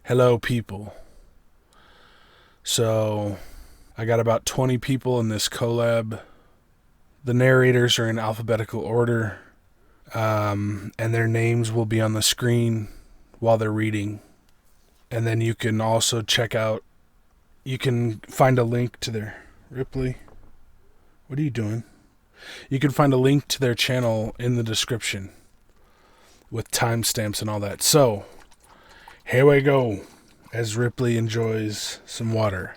Hello, people. So, I got about 20 people in this collab. The narrators are in alphabetical order, and their names will be on the screen while they're reading. And then you can also you can find a link to their... Ripley, what are you doing? You can find a link to their channel in the description with timestamps and all that. So, here we go, as Ripley enjoys some water.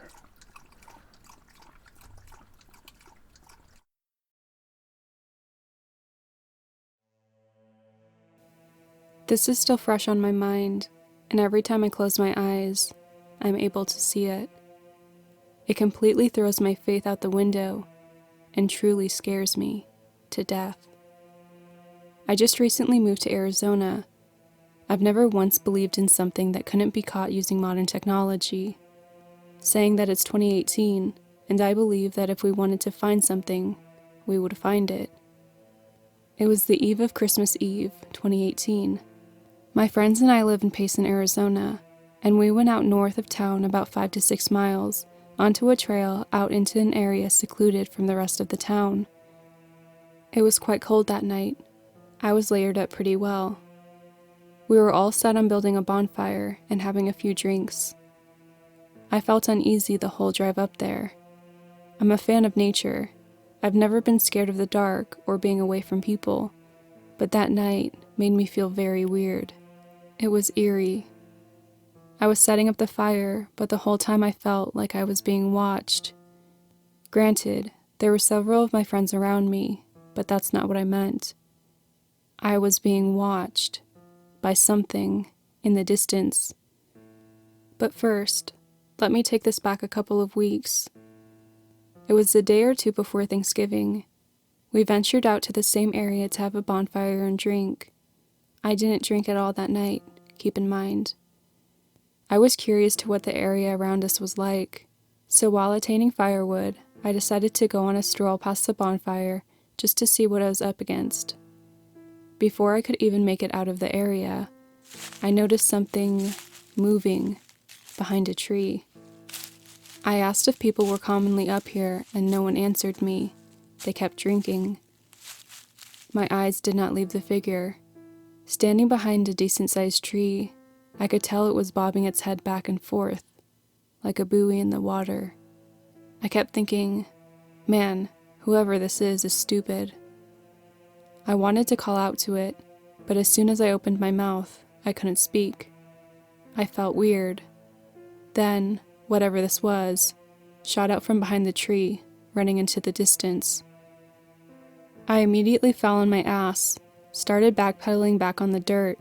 This is still fresh on my mind, and every time I close my eyes, I'm able to see it. It completely throws my faith out the window and truly scares me to death. I just recently moved to Arizona. I've never once believed in something that couldn't be caught using modern technology, saying that it's 2018, and I believe that if we wanted to find something, we would find it. It was the eve of Christmas Eve, 2018. My friends and I live in Payson, Arizona, and we went out north of town about 5 to 6 miles onto a trail out into an area secluded from the rest of the town. It was quite cold that night. I was layered up pretty well. We were all set on building a bonfire and having a few drinks. I felt uneasy the whole drive up there. I'm a fan of nature. I've never been scared of the dark or being away from people, but that night made me feel very weird. It was eerie. I was setting up the fire, but the whole time I felt like I was being watched. Granted, there were several of my friends around me, but that's not what I meant. I was being watched by something in the distance. But first, let me take this back a couple of weeks. It was the day or two before Thanksgiving. We ventured out to the same area to have a bonfire and drink. I didn't drink at all that night, keep in mind. I was curious to what the area around us was like, so while attaining firewood, I decided to go on a stroll past the bonfire just to see what I was up against. Before I could even make it out of the area, I noticed something moving behind a tree. I asked if people were commonly up here, and no one answered me. They kept drinking. My eyes did not leave the figure. Standing behind a decent-sized tree, I could tell it was bobbing its head back and forth, like a buoy in the water. I kept thinking, man, whoever this is stupid. I wanted to call out to it, but as soon as I opened my mouth, I couldn't speak. I felt weird. Then, whatever this was, shot out from behind the tree, running into the distance. I immediately fell on my ass, started backpedaling back on the dirt,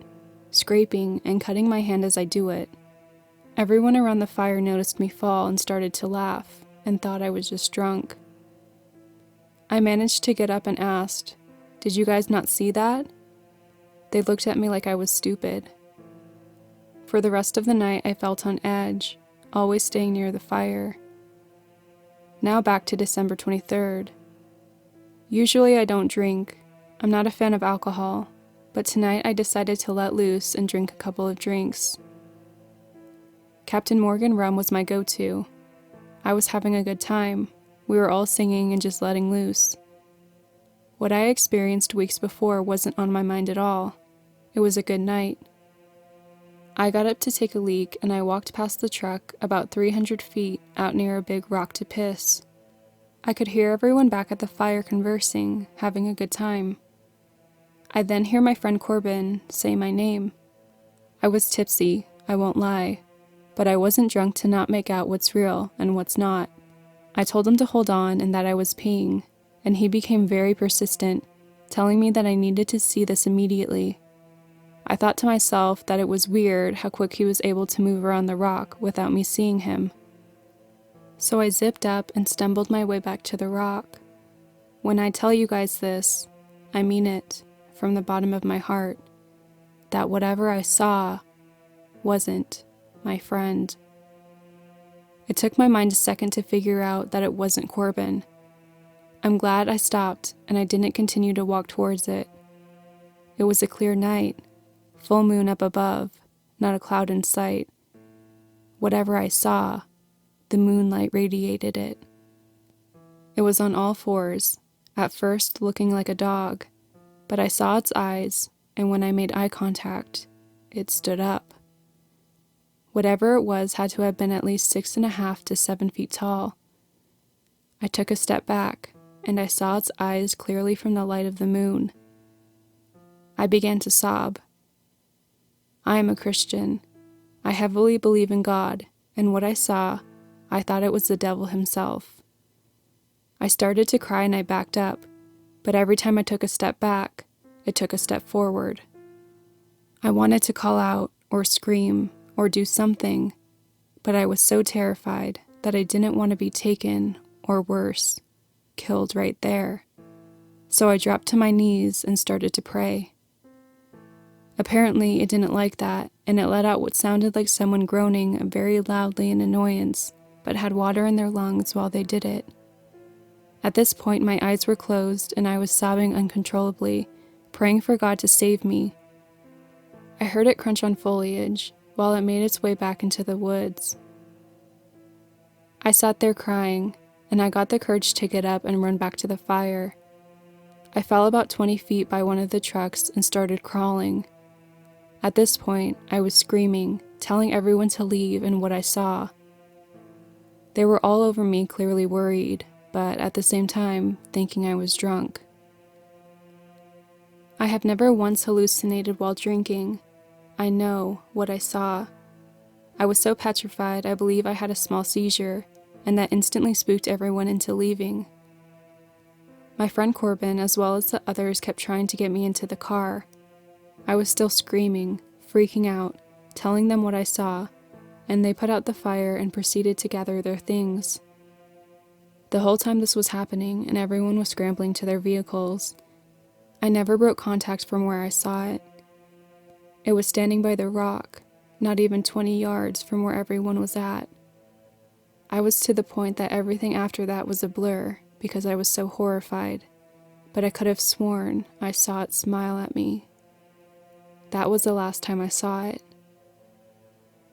scraping and cutting my hand as I do it. Everyone around the fire noticed me fall and started to laugh, and thought I was just drunk. I managed to get up and asked, "Did you guys not see that?" They looked at me like I was stupid. For the rest of the night, I felt on edge, always staying near the fire. Now back to December 23rd. Usually I don't drink. I'm not a fan of alcohol, but tonight I decided to let loose and drink a couple of drinks. Captain Morgan rum was my go-to. I was having a good time. We were all singing and just letting loose. What I experienced weeks before wasn't on my mind at all. It was a good night. I got up to take a leak and I walked past the truck about 300 feet out near a big rock to piss. I could hear everyone back at the fire conversing, having a good time. I then hear my friend Corbin say my name. I was tipsy, I won't lie, but I wasn't drunk to not make out what's real and what's not. I told him to hold on and that I was peeing, and he became very persistent, telling me that I needed to see this immediately. I thought to myself that it was weird how quick he was able to move around the rock without me seeing him. So I zipped up and stumbled my way back to the rock. When I tell you guys this, I mean it, from the bottom of my heart, that whatever I saw wasn't my friend. It took my mind a second to figure out that it wasn't Corbin. I'm glad I stopped and I didn't continue to walk towards it. It was a clear night, full moon up above, not a cloud in sight, whatever I saw, the moonlight radiated it. It was on all fours, at first looking like a dog, but I saw its eyes, and when I made eye contact, it stood up. Whatever it was had to have been at least 6.5 to 7 feet tall. I took a step back, and I saw its eyes clearly from the light of the moon. I began to sob. I am a Christian. I heavily believe in God, and what I saw, I thought it was the devil himself. I started to cry and I backed up, but every time I took a step back, it took a step forward. I wanted to call out, or scream, or do something, but I was so terrified that I didn't want to be taken, or worse, killed right there. So I dropped to my knees and started to pray. Apparently, it didn't like that, and it let out what sounded like someone groaning very loudly in annoyance, but had water in their lungs while they did it. At this point, my eyes were closed, and I was sobbing uncontrollably, praying for God to save me. I heard it crunch on foliage, while it made its way back into the woods. I sat there crying, and I got the courage to get up and run back to the fire. I fell about 20 feet by one of the trucks and started crawling. At this point, I was screaming, telling everyone to leave and what I saw. They were all over me, clearly worried, but at the same time, thinking I was drunk. I have never once hallucinated while drinking. I know what I saw. I was so petrified I believe I had a small seizure, and that instantly spooked everyone into leaving. My friend Corbin, as well as the others, kept trying to get me into the car. I was still screaming, freaking out, telling them what I saw, and they put out the fire and proceeded to gather their things. The whole time this was happening and everyone was scrambling to their vehicles, I never broke contact from where I saw it. It was standing by the rock, not even 20 yards from where everyone was at. I was to the point that everything after that was a blur because I was so horrified, but I could have sworn I saw it smile at me. That was the last time I saw it.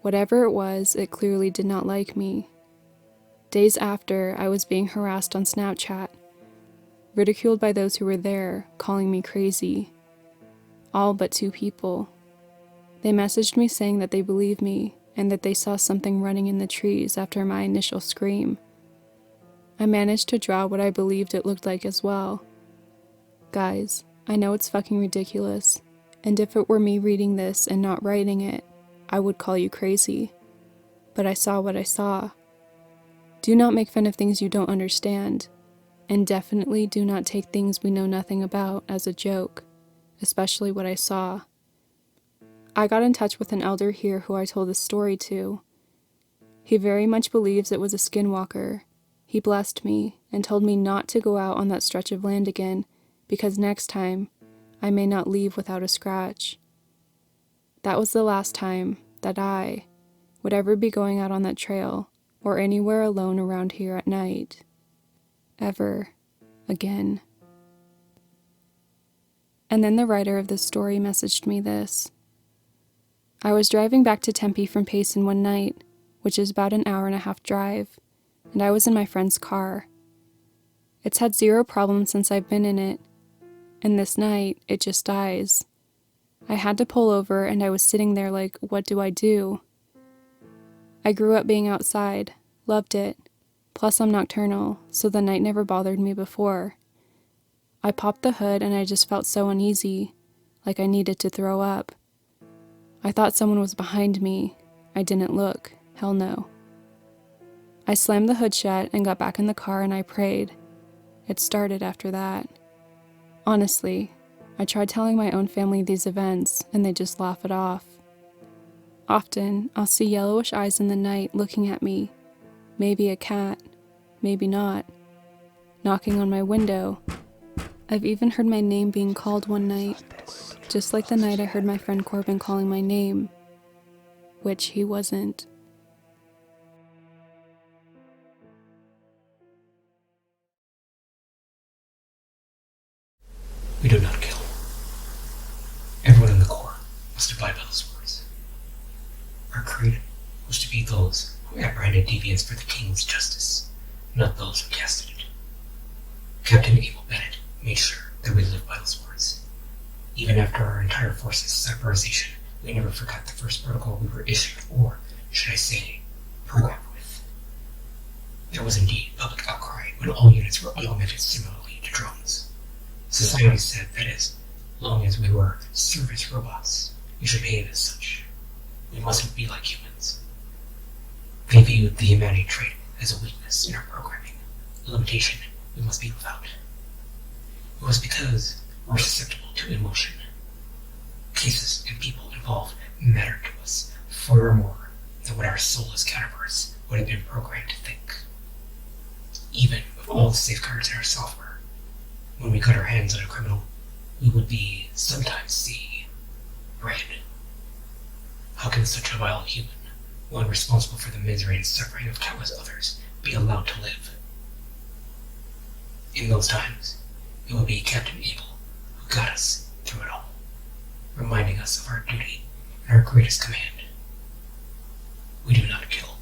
Whatever it was, it clearly did not like me. Days after, I was being harassed on Snapchat, ridiculed by those who were there, calling me crazy. All but 2 people. They messaged me saying that they believe me and that they saw something running in the trees after my initial scream. I managed to draw what I believed it looked like as well. Guys, I know it's fucking ridiculous, and if it were me reading this and not writing it, I would call you crazy. But I saw what I saw. Do not make fun of things you don't understand, and definitely do not take things we know nothing about as a joke, especially what I saw. I got in touch with an elder here who I told this story to. He very much believes it was a skinwalker. He blessed me and told me not to go out on that stretch of land again because next time I may not leave without a scratch. That was the last time that I would ever be going out on that trail or anywhere alone around here at night. Ever again. And then the writer of this story messaged me this. I was driving back to Tempe from Payson one night, which is about an 1.5-hour drive, and I was in my friend's car. It's had 0 problems since I've been in it, and this night, it just dies. I had to pull over and I was sitting there like, what do I do? I grew up being outside, loved it, plus I'm nocturnal, so the night never bothered me before. I popped the hood and I just felt so uneasy, like I needed to throw up. I thought someone was behind me. I didn't look, hell no. I slammed the hood shut and got back in the car and I prayed. It started after that. Honestly, I tried telling my own family these events and they just laugh it off. Often, I'll see yellowish eyes in the night looking at me. Maybe a cat, maybe not. Knocking on my window. I've even heard my name being called one night, just like the night I heard my friend Corbin calling my name, which he wasn't. We do not kill. Everyone in the Corps must abide by those words. Our creed was to be those who apprehended deviants for the king's justice, not those who casted it. Captain Abel Bennett made sure that we lived by those words. Even after our entire force's cyberization, we never forgot the first protocol we were issued, or, should I say, programmed with. There was indeed public outcry when all units were augmented similarly to drones. Society said that as long as we were service robots, we should behave as such. We mustn't be like humans. They viewed the humanity trait as a weakness in our programming, a limitation we must be without. It was because we're susceptible to emotion. Cases and people involved mattered to us far more than what our soulless counterparts would have been programmed to think. Even with all the safeguards in our software, when we got our hands on a criminal, we would be sometimes see red. How can such a vile human, one responsible for the misery and suffering of countless others, be allowed to live? In those times, it would be Captain Abel who got us through it all, reminding us of our duty and our greatest command. We do not kill.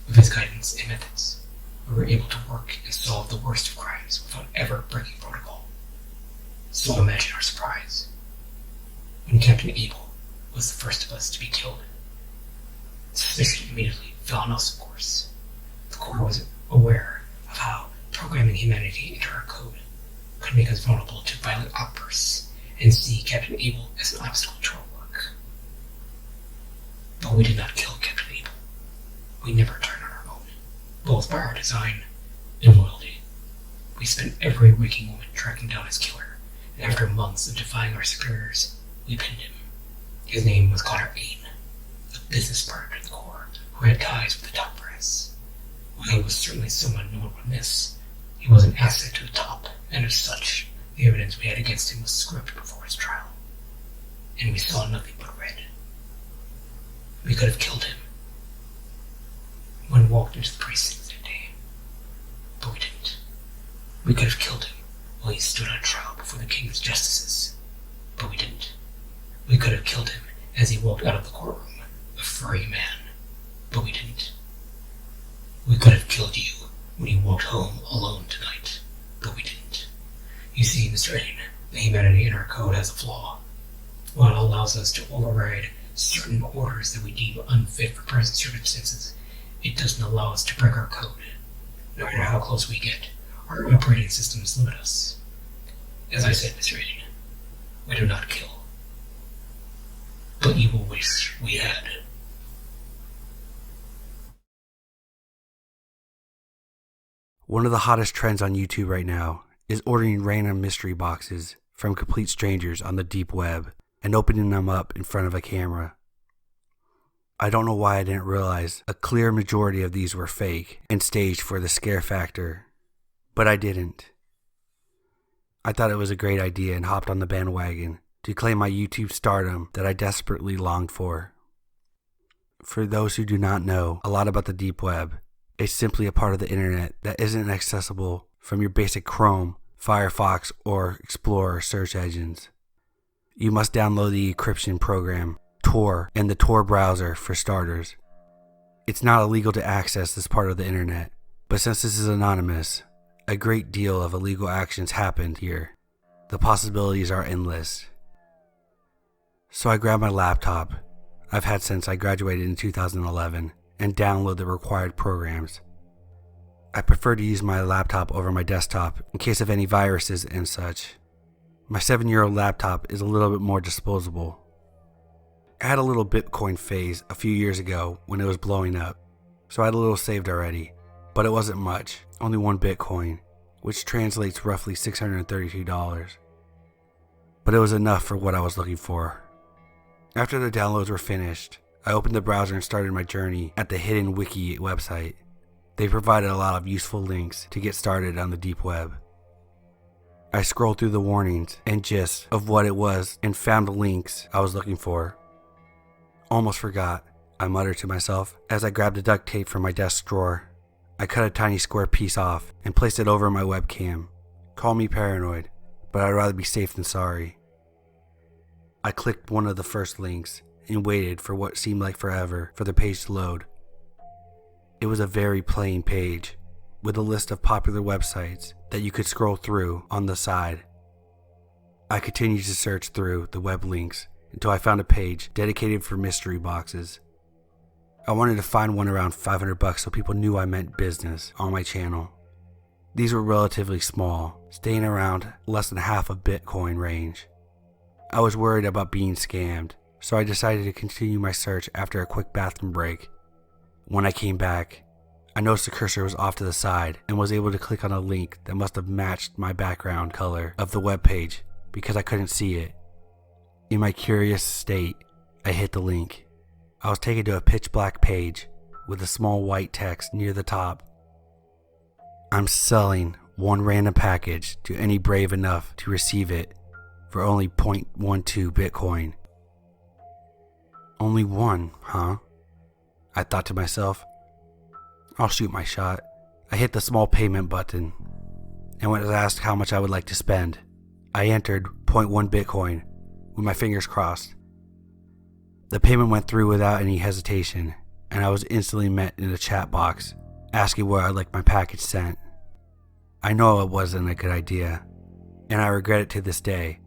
With his guidance and methods, we were able to work and solve the worst of crimes without ever breaking protocol. So imagine our surprise when Captain Abel was the first of us to be killed. Suspicion immediately fell on us, of course. The Corps was aware of how programming humanity into our code could make us vulnerable to violent outbursts and see Captain Abel as an obstacle to our work. But we did not kill Captain Abel. We never turned on our own, both by our design and loyalty. We spent every waking moment tracking down his killer, and after months of defying our superiors, we pinned him. His name was Connor Ain, a business partner in the Corps who had ties with the top brass. While he was certainly someone no one would miss, he was an asset to the top, and as such, the evidence we had against him was scrubbed before his trial. And we saw nothing but red. We could have killed him when we walked into the precinct that day, but we didn't. We could have killed him while he stood on trial before the king's justices, but we didn't. We could have killed him as he walked out of the courtroom, a furry man, but we didn't. We could have killed you when you walked home alone tonight, but we didn't. You see, Mr. Ain, the humanity in our code has a flaw. While it allows us to override certain orders that we deem unfit for present circumstances, it doesn't allow us to break our code. No matter how close we get, our operating systems limit us. As I said, Mr. Ain, we do not kill. But you will wish we had. One of the hottest trends on YouTube right now is ordering random mystery boxes from complete strangers on the deep web and opening them up in front of a camera. I don't know why I didn't realize a clear majority of these were fake and staged for the scare factor, but I didn't. I thought it was a great idea and hopped on the bandwagon to claim my YouTube stardom that I desperately longed for. For those who do not know a lot about the deep web, it's simply a part of the internet that isn't accessible from your basic Chrome, Firefox, or Explorer search engines. You must download the encryption program, Tor, and the Tor browser for starters. It's not illegal to access this part of the internet, but since this is anonymous, a great deal of illegal actions happened here. The possibilities are endless. So I grabbed my laptop, I've had since I graduated in 2011, and download the required programs. I prefer to use my laptop over my desktop in case of any viruses and such. My 7-year-old laptop is a little bit more disposable. I had a little Bitcoin phase a few years ago when it was blowing up, so I had a little saved already, but it wasn't much, only 1 Bitcoin, which translates roughly $632. But it was enough for what I was looking for. After the downloads were finished, I opened the browser and started my journey at the Hidden Wiki website. They provided a lot of useful links to get started on the deep web. I scrolled through the warnings and gist of what it was and found the links I was looking for. Almost forgot, I muttered to myself as I grabbed the duct tape from my desk drawer. I cut a tiny square piece off and placed it over my webcam. Call me paranoid, but I'd rather be safe than sorry. I clicked one of the first links and waited for what seemed like forever for the page to load. It was a very plain page with a list of popular websites that you could scroll through on the side. I continued to search through the web links until I found a page dedicated for mystery boxes. I wanted to find one around $500 so people knew I meant business on my channel. These were relatively small, staying around less than half a Bitcoin range. I was worried about being scammed, so I decided to continue my search after a quick bathroom break. When I came back, I noticed the cursor was off to the side and was able to click on a link that must have matched my background color of the web page because I couldn't see it. In my curious state, I hit the link. I was taken to a pitch black page with a small white text near the top. I'm selling one random package to any brave enough to receive it for only 0.12 Bitcoin. Only one, huh? I thought to myself. I'll shoot my shot. I hit the small payment button and was asked how much I would like to spend. I entered 0.1 Bitcoin with my fingers crossed. The payment went through without any hesitation, and I was instantly met in a chat box asking where I'd like my package sent. I know it wasn't a good idea, and I regret it to this day,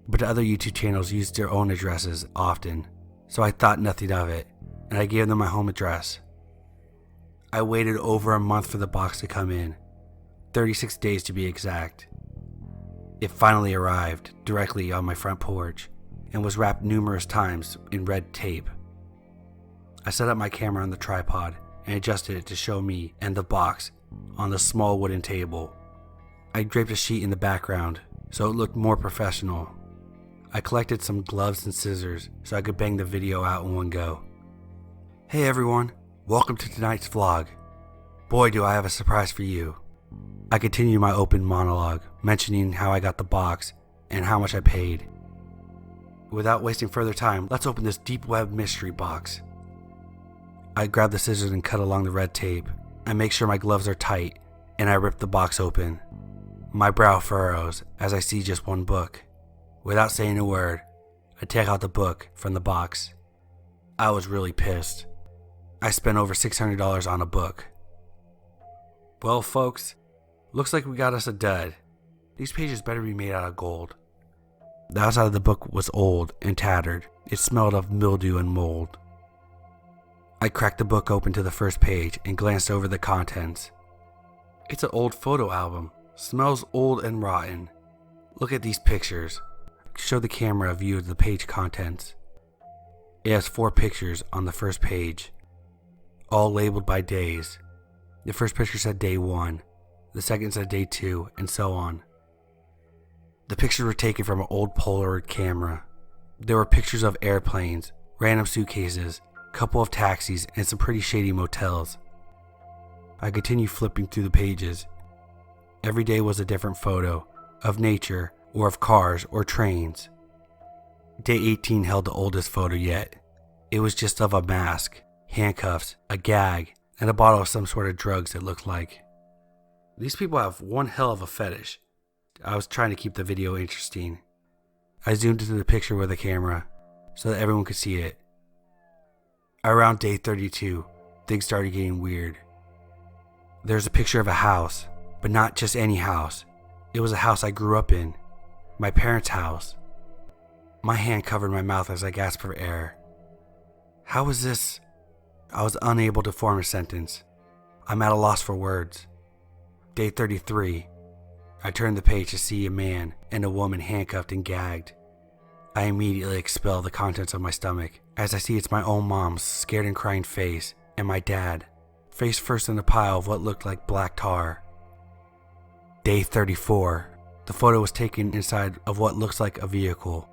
but other YouTube channels use their own addresses often, so I thought nothing of it, and I gave them my home address. I waited over a month for the box to come in, 36 days to be exact. It finally arrived directly on my front porch and was wrapped numerous times in red tape. I set up my camera on the tripod and adjusted it to show me and the box on the small wooden table. I draped a sheet in the background so it looked more professional. I collected some gloves and scissors so I could bang the video out in one go. Hey everyone, welcome to tonight's vlog. Boy, do I have a surprise for you. I continued my open monologue, mentioning how I got the box and how much I paid. Without wasting further time, let's open this deep web mystery box. I grab the scissors and cut along the red tape. I make sure my gloves are tight, and I rip the box open. My brow furrows as I see just one book. Without saying a word, I take out the book from the box. I was really pissed. I spent over $600 on a book. Well, folks, looks like we got us a dud. These pages better be made out of gold. The outside of the book was old and tattered. It smelled of mildew and mold. I cracked the book open to the first page and glanced over the contents. It's an old photo album. Smells old and rotten. Look at these pictures. Show the camera a view of the page contents. It has 4 pictures on the first page, all labeled by days. The first picture said day 1, the second said day 2, and so on. The pictures were taken from an old Polaroid camera. There were pictures of airplanes, random suitcases, a couple of taxis, and some pretty shady motels. I continued flipping through the pages. Every day was a different photo, of nature, or of cars or trains. Day 18 held the oldest photo yet. It was just of a mask, handcuffs, a gag, and a bottle of some sort of drugs it looked like. These people have one hell of a fetish. I was trying to keep the video interesting. I zoomed into the picture with the camera so that everyone could see it. Around day 32, things started getting weird. There's a picture of a house, but not just any house. It was a house I grew up in, my parents' house. My hand covered my mouth as I gasped for air. How was this? I was unable to form a sentence. I'm at a loss for words. Day 33. I turned the page to see a man and a woman handcuffed and gagged. I immediately expel the contents of my stomach as I see it's my own mom's scared and crying face and my dad, face first in a pile of what looked like black tar. Day 34. The photo was taken inside of what looks like a vehicle.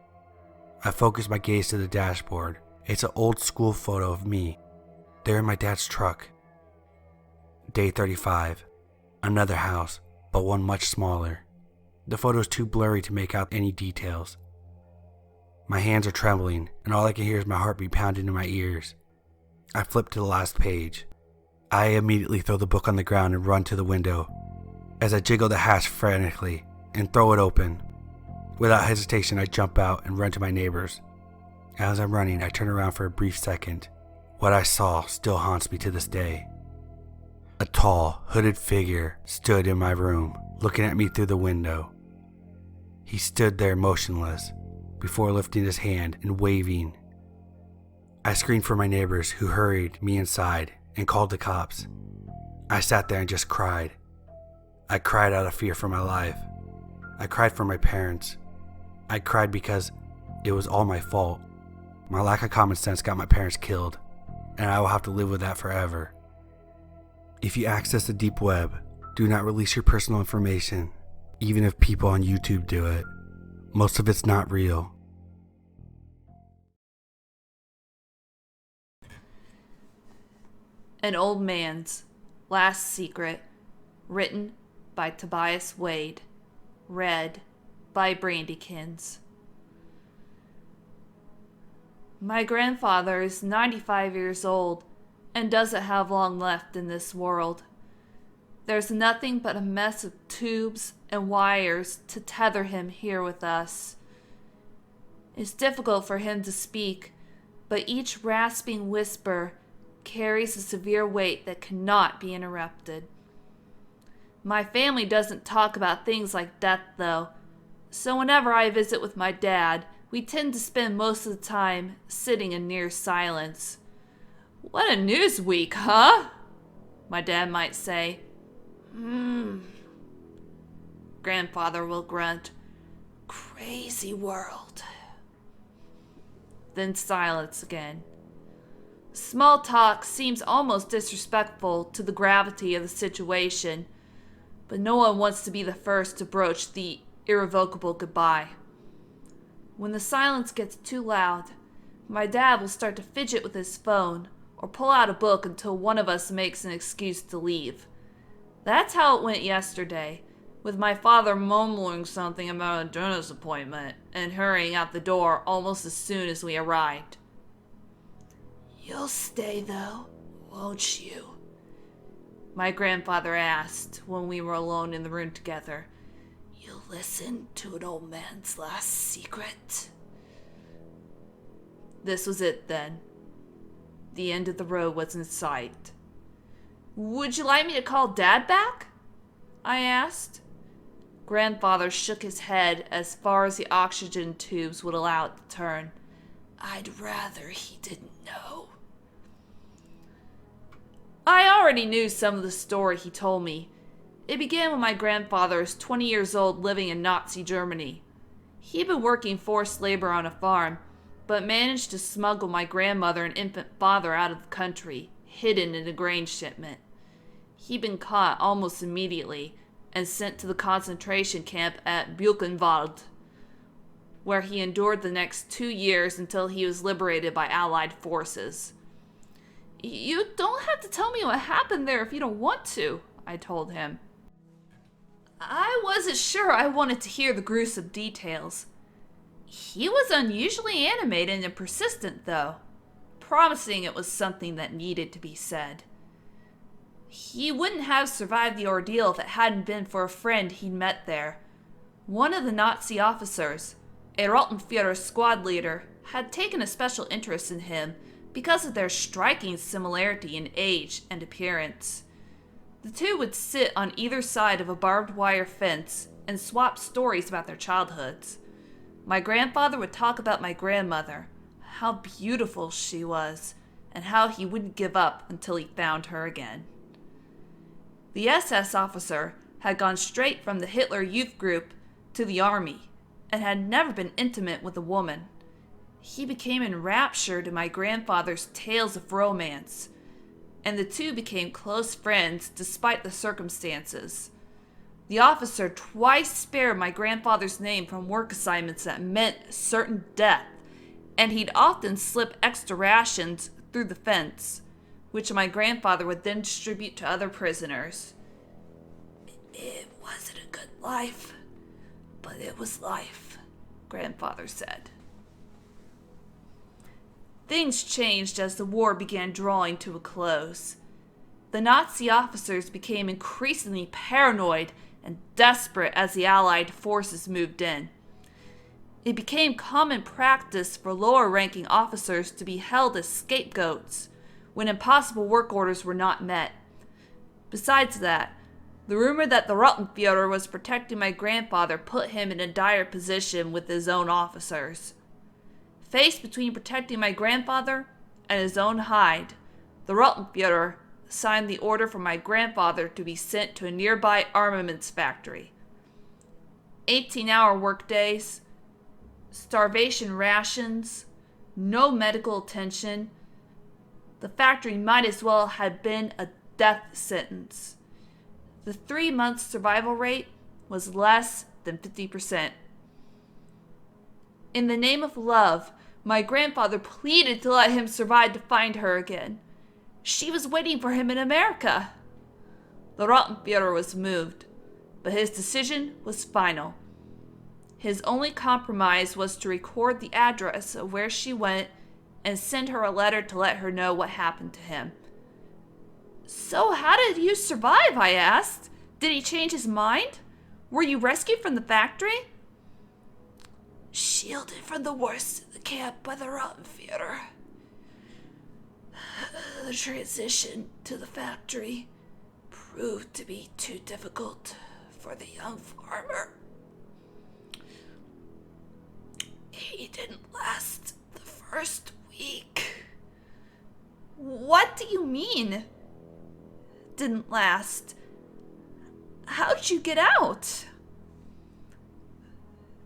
I focused my gaze to the dashboard. It's an old school photo of me, there in my dad's truck. Day 35. Another house, but one much smaller. The photo is too blurry to make out any details. My hands are trembling, and all I can hear is my heartbeat pounding in my ears. I flip to the last page. I immediately throw the book on the ground and run to the window as I jiggle the hatch frantically and throw it open. Without hesitation, I jump out and run to my neighbors. As I'm running, I turn around for a brief second. What I saw still haunts me to this day. A tall, hooded figure stood in my room, looking at me through the window. He stood there motionless, before lifting his hand and waving. I screamed for my neighbors, who hurried me inside and called the cops. I sat there and just cried. I cried out of fear for my life. I cried for my parents. I cried because it was all my fault. My lack of common sense got my parents killed, and I will have to live with that forever. If you access the deep web, do not release your personal information, even if people on YouTube do it. Most of it's not real. An Old Man's Last Secret, written by Tobias Wade, read by Brandykins. My grandfather is 95 years old and doesn't have long left in this world. There's nothing but a mess of tubes and wires to tether him here with us. It's difficult for him to speak, but each rasping whisper carries a severe weight that cannot be interrupted. My family doesn't talk about things like death, though, so whenever I visit with my dad, we tend to spend most of the time sitting in near silence. "What a news week, huh?" my dad might say. Grandfather will grunt, "Crazy world." Then silence again. Small talk seems almost disrespectful to the gravity of the situation, but no one wants to be the first to broach the irrevocable goodbye. When the silence gets too loud, my dad will start to fidget with his phone or pull out a book until one of us makes an excuse to leave. That's how it went yesterday, with my father mumbling something about a dentist appointment and hurrying out the door almost as soon as we arrived. "You'll stay, though, won't you?" my grandfather asked when we were alone in the room together. "You'll listen to an old man's last secret?" This was it then. The end of the road was in sight. "Would you like me to call Dad back?" I asked. Grandfather shook his head as far as the oxygen tubes would allow it to turn. "I'd rather he didn't know." I already knew some of the story he told me. It began when my grandfather was 20 years old living in Nazi Germany. He'd been working forced labor on a farm, but managed to smuggle my grandmother and infant father out of the country, hidden in a grain shipment. He'd been caught almost immediately and sent to the concentration camp at Buchenwald, where he endured the next 2 years until he was liberated by Allied forces. "You don't have to tell me what happened there if you don't want to," I told him. I wasn't sure I wanted to hear the gruesome details. He was unusually animated and persistent, though, promising it was something that needed to be said. He wouldn't have survived the ordeal if it hadn't been for a friend he'd met there. One of the Nazi officers, a Rottenführer squad leader, had taken a special interest in him because of their striking similarity in age and appearance. The two would sit on either side of a barbed wire fence and swap stories about their childhoods. My grandfather would talk about my grandmother, how beautiful she was, and how he wouldn't give up until he found her again. The SS officer had gone straight from the Hitler Youth Group to the army and had never been intimate with a woman. He became enraptured in my grandfather's tales of romance, and the two became close friends despite the circumstances. The officer twice spared my grandfather's name from work assignments that meant certain death, and he'd often slip extra rations through the fence, which my grandfather would then distribute to other prisoners. "It wasn't a good life, but it was life," grandfather said. Things changed as the war began drawing to a close. The Nazi officers became increasingly paranoid and desperate as the Allied forces moved in. It became common practice for lower-ranking officers to be held as scapegoats when impossible work orders were not met. Besides that, the rumor that the Rottenführer was protecting my grandfather put him in a dire position with his own officers. Faced between protecting my grandfather and his own hide, the Rottenführer signed the order for my grandfather to be sent to a nearby armaments factory. 18-hour workdays, starvation rations, no medical attention. The factory might as well have been a death sentence. The 3-month survival rate was less than 50%. In the name of love, my grandfather pleaded to let him survive to find her again. She was waiting for him in America. The Rottenführer was moved, but his decision was final. His only compromise was to record the address of where she went and send her a letter to let her know what happened to him. So how did you survive, I asked. Did he change his mind? Were you rescued from the factory? Shielded from the worst in the camp by the Rottenführer. The transition to the factory proved to be too difficult for the young farmer. He didn't last the first week. What do you mean? Didn't last? How'd you get out?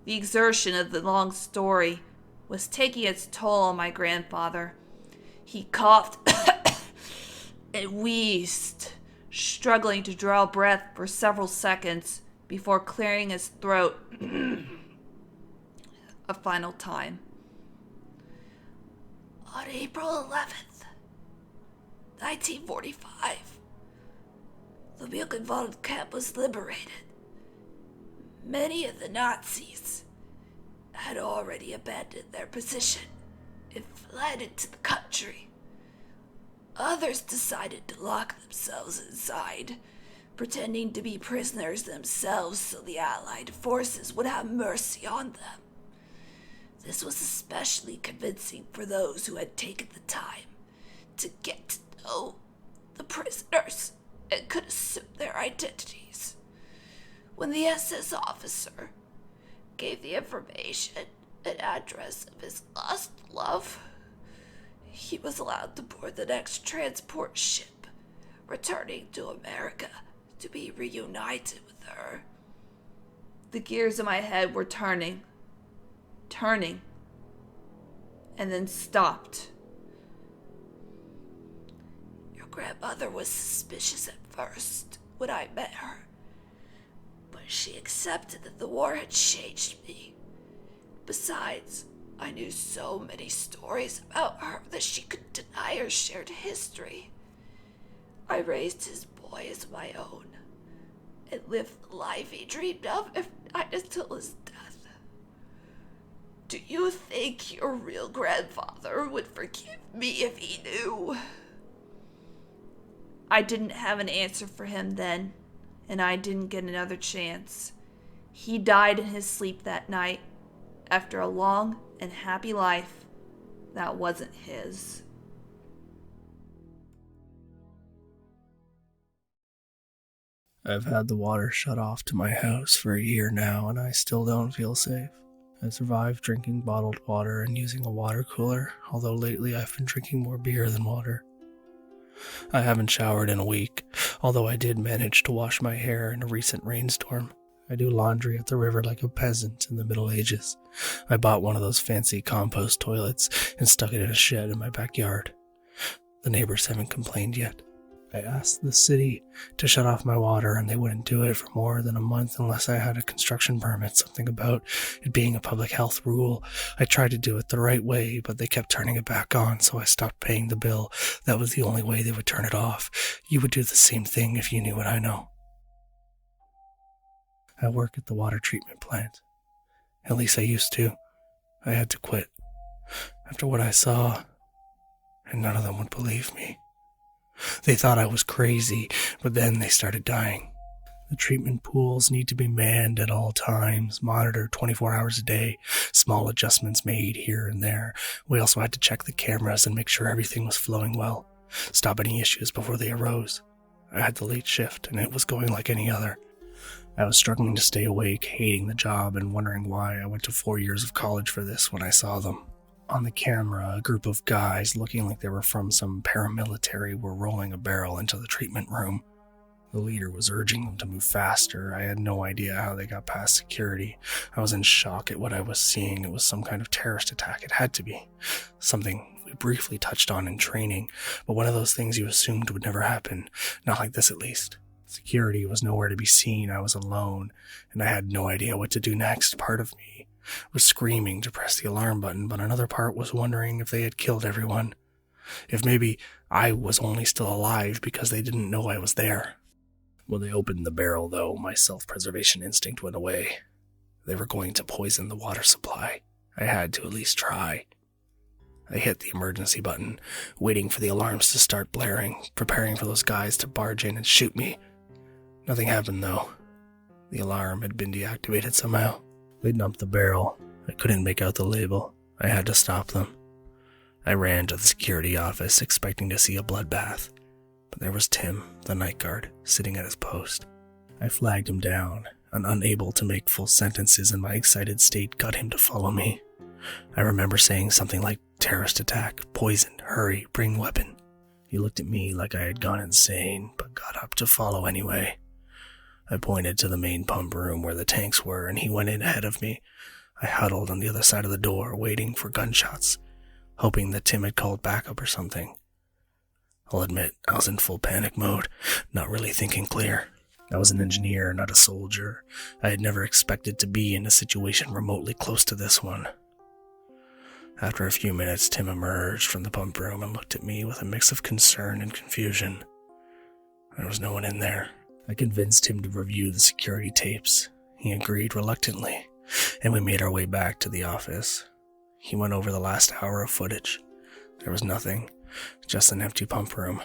The exertion of the long story was taking its toll on my grandfather. He coughed and wheezed, struggling to draw breath for several seconds before clearing his throat a final time. On April 11th, 1945, the Buchenwald camp was liberated. Many of the Nazis had already abandoned their position and fled into the country. Others decided to lock themselves inside, pretending to be prisoners themselves so the Allied forces would have mercy on them. This was especially convincing for those who had taken the time to get to know the prisoners and could assume their identities. When the SS officer gave the information and address of his lost love, he was allowed to board the next transport ship, returning to America to be reunited with her. The gears in my head were turning, and then stopped. Your grandmother was suspicious at first when I met her, but she accepted that the war had changed me. Besides, I knew so many stories about her that she could deny her shared history. I raised his boy as my own and lived the life he dreamed of every night until his death. Do you think your real grandfather would forgive me if he knew? I didn't have an answer for him then, and I didn't get another chance. He died in his sleep that night, after a long and happy life that wasn't his. I've had the water shut off to my house for a year now, and I still don't feel safe. I survived drinking bottled water and using a water cooler, although lately I've been drinking more beer than water. I haven't showered in a week, although I did manage to wash my hair in a recent rainstorm. I do laundry at the river like a peasant in the Middle Ages. I bought one of those fancy compost toilets and stuck it in a shed in my backyard. The neighbors haven't complained yet. I asked the city to shut off my water, and they wouldn't do it for more than a month unless I had a construction permit, something about it being a public health rule. I tried to do it the right way, but they kept turning it back on, so I stopped paying the bill. That was the only way they would turn it off. You would do the same thing if you knew what I know. I work at the water treatment plant. At least I used to. I had to quit. After what I saw, and none of them would believe me. They thought I was crazy, but then they started dying. The treatment pools need to be manned at all times, monitored 24 hours a day, small adjustments made here and there. We also had to check the cameras and make sure everything was flowing well, stop any issues before they arose. I had the late shift, and it was going like any other. I was struggling to stay awake, hating the job, and wondering why I went to 4 years of college for this when I saw them. On the camera, a group of guys looking like they were from some paramilitary were rolling a barrel into the treatment room. The leader was urging them to move faster. I had no idea how they got past security. I was in shock at what I was seeing. It was some kind of terrorist attack. It had to be. Something we briefly touched on in training, but one of those things you assumed would never happen. Not like this, at least. Security was nowhere to be seen. I was alone, and I had no idea what to do next. Part of me was screaming to press the alarm button, but another part was wondering if they had killed everyone. If maybe I was only still alive because they didn't know I was there. When they opened the barrel, though, my self-preservation instinct went away. They were going to poison the water supply. I had to at least try. I hit the emergency button, waiting for the alarms to start blaring, preparing for those guys to barge in and shoot me. Nothing happened, though. The alarm had been deactivated somehow. They dumped the barrel. I couldn't make out the label. I had to stop them. I ran to the security office, expecting to see a bloodbath. But there was Tim, the night guard, sitting at his post. I flagged him down, and unable to make full sentences in my excited state, got him to follow me. I remember saying something like, terrorist attack, poison, hurry, bring weapon. He looked at me like I had gone insane, but got up to follow anyway. I pointed to the main pump room where the tanks were, and he went in ahead of me. I huddled on the other side of the door, waiting for gunshots, hoping that Tim had called backup or something. I'll admit, I was in full panic mode, not really thinking clear. I was an engineer, not a soldier. I had never expected to be in a situation remotely close to this one. After a few minutes, Tim emerged from the pump room and looked at me with a mix of concern and confusion. There was no one in there. I convinced him to review the security tapes. He agreed reluctantly, and we made our way back to the office. He went over the last hour of footage. There was nothing, just an empty pump room.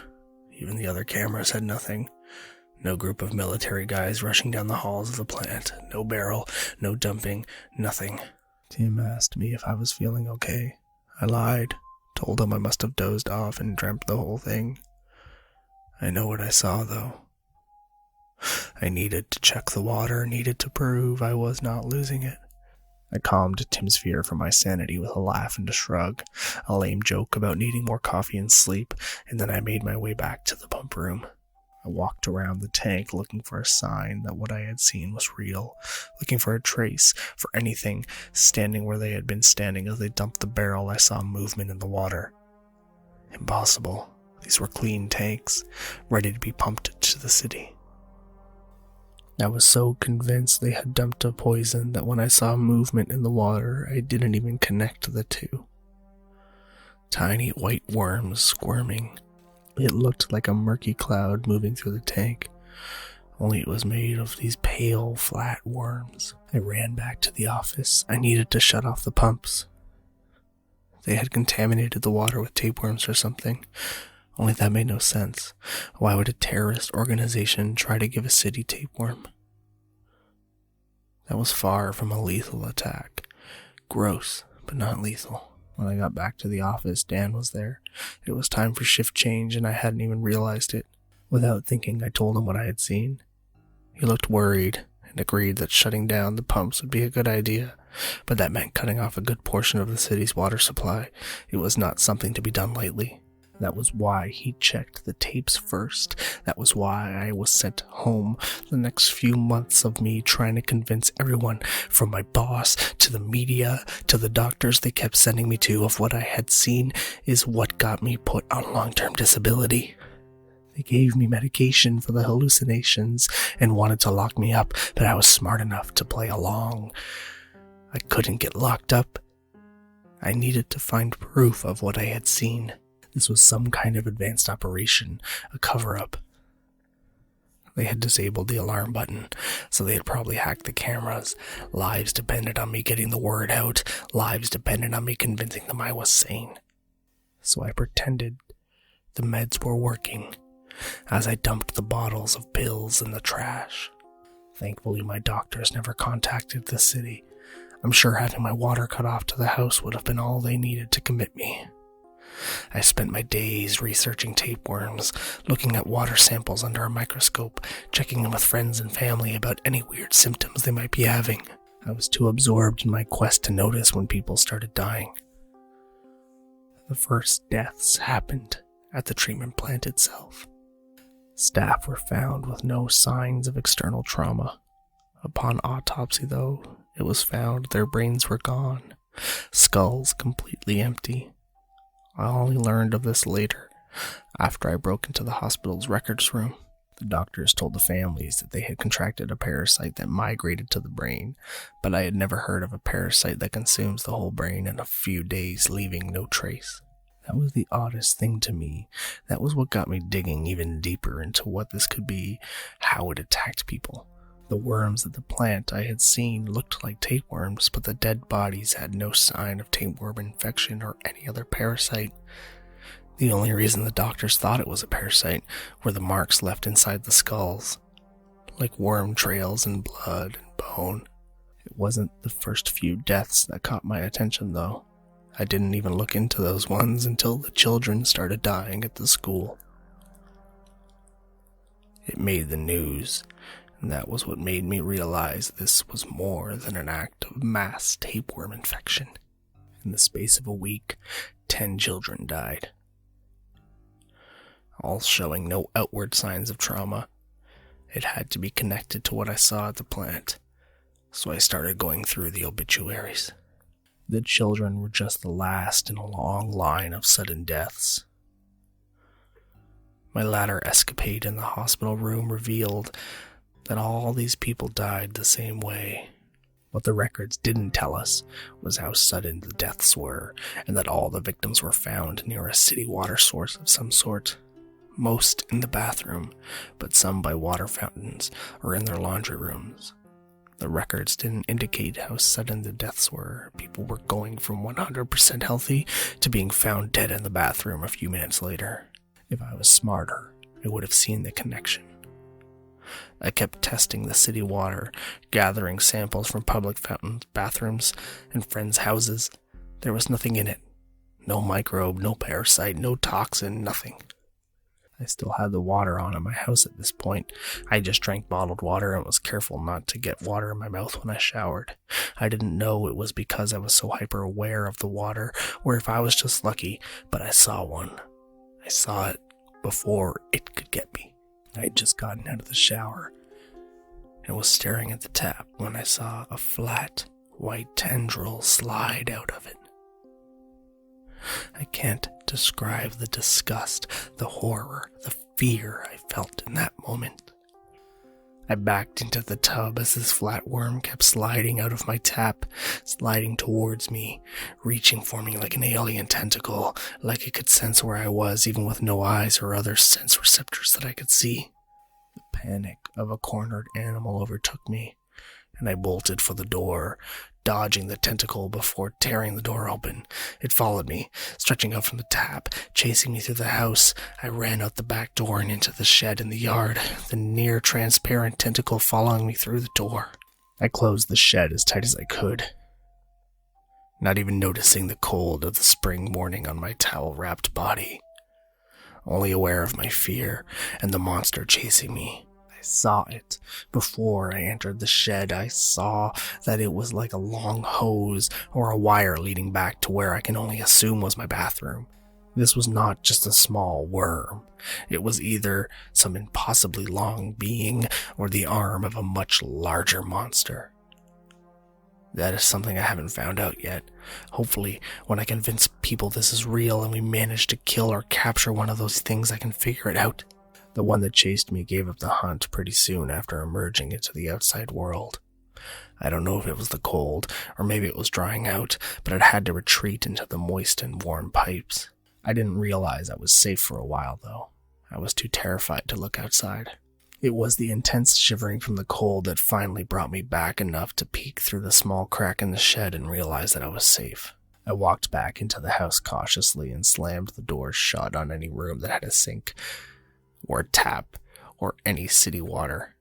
Even the other cameras had nothing. No group of military guys rushing down the halls of the plant. No barrel, no dumping, nothing. Tim asked me if I was feeling okay. I lied, told him I must have dozed off and dreamt the whole thing. I know what I saw, though. I needed to check the water, needed to prove I was not losing it. I calmed Tim's fear for my sanity with a laugh and a shrug, a lame joke about needing more coffee and sleep, and then I made my way back to the pump room. I walked around the tank looking for a sign that what I had seen was real, looking for a trace, for anything, standing where they had been standing as they dumped the barrel. I saw movement in the water. Impossible. These were clean tanks, ready to be pumped to the city. I was so convinced they had dumped a poison that when I saw movement in the water, I didn't even connect the two. Tiny white worms squirming. It looked like a murky cloud moving through the tank, only it was made of these pale, flat worms. I ran back to the office. I needed to shut off the pumps. They had contaminated the water with tapeworms or something. Only that made no sense. Why would a terrorist organization try to give a city tapeworm? That was far from a lethal attack. Gross, but not lethal. When I got back to the office, Dan was there. It was time for shift change, and I hadn't even realized it. Without thinking, I told him what I had seen. He looked worried and agreed that shutting down the pumps would be a good idea, but that meant cutting off a good portion of the city's water supply. It was not something to be done lightly. That was why he checked the tapes first. That was why I was sent home. The next few months of me trying to convince everyone, from my boss to the media to the doctors they kept sending me to, of what I had seen, is what got me put on long-term disability. They gave me medication for the hallucinations and wanted to lock me up, but I was smart enough to play along. I couldn't get locked up. I needed to find proof of what I had seen. This was some kind of advanced operation, a cover-up. They had disabled the alarm button, so they had probably hacked the cameras. Lives depended on me getting the word out. Lives depended on me convincing them I was sane. So I pretended the meds were working as I dumped the bottles of pills in the trash. Thankfully, my doctors never contacted the city. I'm sure having my water cut off to the house would have been all they needed to commit me. I spent my days researching tapeworms, looking at water samples under a microscope, checking in with friends and family about any weird symptoms they might be having. I was too absorbed in my quest to notice when people started dying. The first deaths happened at the treatment plant itself. Staff were found with no signs of external trauma. Upon autopsy, though, it was found their brains were gone, skulls completely empty. I only learned of this later, after I broke into the hospital's records room. The doctors told the families that they had contracted a parasite that migrated to the brain, but I had never heard of a parasite that consumes the whole brain in a few days, leaving no trace. That was the oddest thing to me. That was what got me digging even deeper into what this could be, how it attacked people. The worms at the plant I had seen looked like tapeworms, but the dead bodies had no sign of tapeworm infection or any other parasite. The only reason the doctors thought it was a parasite were the marks left inside the skulls, like worm trails in blood and bone. It wasn't the first few deaths that caught my attention, though. I didn't even look into those ones until the children started dying at the school. It made the news, and that was what made me realize this was more than an act of mass tapeworm infection. In the space of a week, 10 children died, all showing no outward signs of trauma. It had to be connected to what I saw at the plant, so I started going through the obituaries. The children were just the last in a long line of sudden deaths. My latter escapade in the hospital room revealed that all these people died the same way. What the records didn't tell us was how sudden the deaths were, and that all the victims were found near a city water source of some sort. Most in the bathroom, but some by water fountains or in their laundry rooms. The records didn't indicate how sudden the deaths were. People were going from 100% healthy to being found dead in the bathroom a few minutes later. If I was smarter, I would have seen the connection. I kept testing the city water, gathering samples from public fountains, bathrooms, and friends' houses. There was nothing in it. No microbe, no parasite, no toxin, nothing. I still had the water on at my house at this point. I just drank bottled water and was careful not to get water in my mouth when I showered. I didn't know it was because I was so hyper aware of the water, or if I was just lucky, but I saw one. I saw it before it could get me. I had just gotten out of the shower and was staring at the tap when I saw a flat, white tendril slide out of it. I can't describe the disgust, the horror, the fear I felt in that moment. I backed into the tub as this flat worm kept sliding out of my tap, sliding towards me, reaching for me like an alien tentacle, like it could sense where I was even with no eyes or other sense receptors that I could see. The panic of a cornered animal overtook me, and I bolted for the door, dodging the tentacle before tearing the door open. It followed me, stretching out from the tap, chasing me through the house. I ran out the back door and into the shed in the yard, the near-transparent tentacle following me through the door. I closed the shed as tight as I could, not even noticing the cold of the spring morning on my towel-wrapped body, only aware of my fear and the monster chasing me. I saw it. Before I entered the shed, I saw that it was like a long hose or a wire leading back to where I can only assume was my bathroom. This was not just a small worm. It was either some impossibly long being or the arm of a much larger monster. That is something I haven't found out yet. Hopefully, when I convince people this is real and we manage to kill or capture one of those things, I can figure it out. The one that chased me gave up the hunt pretty soon after emerging into the outside world. I don't know if it was the cold, or maybe it was drying out, but it had to retreat into the moist and warm pipes. I didn't realize I was safe for a while, though. I was too terrified to look outside. It was the intense shivering from the cold that finally brought me back enough to peek through the small crack in the shed and realize that I was safe. I walked back into the house cautiously and slammed the door shut on any room that had a sink, or a tap, or any city water,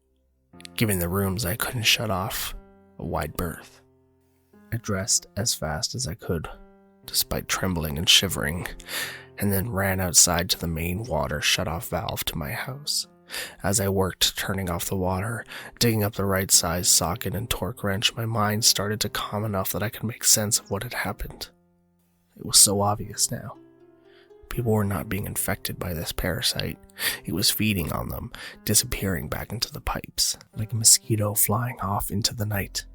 giving the rooms I couldn't shut off a wide berth. I dressed as fast as I could, despite trembling and shivering, and then ran outside to the main water shut-off valve to my house. As I worked turning off the water, digging up the right size socket and torque wrench, my mind started to calm enough that I could make sense of what had happened. It was so obvious now. People were not being infected by this parasite. It was feeding on them, disappearing back into the pipes, like a mosquito flying off into the night,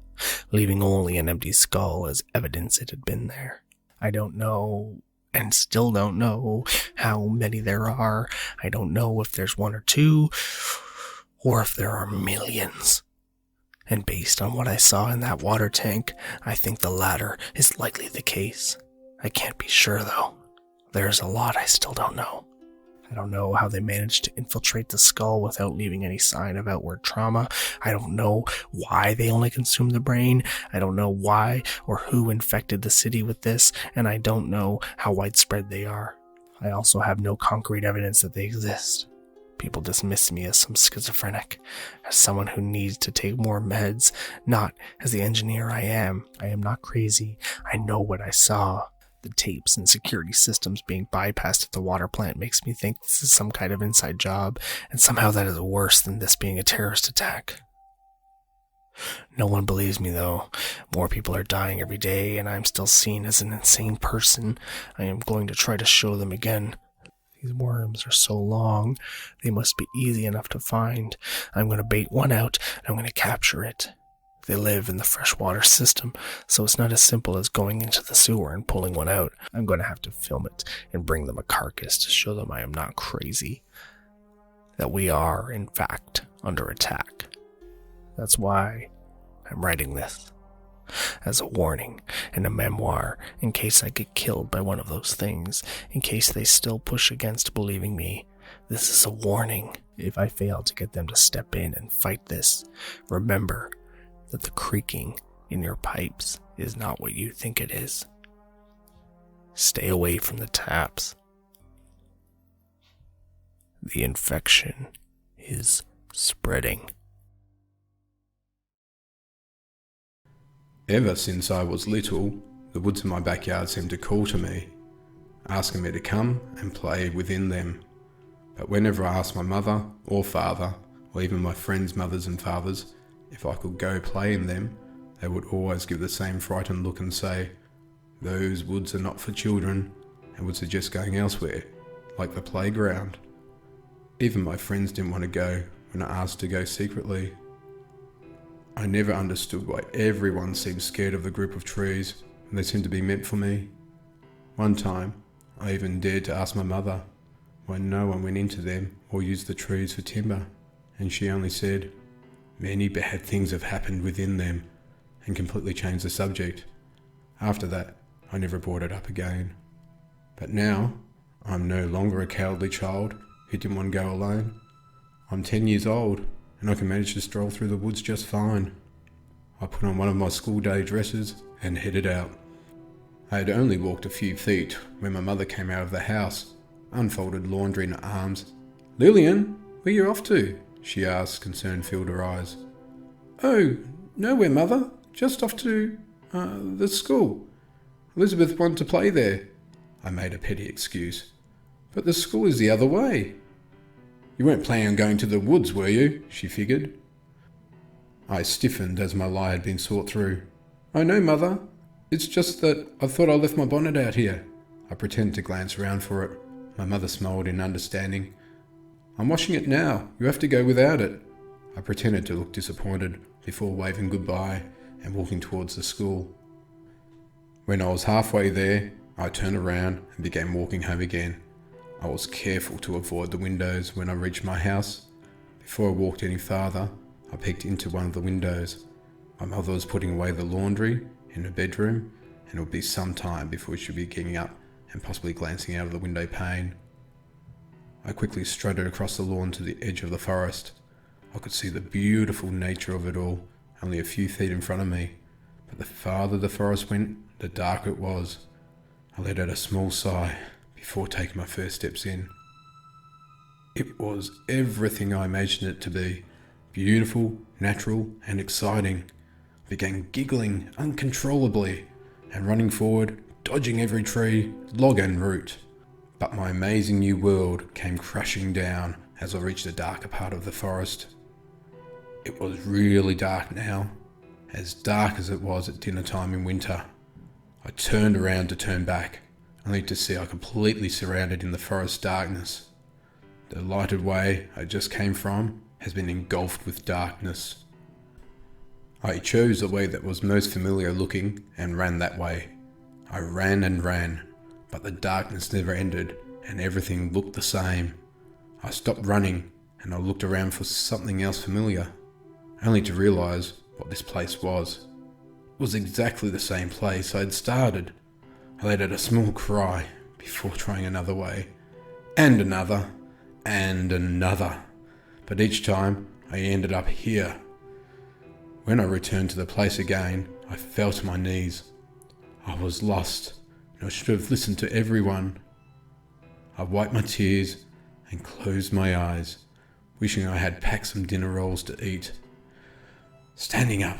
leaving only an empty skull as evidence it had been there. I don't know, and still don't know, how many there are. I don't know if there's one or two, or if there are millions. And based on what I saw in that water tank, I think the latter is likely the case. I can't be sure, though. There's a lot I still don't know. I don't know how they managed to infiltrate the skull without leaving any sign of outward trauma. I don't know why they only consume the brain. I don't know why or who infected the city with this, and I don't know how widespread they are. I also have no concrete evidence that they exist. People dismiss me as some schizophrenic, as someone who needs to take more meds, not as the engineer I am. I am not crazy. I know what I saw. The tapes and security systems being bypassed at the water plant makes me think this is some kind of inside job, and somehow that is worse than this being a terrorist attack. No one believes me, though. More people are dying every day, and I am still seen as an insane person. I am going to try to show them again. These worms are so long, they must be easy enough to find. I'm going to bait one out, and I'm going to capture it. They live in the freshwater system, so it's not as simple as going into the sewer and pulling one out. I'm going to have to film it and bring them a carcass to show them I am not crazy. That we are, in fact, under attack. That's why I'm writing this. As a warning and a memoir, in case I get killed by one of those things, in case they still push against believing me. This is a warning. If I fail to get them to step in and fight this, remember that the creaking in your pipes is not what you think it is. Stay away from the taps. The infection is spreading. Ever since I was little, the woods in my backyard seemed to call to me, asking me to come and play within them. But whenever I asked my mother or father, or even my friends' mothers and fathers, if I could go play in them, they would always give the same frightened look and say, "Those woods are not for children," and would suggest going elsewhere, like the playground. Even my friends didn't want to go when I asked to go secretly. I never understood why everyone seemed scared of the group of trees when they seemed to be meant for me. One time, I even dared to ask my mother why no one went into them or used the trees for timber, and she only said, "Many bad things have happened within them," and completely changed the subject. After that, I never brought it up again. But now, I'm no longer a cowardly child who didn't want to go alone. I'm 10 years old, and I can manage to stroll through the woods just fine. I put on one of my school day dresses and headed out. I had only walked a few feet when my mother came out of the house, unfolded laundry in her arms. "Lillian, where you off to?" she asked, concern filled her eyes. "Oh, nowhere, Mother. Just off to, the school. Elizabeth wanted to play there." I made a petty excuse. "But the school is the other way." "You weren't planning on going to the woods, were you?" she figured. I stiffened as my lie had been sought through. "Oh no, Mother. It's just that I thought I left my bonnet out here." I pretended to glance around for it. My mother smiled in understanding. "I'm washing it now. You have to go without it." I pretended to look disappointed before waving goodbye and walking towards the school. When I was halfway there, I turned around and began walking home again. I was careful to avoid the windows when I reached my house. Before I walked any farther, I peeked into one of the windows. My mother was putting away the laundry in her bedroom, and it would be some time before she would be getting up and possibly glancing out of the window pane. I quickly strutted across the lawn to the edge of the forest. I could see the beautiful nature of it all, only a few feet in front of me, but the farther the forest went, the darker it was. I let out a small sigh before taking my first steps in. It was everything I imagined it to be, beautiful, natural, and exciting. I began giggling uncontrollably and running forward, dodging every tree, log and root. But my amazing new world came crashing down as I reached the darker part of the forest. It was really dark now, as dark as it was at dinner time in winter. I turned around to turn back, only to see I completely surrounded in the forest darkness. The lighted way I just came from has been engulfed with darkness. I chose the way that was most familiar looking and ran that way. I ran and ran, but the darkness never ended and everything looked the same. I stopped running and I looked around for something else familiar, only to realise what this place was. It was exactly the same place I had started. I let out a small cry before trying another way, and another, and another, but each time I ended up here. When I returned to the place again, I fell to my knees. I was lost, and I should have listened to everyone. I wiped my tears and closed my eyes, wishing I had packed some dinner rolls to eat. Standing up,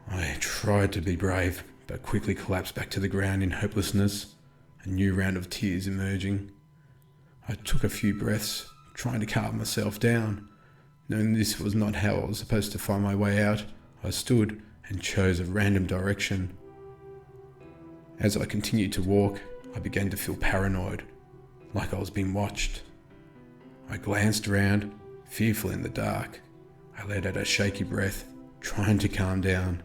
I tried to be brave, but quickly collapsed back to the ground in hopelessness, a new round of tears emerging. I took a few breaths, trying to calm myself down. Knowing this was not how I was supposed to find my way out, I stood and chose a random direction. As I continued to walk, I began to feel paranoid, like I was being watched. I glanced around, fearful in the dark. I let out a shaky breath, trying to calm down.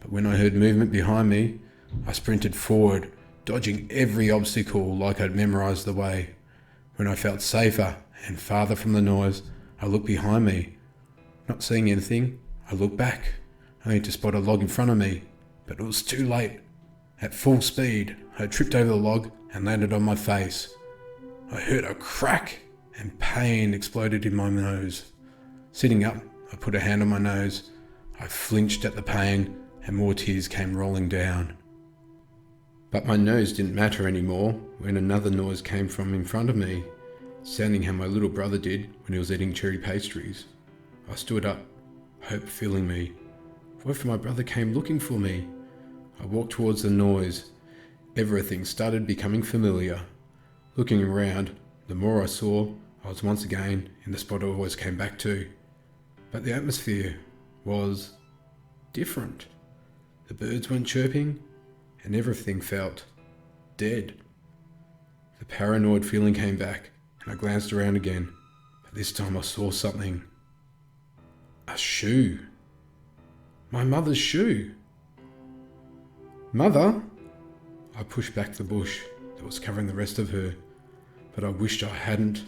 But when I heard movement behind me, I sprinted forward, dodging every obstacle like I'd memorized the way. When I felt safer and farther from the noise, I looked behind me. Not seeing anything, I looked back, only to spot a log in front of me, but it was too late. At full speed, I tripped over the log and landed on my face. I heard a crack and pain exploded in my nose. Sitting up, I put a hand on my nose. I flinched at the pain and more tears came rolling down. But my nose didn't matter anymore when another noise came from in front of me, sounding how my little brother did when he was eating cherry pastries. I stood up, hope filling me. What if my brother came looking for me? I walked towards the noise. Everything started becoming familiar. Looking around, the more I saw, I was once again in the spot I always came back to. But the atmosphere was different. The birds weren't chirping, and everything felt dead. The paranoid feeling came back, and I glanced around again, but this time I saw something. A shoe. My mother's shoe. Mother? I pushed back the bush that was covering the rest of her, but I wished I hadn't.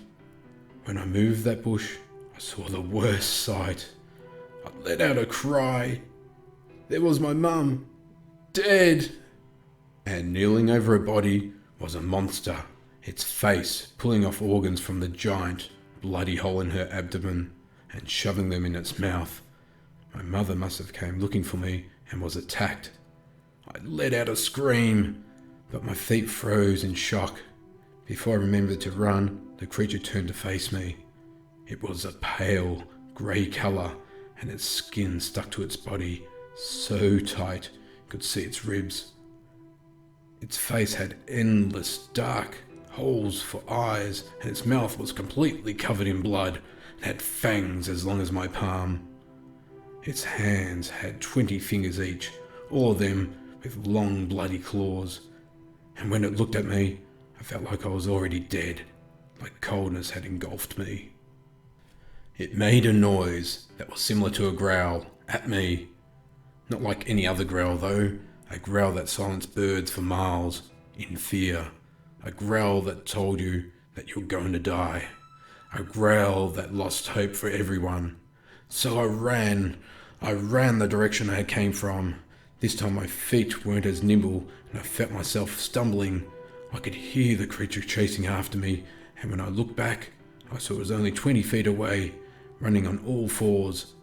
When I moved that bush, I saw the worst sight. I let out a cry. There was my mum, dead. And kneeling over her body was a monster, its face pulling off organs from the giant, bloody hole in her abdomen and shoving them in its mouth. My mother must have came looking for me and was attacked. I let out a scream, but my feet froze in shock. Before I remembered to run, the creature turned to face me. It was a pale, grey colour, and its skin stuck to its body so tight you could see its ribs. Its face had endless dark holes for eyes, and its mouth was completely covered in blood and had fangs as long as my palm. Its hands had 20 fingers each, all of them with long bloody claws, and when it looked at me, I felt like I was already dead, like coldness had engulfed me. It made a noise that was similar to a growl at me. Not like any other growl though, a growl that silenced birds for miles, in fear. A growl that told you that you're going to die. A growl that lost hope for everyone. So I ran the direction I came from. This time my feet weren't as nimble and I felt myself stumbling. I could hear the creature chasing after me, and when I looked back, I saw it was only 20 feet away, running on all fours.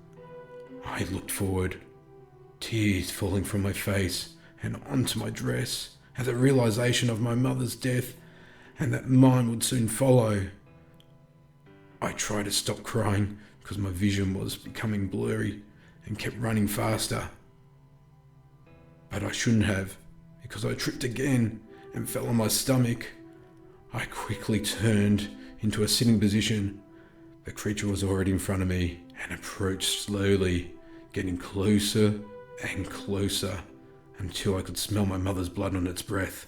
I looked forward, tears falling from my face and onto my dress at the realization of my mother's death and that mine would soon follow. I tried to stop crying because my vision was becoming blurry and kept running faster. But I shouldn't have, because I tripped again and fell on my stomach. I quickly turned into a sitting position. The creature was already in front of me and approached slowly, getting closer and closer until I could smell my mother's blood on its breath.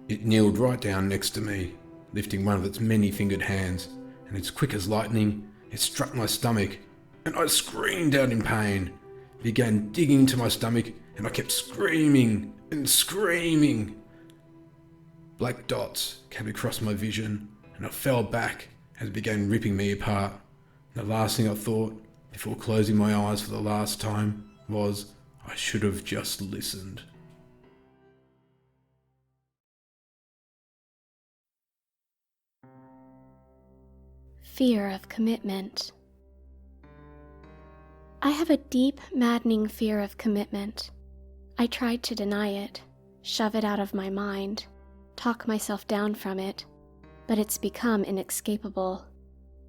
It kneeled right down next to me, lifting one of its many-fingered hands, and as quick as lightning, it struck my stomach, and I screamed out in pain. It began digging into my stomach, and I kept screaming and screaming. Black dots came across my vision, and I fell back as it began ripping me apart. The last thing I thought, before closing my eyes for the last time, was I should have just listened. Fear of commitment. I have a deep, maddening fear of commitment. I tried to deny it, shove it out of my mind, talk myself down from it, but it's become inescapable.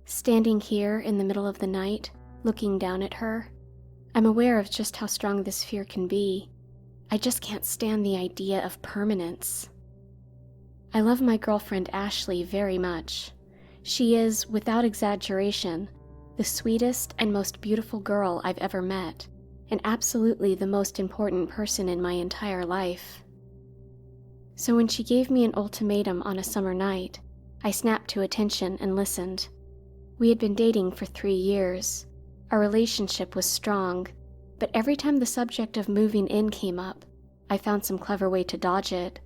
Standing here in the middle of the night, looking down at her, I'm aware of just how strong this fear can be. I just can't stand the idea of permanence. I love my girlfriend Ashley very much. She is, without exaggeration, the sweetest and most beautiful girl I've ever met, and absolutely the most important person in my entire life. So when she gave me an ultimatum on a summer night, I snapped to attention and listened. We had been dating for 3 years. Our relationship was strong, but every time the subject of moving in came up, I found some clever way to dodge it.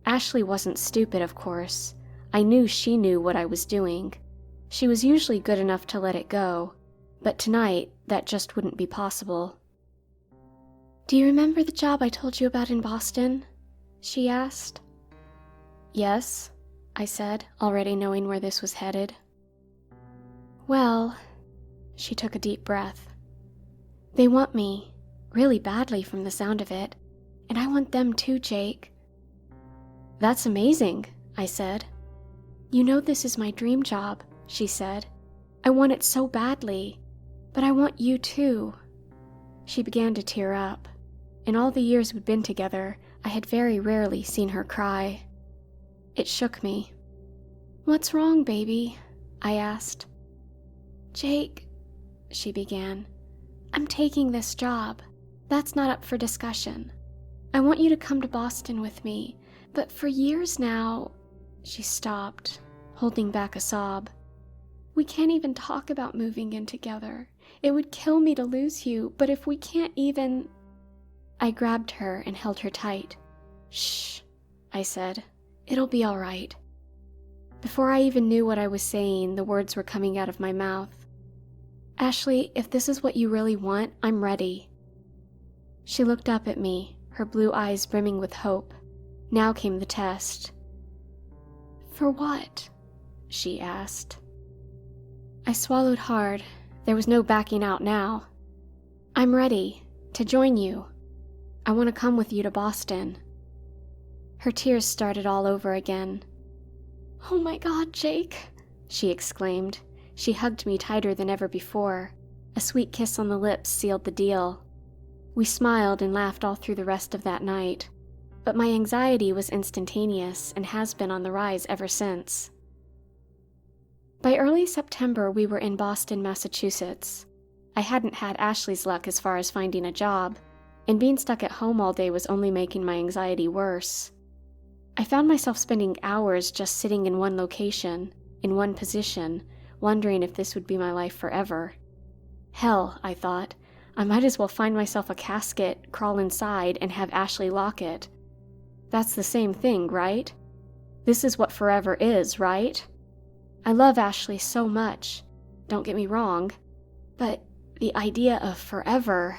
Ashley wasn't stupid, of course. I knew she knew what I was doing. She was usually good enough to let it go, but tonight that just wouldn't be possible. "Do you remember the job I told you about in Boston?" she asked. "Yes," I said, already knowing where this was headed. "Well," she took a deep breath, "they want me, really badly from the sound of it, and I want them too, Jake." "That's amazing," I said. "You know this is my dream job," she said. "I want it so badly, but I want you too." She began to tear up. In all the years we'd been together, I had very rarely seen her cry. It shook me. "What's wrong, baby?" I asked. "Jake," she began, "I'm taking this job. That's not up for discussion. I want you to come to Boston with me, but for years now..." She stopped, holding back a sob. "We can't even talk about moving in together. It would kill me to lose you, but if we can't even..." I grabbed her and held her tight. "Shh," I said. "It'll be all right." Before I even knew what I was saying, the words were coming out of my mouth. "Ashley, if this is what you really want, I'm ready." She looked up at me, her blue eyes brimming with hope. Now came the test. "For what?" she asked. I swallowed hard. There was no backing out now. "I'm ready to join you. I want to come with you to Boston." Her tears started all over again. "Oh my God, Jake," she exclaimed. She hugged me tighter than ever before. A sweet kiss on the lips sealed the deal. We smiled and laughed all through the rest of that night, but my anxiety was instantaneous and has been on the rise ever since. By early September, we were in Boston, Massachusetts. I hadn't had Ashley's luck as far as finding a job, and being stuck at home all day was only making my anxiety worse. I found myself spending hours just sitting in one location, in one position, wondering if this would be my life forever. Hell, I thought, I might as well find myself a casket, crawl inside, and have Ashley lock it. That's the same thing, right? This is what forever is, right? I love Ashley so much, don't get me wrong, but the idea of forever...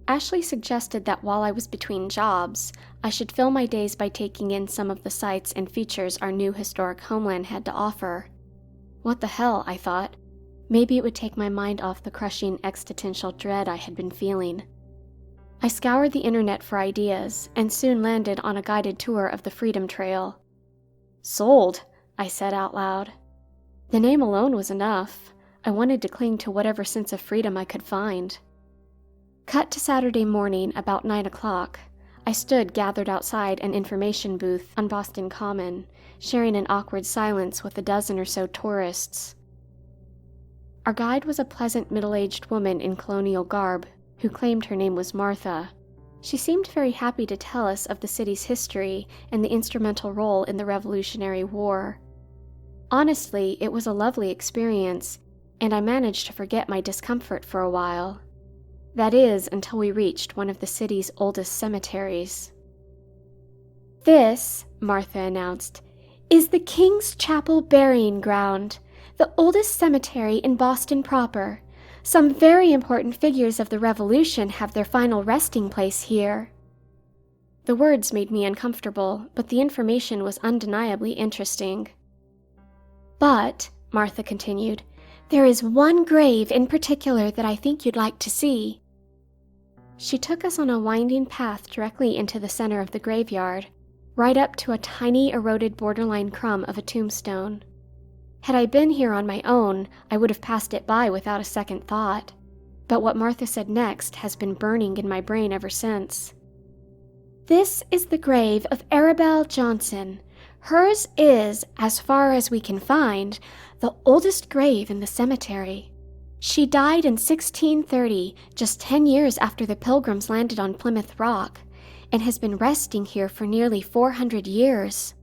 Ashley suggested that while I was between jobs, I should fill my days by taking in some of the sights and features our new historic homeland had to offer. What the hell, I thought. Maybe it would take my mind off the crushing existential dread I had been feeling. I scoured the internet for ideas, and soon landed on a guided tour of the Freedom Trail. "Sold," I said out loud. The name alone was enough. I wanted to cling to whatever sense of freedom I could find. Cut to Saturday morning about 9 o'clock. I stood gathered outside an information booth on Boston Common, sharing an awkward silence with a dozen or so tourists. Our guide was a pleasant middle-aged woman in colonial garb who claimed her name was Martha. She seemed very happy to tell us of the city's history and the instrumental role in the Revolutionary War. Honestly, it was a lovely experience, and I managed to forget my discomfort for a while. That is, until we reached one of the city's oldest cemeteries. "This," Martha announced, "is the King's Chapel Burying Ground, the oldest cemetery in Boston proper. Some very important figures of the Revolution have their final resting place here." The words made me uncomfortable, but the information was undeniably interesting. "But," Martha continued, "there is one grave in particular that I think you'd like to see." She took us on a winding path directly into the center of the graveyard, right up to a tiny eroded borderline crumb of a tombstone. Had I been here on my own, I would have passed it by without a second thought, but what Martha said next has been burning in my brain ever since. "This is the grave of Arabelle Johnson. Hers is, as far as we can find, the oldest grave in the cemetery. She died in 1630, just 10 years after the Pilgrims landed on Plymouth Rock, and has been resting here for nearly 400 years.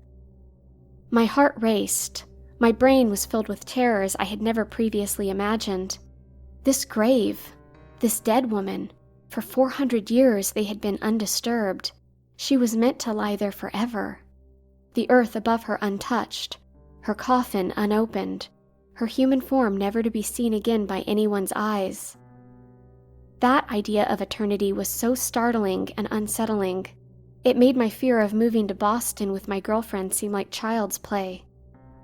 My heart raced. My brain was filled with terrors I had never previously imagined. This grave, this dead woman, for 400 years they had been undisturbed. She was meant to lie there forever. The earth above her untouched, her coffin unopened, her human form never to be seen again by anyone's eyes. That idea of eternity was so startling and unsettling. It made my fear of moving to Boston with my girlfriend seem like child's play.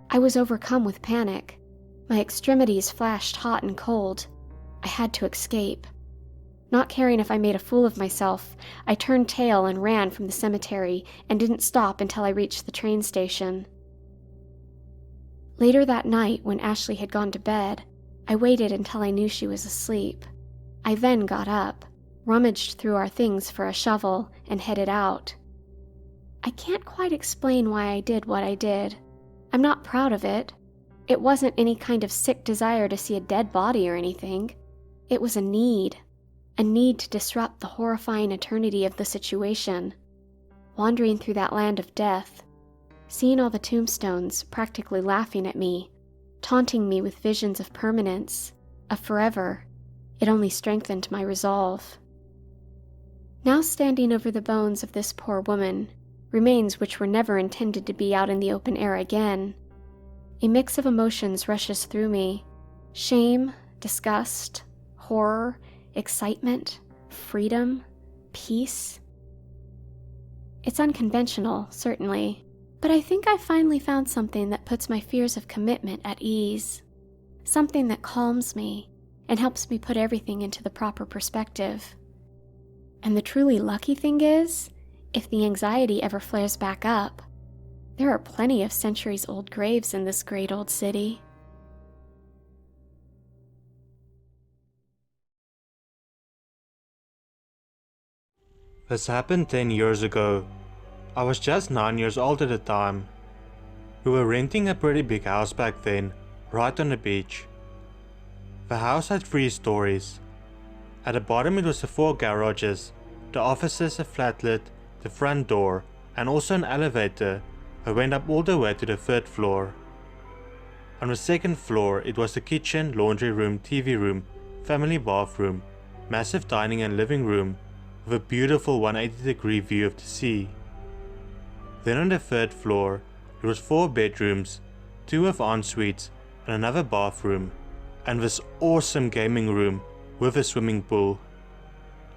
I was overcome with panic. My extremities flashed hot and cold. I had to escape. Not caring if I made a fool of myself, I turned tail and ran from the cemetery and didn't stop until I reached the train station. Later that night, when Ashley had gone to bed, I waited until I knew she was asleep. I then got up, rummaged through our things for a shovel, and headed out. I can't quite explain why I did what I did. I'm not proud of it. It wasn't any kind of sick desire to see a dead body or anything. It was a need to disrupt the horrifying eternity of the situation. Wandering through that land of death, seeing all the tombstones practically laughing at me, taunting me with visions of permanence, of forever, it only strengthened my resolve. Now standing over the bones of this poor woman, remains which were never intended to be out in the open air again, a mix of emotions rushes through me: shame, disgust, horror, excitement, freedom, peace. It's unconventional, certainly, but I think I finally found something that puts my fears of commitment at ease, something that calms me and helps me put everything into the proper perspective. And the truly lucky thing is, if the anxiety ever flares back up, there are plenty of centuries-old graves in this great old city. This happened 10 years ago. I was just 9 years old at the time. We were renting a pretty big house back then, right on the beach. The house had 3 stories. At the bottom it was the 4 garages, the offices, a flatlet, the front door, and also an elevator that went up all the way to the 3rd floor. On the 2nd floor it was the kitchen, laundry room, TV room, family bathroom, massive dining and living room with a beautiful 180-degree view of the sea. Then on the 3rd floor there was 4 bedrooms, 2 with en-suites and another bathroom, and this awesome gaming room with a swimming pool.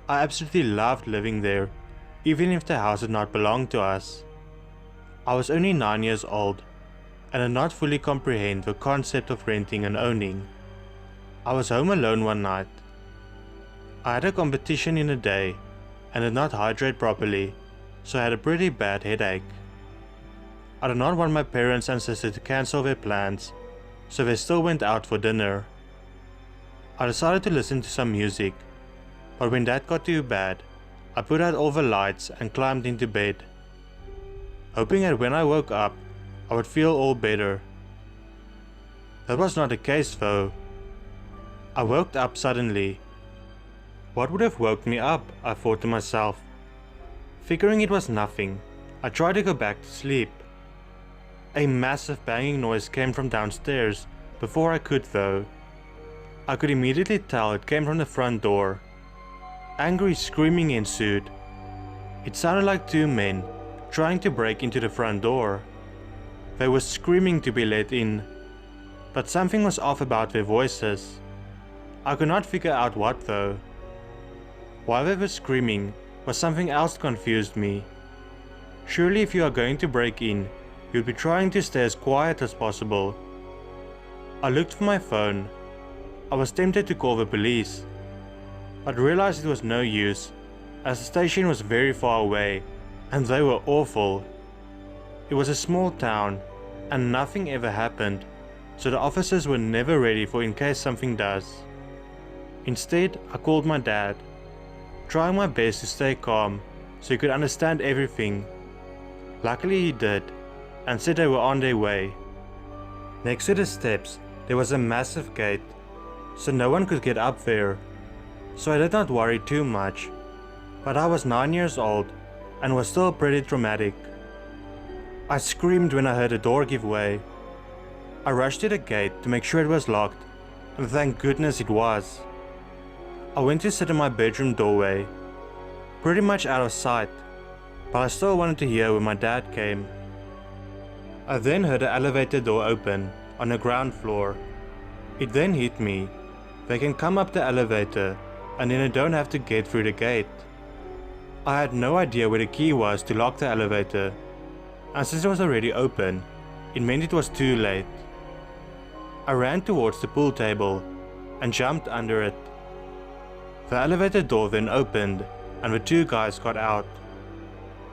I absolutely loved living there, even if the house did not belong to us. I was only 9 years old and did not fully comprehend the concept of renting and owning. I was home alone one night. I had a competition in the day and did not hydrate properly, so I had a pretty bad headache. I did not want my parents and sister to cancel their plans, so they still went out for dinner. I decided to listen to some music, but when that got too bad, I put out all the lights and climbed into bed, hoping that when I woke up, I would feel all better. That was not the case though. I woke up suddenly. What would have woke me up, I thought to myself. Figuring it was nothing, I tried to go back to sleep. A massive banging noise came from downstairs before I could though. I could immediately tell it came from the front door. Angry screaming ensued. It sounded like two men trying to break into the front door. They were screaming to be let in, but something was off about their voices. I could not figure out what though. Why they were screaming was something else confused me. Surely if you are going to break in, you'd be trying to stay as quiet as possible. I looked for my phone. I was tempted to call the police, but realized it was no use, as the station was very far away, and they were awful. It was a small town, and nothing ever happened, so the officers were never ready for in case something does. Instead, I called my dad, trying my best to stay calm so he could understand everything. Luckily he did, and said they were on their way. Next to the steps, there was a massive gate, so no one could get up there. So I did not worry too much, but I was 9 years old and was still pretty traumatic. I screamed when I heard a door give way. I rushed to the gate to make sure it was locked, and thank goodness it was. I went to sit in my bedroom doorway, pretty much out of sight, but I still wanted to hear when my dad came. I then heard the elevator door open on the ground floor. It then hit me. They can come up the elevator and then I don't have to get through the gate. I had no idea where the key was to lock the elevator, and since it was already open, it meant it was too late. I ran towards the pool table and jumped under it. The elevator door then opened and the two guys got out.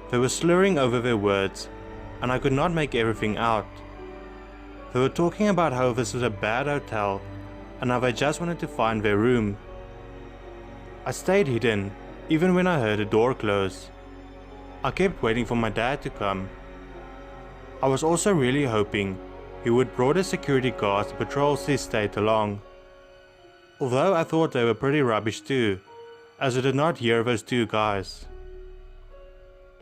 They were slurring over their words and I could not make everything out. They were talking about how this was a bad hotel and how they just wanted to find their room. I stayed hidden even when I heard the door close. I kept waiting for my dad to come. I was also really hoping he would bring the security guards to patrol the estate along. Although I thought they were pretty rubbish too, as I did not hear those two guys.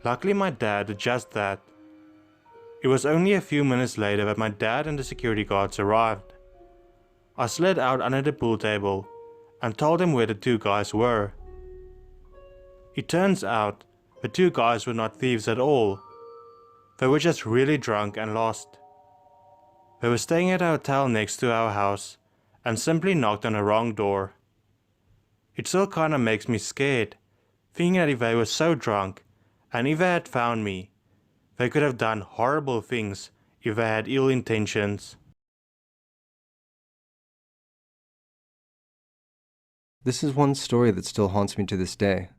Luckily my dad did just that. It was only a few minutes later that my dad and the security guards arrived. I slid out under the pool table and told them where the two guys were. It turns out the two guys were not thieves at all. They were just really drunk and lost. They were staying at a hotel next to our house and simply knocked on the wrong door. It still kinda makes me scared, thinking that if they were so drunk and if they had found me, they could have done horrible things if they had ill intentions. This is one story that still haunts me to this day.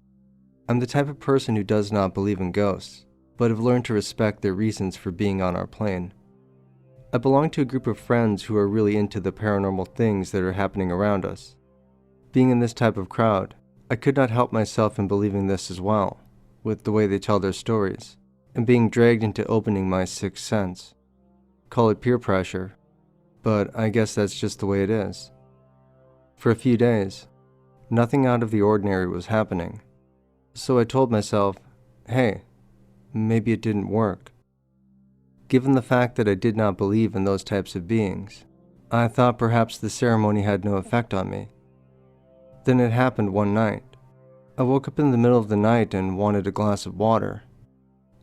I'm the type of person who does not believe in ghosts, but have learned to respect their reasons for being on our plane. I belong to a group of friends who are really into the paranormal things that are happening around us. Being in this type of crowd, I could not help myself in believing this as well, with the way they tell their stories, and being dragged into opening my sixth sense. Call it peer pressure, but I guess that's just the way it is. For a few days, nothing out of the ordinary was happening, so I told myself, hey, maybe it didn't work. Given the fact that I did not believe in those types of beings, I thought perhaps the ceremony had no effect on me. Then it happened one night. I woke up in the middle of the night and wanted a glass of water.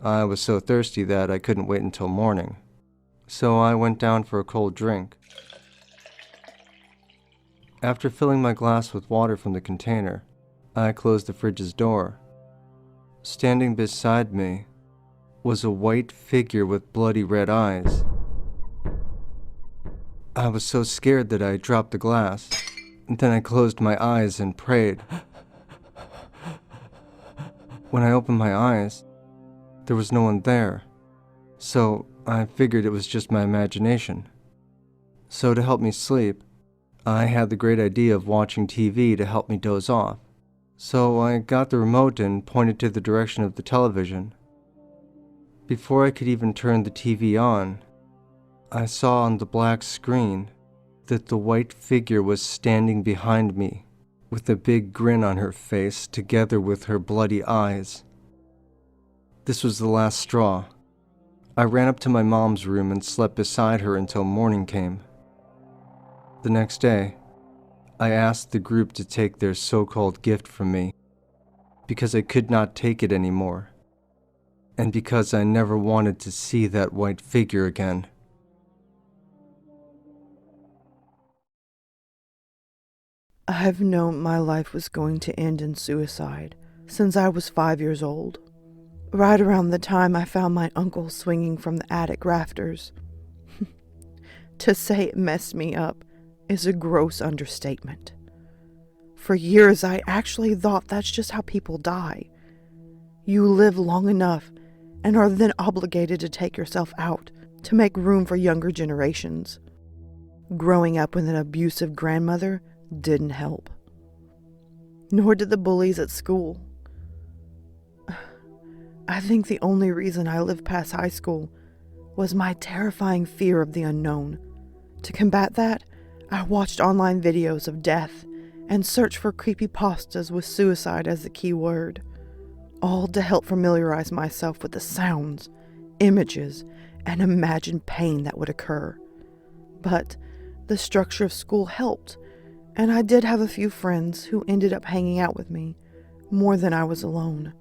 I was so thirsty that I couldn't wait until morning, so I went down for a cold drink. After filling my glass with water from the container, I closed the fridge's door. Standing beside me was a white figure with bloody red eyes. I was so scared that I dropped the glass. Then I closed my eyes and prayed. When I opened my eyes, there was no one there, so I figured it was just my imagination. So to help me sleep, I had the great idea of watching TV to help me doze off. So I got the remote and pointed to the direction of the television. Before I could even turn the TV on, I saw on the black screen that the white figure was standing behind me, with a big grin on her face together with her bloody eyes. This was the last straw. I ran up to my mom's room and slept beside her until morning came. The next day, I asked the group to take their so-called gift from me, because I could not take it anymore, and because I never wanted to see that white figure again. I've known my life was going to end in suicide since I was 5 years old, right around the time I found my uncle swinging from the attic rafters. To say it messed me up is a gross understatement. For years, I actually thought that's just how people die. You live long enough and are then obligated to take yourself out to make room for younger generations. Growing up with an abusive grandmother didn't help. Nor did the bullies at school. I think the only reason I lived past high school was my terrifying fear of the unknown. To combat that, I watched online videos of death and searched for creepypastas with suicide as the key word, all to help familiarize myself with the sounds, images, and imagined pain that would occur. But the structure of school helped, and I did have a few friends who ended up hanging out with me more than I was alone.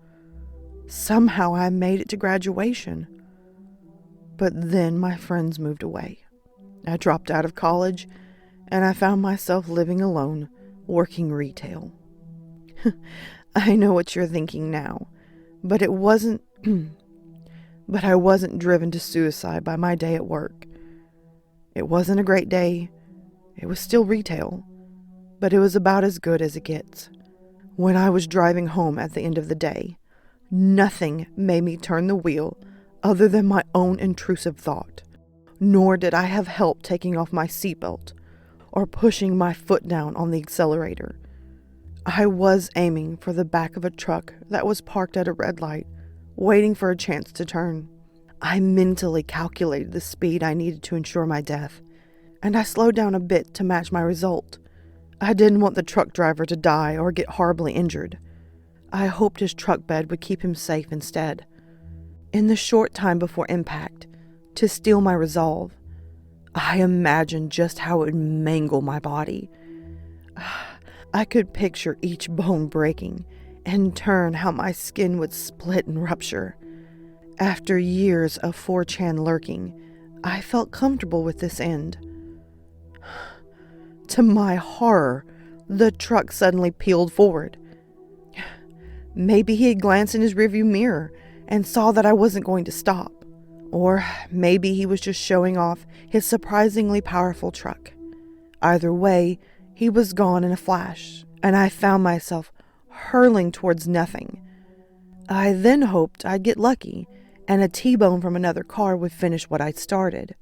Somehow I made it to graduation. But then my friends moved away. I dropped out of college, and I found myself living alone, working retail. I know what you're thinking now, but I wasn't driven to suicide by my day at work. It wasn't a great day. It was still retail, but it was about as good as it gets. When I was driving home at the end of the day, nothing made me turn the wheel other than my own intrusive thought. Nor did I have help taking off my seatbelt or pushing my foot down on the accelerator. I was aiming for the back of a truck that was parked at a red light, waiting for a chance to turn. I mentally calculated the speed I needed to ensure my death, and I slowed down a bit to match my result. I didn't want the truck driver to die or get horribly injured. I hoped his truck bed would keep him safe instead. In the short time before impact, to steel my resolve, I imagined just how it would mangle my body. I could picture each bone breaking, and turn how my skin would split and rupture. After years of 4chan lurking, I felt comfortable with this end. To my horror, the truck suddenly peeled forward. Maybe he had glanced in his rearview mirror and saw that I wasn't going to stop. Or maybe he was just showing off his surprisingly powerful truck. Either way, he was gone in a flash, and I found myself hurling towards nothing. I then hoped I'd get lucky, and a T-bone from another car would finish what I'd started.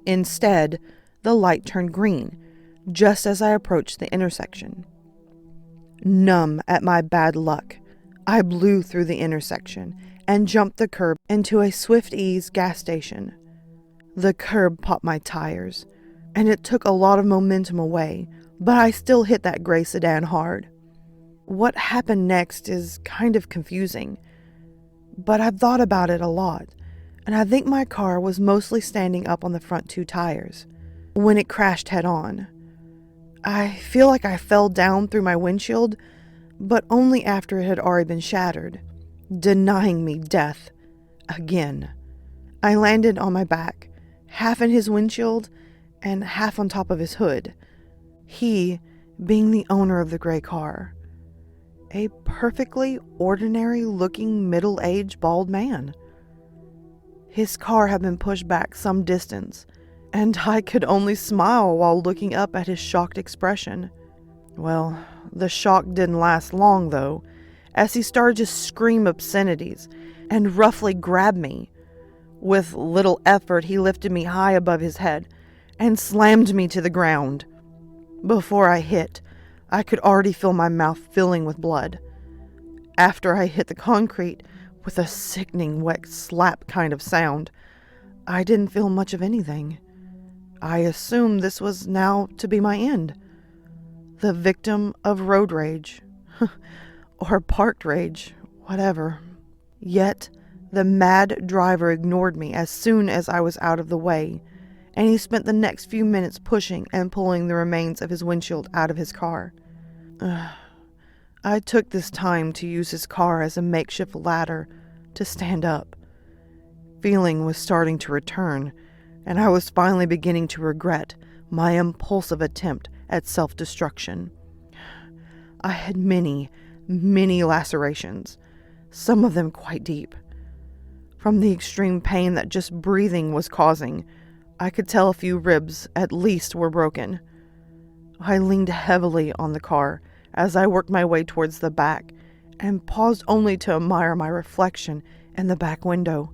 Instead, the light turned green, just as I approached the intersection. Numb at my bad luck, I blew through the intersection and jumped the curb into a Swift Ease gas station. The curb popped my tires, and it took a lot of momentum away, but I still hit that gray sedan hard. What happened next is kind of confusing, but I've thought about it a lot, and I think my car was mostly standing up on the front two tires when it crashed head-on. I feel like I fell down through my windshield, but only after it had already been shattered, denying me death again. I landed on my back, half in his windshield and half on top of his hood, he being the owner of the gray car. A perfectly ordinary-looking middle-aged bald man. His car had been pushed back some distance, and I could only smile while looking up at his shocked expression. Well, the shock didn't last long, though, as he started to scream obscenities and roughly grab me. With little effort, he lifted me high above his head and slammed me to the ground. Before I hit, I could already feel my mouth filling with blood. After I hit the concrete with a sickening wet slap kind of sound, I didn't feel much of anything. I assumed this was now to be my end. The victim of road rage. Or parked rage, whatever. Yet, the mad driver ignored me as soon as I was out of the way, and he spent the next few minutes pushing and pulling the remains of his windshield out of his car. I took this time to use his car as a makeshift ladder to stand up. Feeling was starting to return, and I was finally beginning to regret my impulsive attempt at self-destruction. I had many lacerations, some of them quite deep. From the extreme pain that just breathing was causing, I could tell a few ribs at least were broken. I leaned heavily on the car as I worked my way towards the back and paused only to admire my reflection in the back window.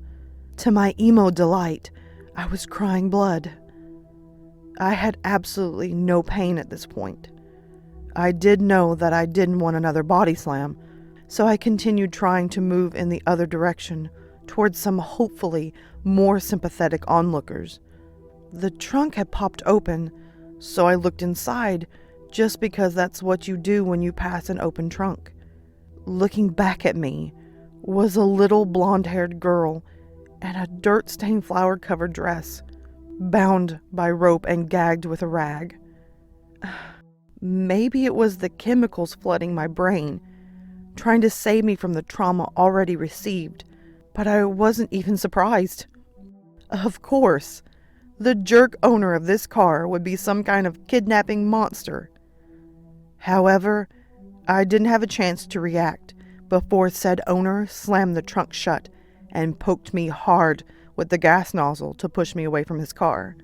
To my emo delight, I was crying blood. I had absolutely no pain at this point. I did know that I didn't want another body slam, so I continued trying to move in the other direction towards some hopefully more sympathetic onlookers. The trunk had popped open, so I looked inside just because that's what you do when you pass an open trunk. Looking back at me was a little blonde-haired girl in a dirt-stained flower-covered dress, bound by rope and gagged with a rag. Maybe it was the chemicals flooding my brain, trying to save me from the trauma already received, but I wasn't even surprised. Of course, the jerk owner of this car would be some kind of kidnapping monster. However, I didn't have a chance to react before said owner slammed the trunk shut and poked me hard with the gas nozzle to push me away from his car.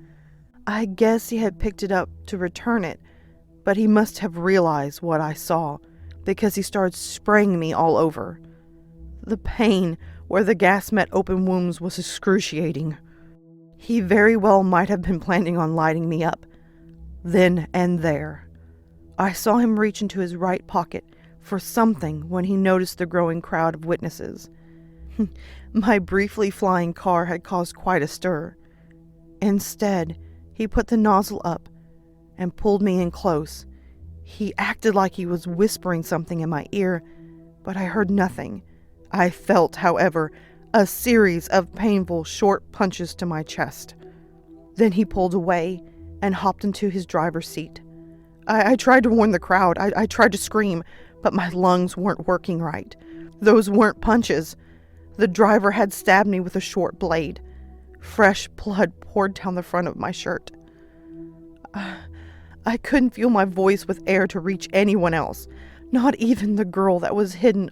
I guess he had picked it up to return it, but he must have realized what I saw because he started spraying me all over. The pain where the gas met open wounds was excruciating. He very well might have been planning on lighting me up, then and there. I saw him reach into his right pocket for something when he noticed the growing crowd of witnesses. My briefly flying car had caused quite a stir. Instead, he put the nozzle up and pulled me in close. He acted like he was whispering something in my ear, but I heard nothing. I felt, however, a series of painful short punches to my chest. Then he pulled away and hopped into his driver's seat. I tried to warn the crowd. I tried to scream, but my lungs weren't working right. Those weren't punches. The driver had stabbed me with a short blade. Fresh blood poured down the front of my shirt. I couldn't fuel my voice with air to reach anyone else, not even the girl that was hidden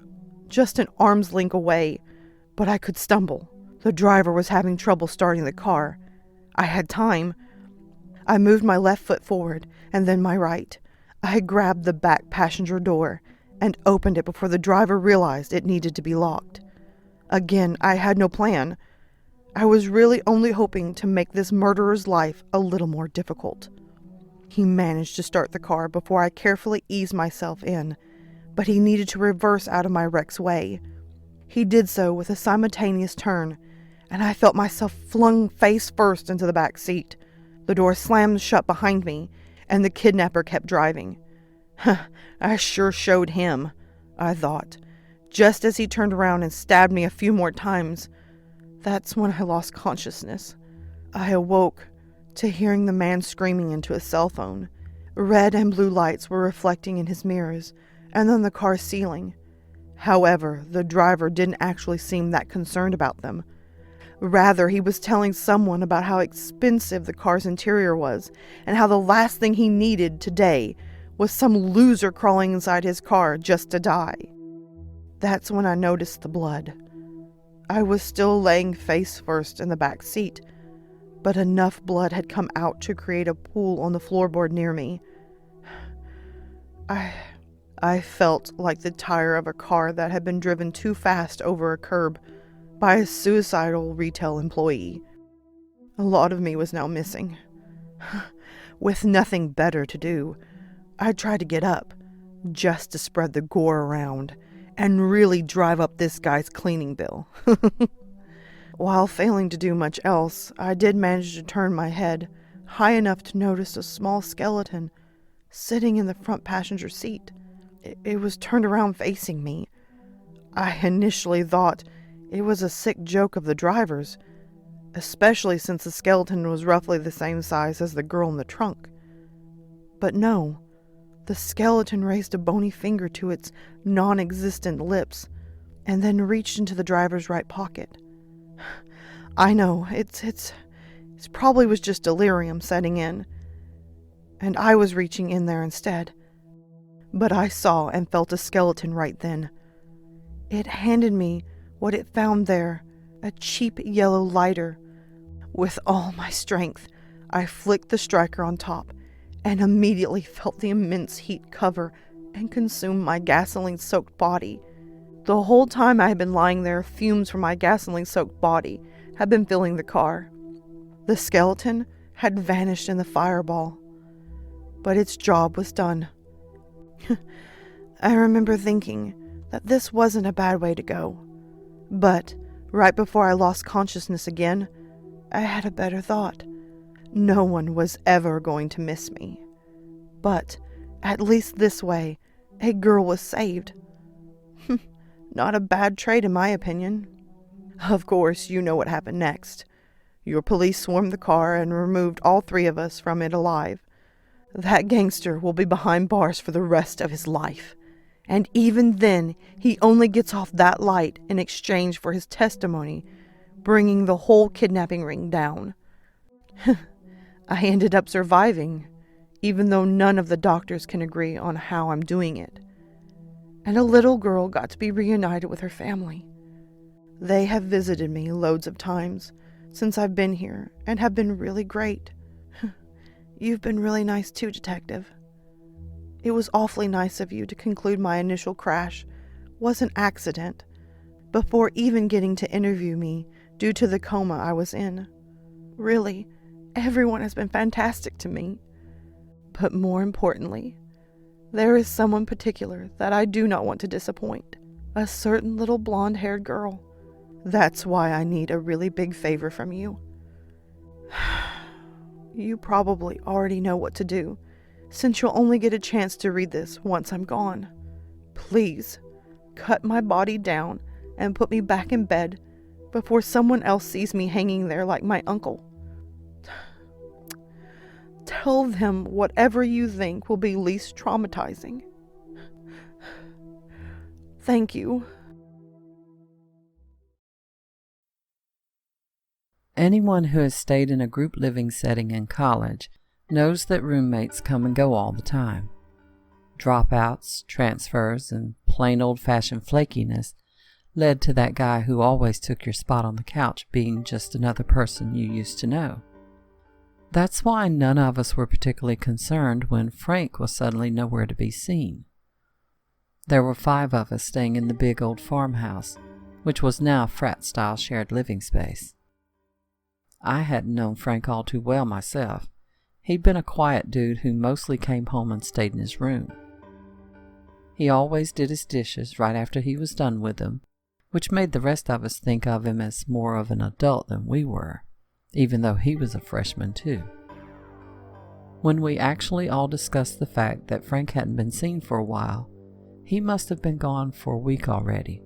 just an arm's length away. But I could stumble. The driver was having trouble starting the car. I had time. I moved my left foot forward and then my right. I grabbed the back passenger door and opened it before the driver realized it needed to be locked. Again, I had no plan. I was really only hoping to make this murderer's life a little more difficult. He managed to start the car before I carefully eased myself in, but he needed to reverse out of my wreck's way. He did so with a simultaneous turn, and I felt myself flung face first into the back seat. The door slammed shut behind me, and the kidnapper kept driving. I sure showed him, I thought, just as he turned around and stabbed me a few more times. That's when I lost consciousness. I awoke to hearing the man screaming into his cell phone. Red and blue lights were reflecting in his mirrors, and on the car's ceiling. However, the driver didn't actually seem that concerned about them. Rather, he was telling someone about how expensive the car's interior was, and how the last thing he needed today was some loser crawling inside his car just to die. That's when I noticed the blood. I was still laying face first in the back seat, but enough blood had come out to create a pool on the floorboard near me. I felt like the tire of a car that had been driven too fast over a curb by a suicidal retail employee. A lot of me was now missing. With nothing better to do, I tried to get up, just to spread the gore around and really drive up this guy's cleaning bill. While failing to do much else, I did manage to turn my head high enough to notice a small skeleton sitting in the front passenger seat. It was turned around facing me. I initially thought it was a sick joke of the driver's, especially since the skeleton was roughly the same size as the girl in the trunk. But no, the skeleton raised a bony finger to its non-existent lips and then reached into the driver's right pocket. I know, it's probably was just delirium setting in, and I was reaching in there instead. But I saw and felt a skeleton right then. It handed me what it found there, a cheap yellow lighter. With all my strength, I flicked the striker on top and immediately felt the immense heat cover and consume my gasoline-soaked body. The whole time I had been lying there, fumes from my gasoline-soaked body had been filling the car. The skeleton had vanished in the fireball, but its job was done. I remember thinking that this wasn't a bad way to go, but right before I lost consciousness again, I had a better thought. No one was ever going to miss me. But at least this way, a girl was saved. Not a bad trade in my opinion. Of course, you know what happened next. Your police swarmed the car and removed all three of us from it alive. That gangster will be behind bars for the rest of his life. And even then, he only gets off that light in exchange for his testimony, bringing the whole kidnapping ring down. I ended up surviving, even though none of the doctors can agree on how I'm doing it. And a little girl got to be reunited with her family. They have visited me loads of times since I've been here and have been really great. You've been really nice too, Detective. It was awfully nice of you to conclude my initial crash was an accident before even getting to interview me due to the coma I was in. Really, everyone has been fantastic to me. But more importantly, there is someone particular that I do not want to disappoint. A certain little blonde-haired girl. That's why I need a really big favor from you. You probably already know what to do, since you'll only get a chance to read this once I'm gone. Please, cut my body down and put me back in bed before someone else sees me hanging there like my uncle. Tell them whatever you think will be least traumatizing. Thank you. Anyone who has stayed in a group living setting in college knows that roommates come and go all the time. Dropouts, transfers, and plain old-fashioned flakiness led to that guy who always took your spot on the couch being just another person you used to know. That's why none of us were particularly concerned when Frank was suddenly nowhere to be seen. There were 5 of us staying in the big old farmhouse, which was now frat-style shared living space. I hadn't known Frank all too well myself. He'd been a quiet dude who mostly came home and stayed in his room. He always did his dishes right after he was done with them, which made the rest of us think of him as more of an adult than we were, even though he was a freshman too. When we actually all discussed the fact that Frank hadn't been seen for a while, he must have been gone for a week already.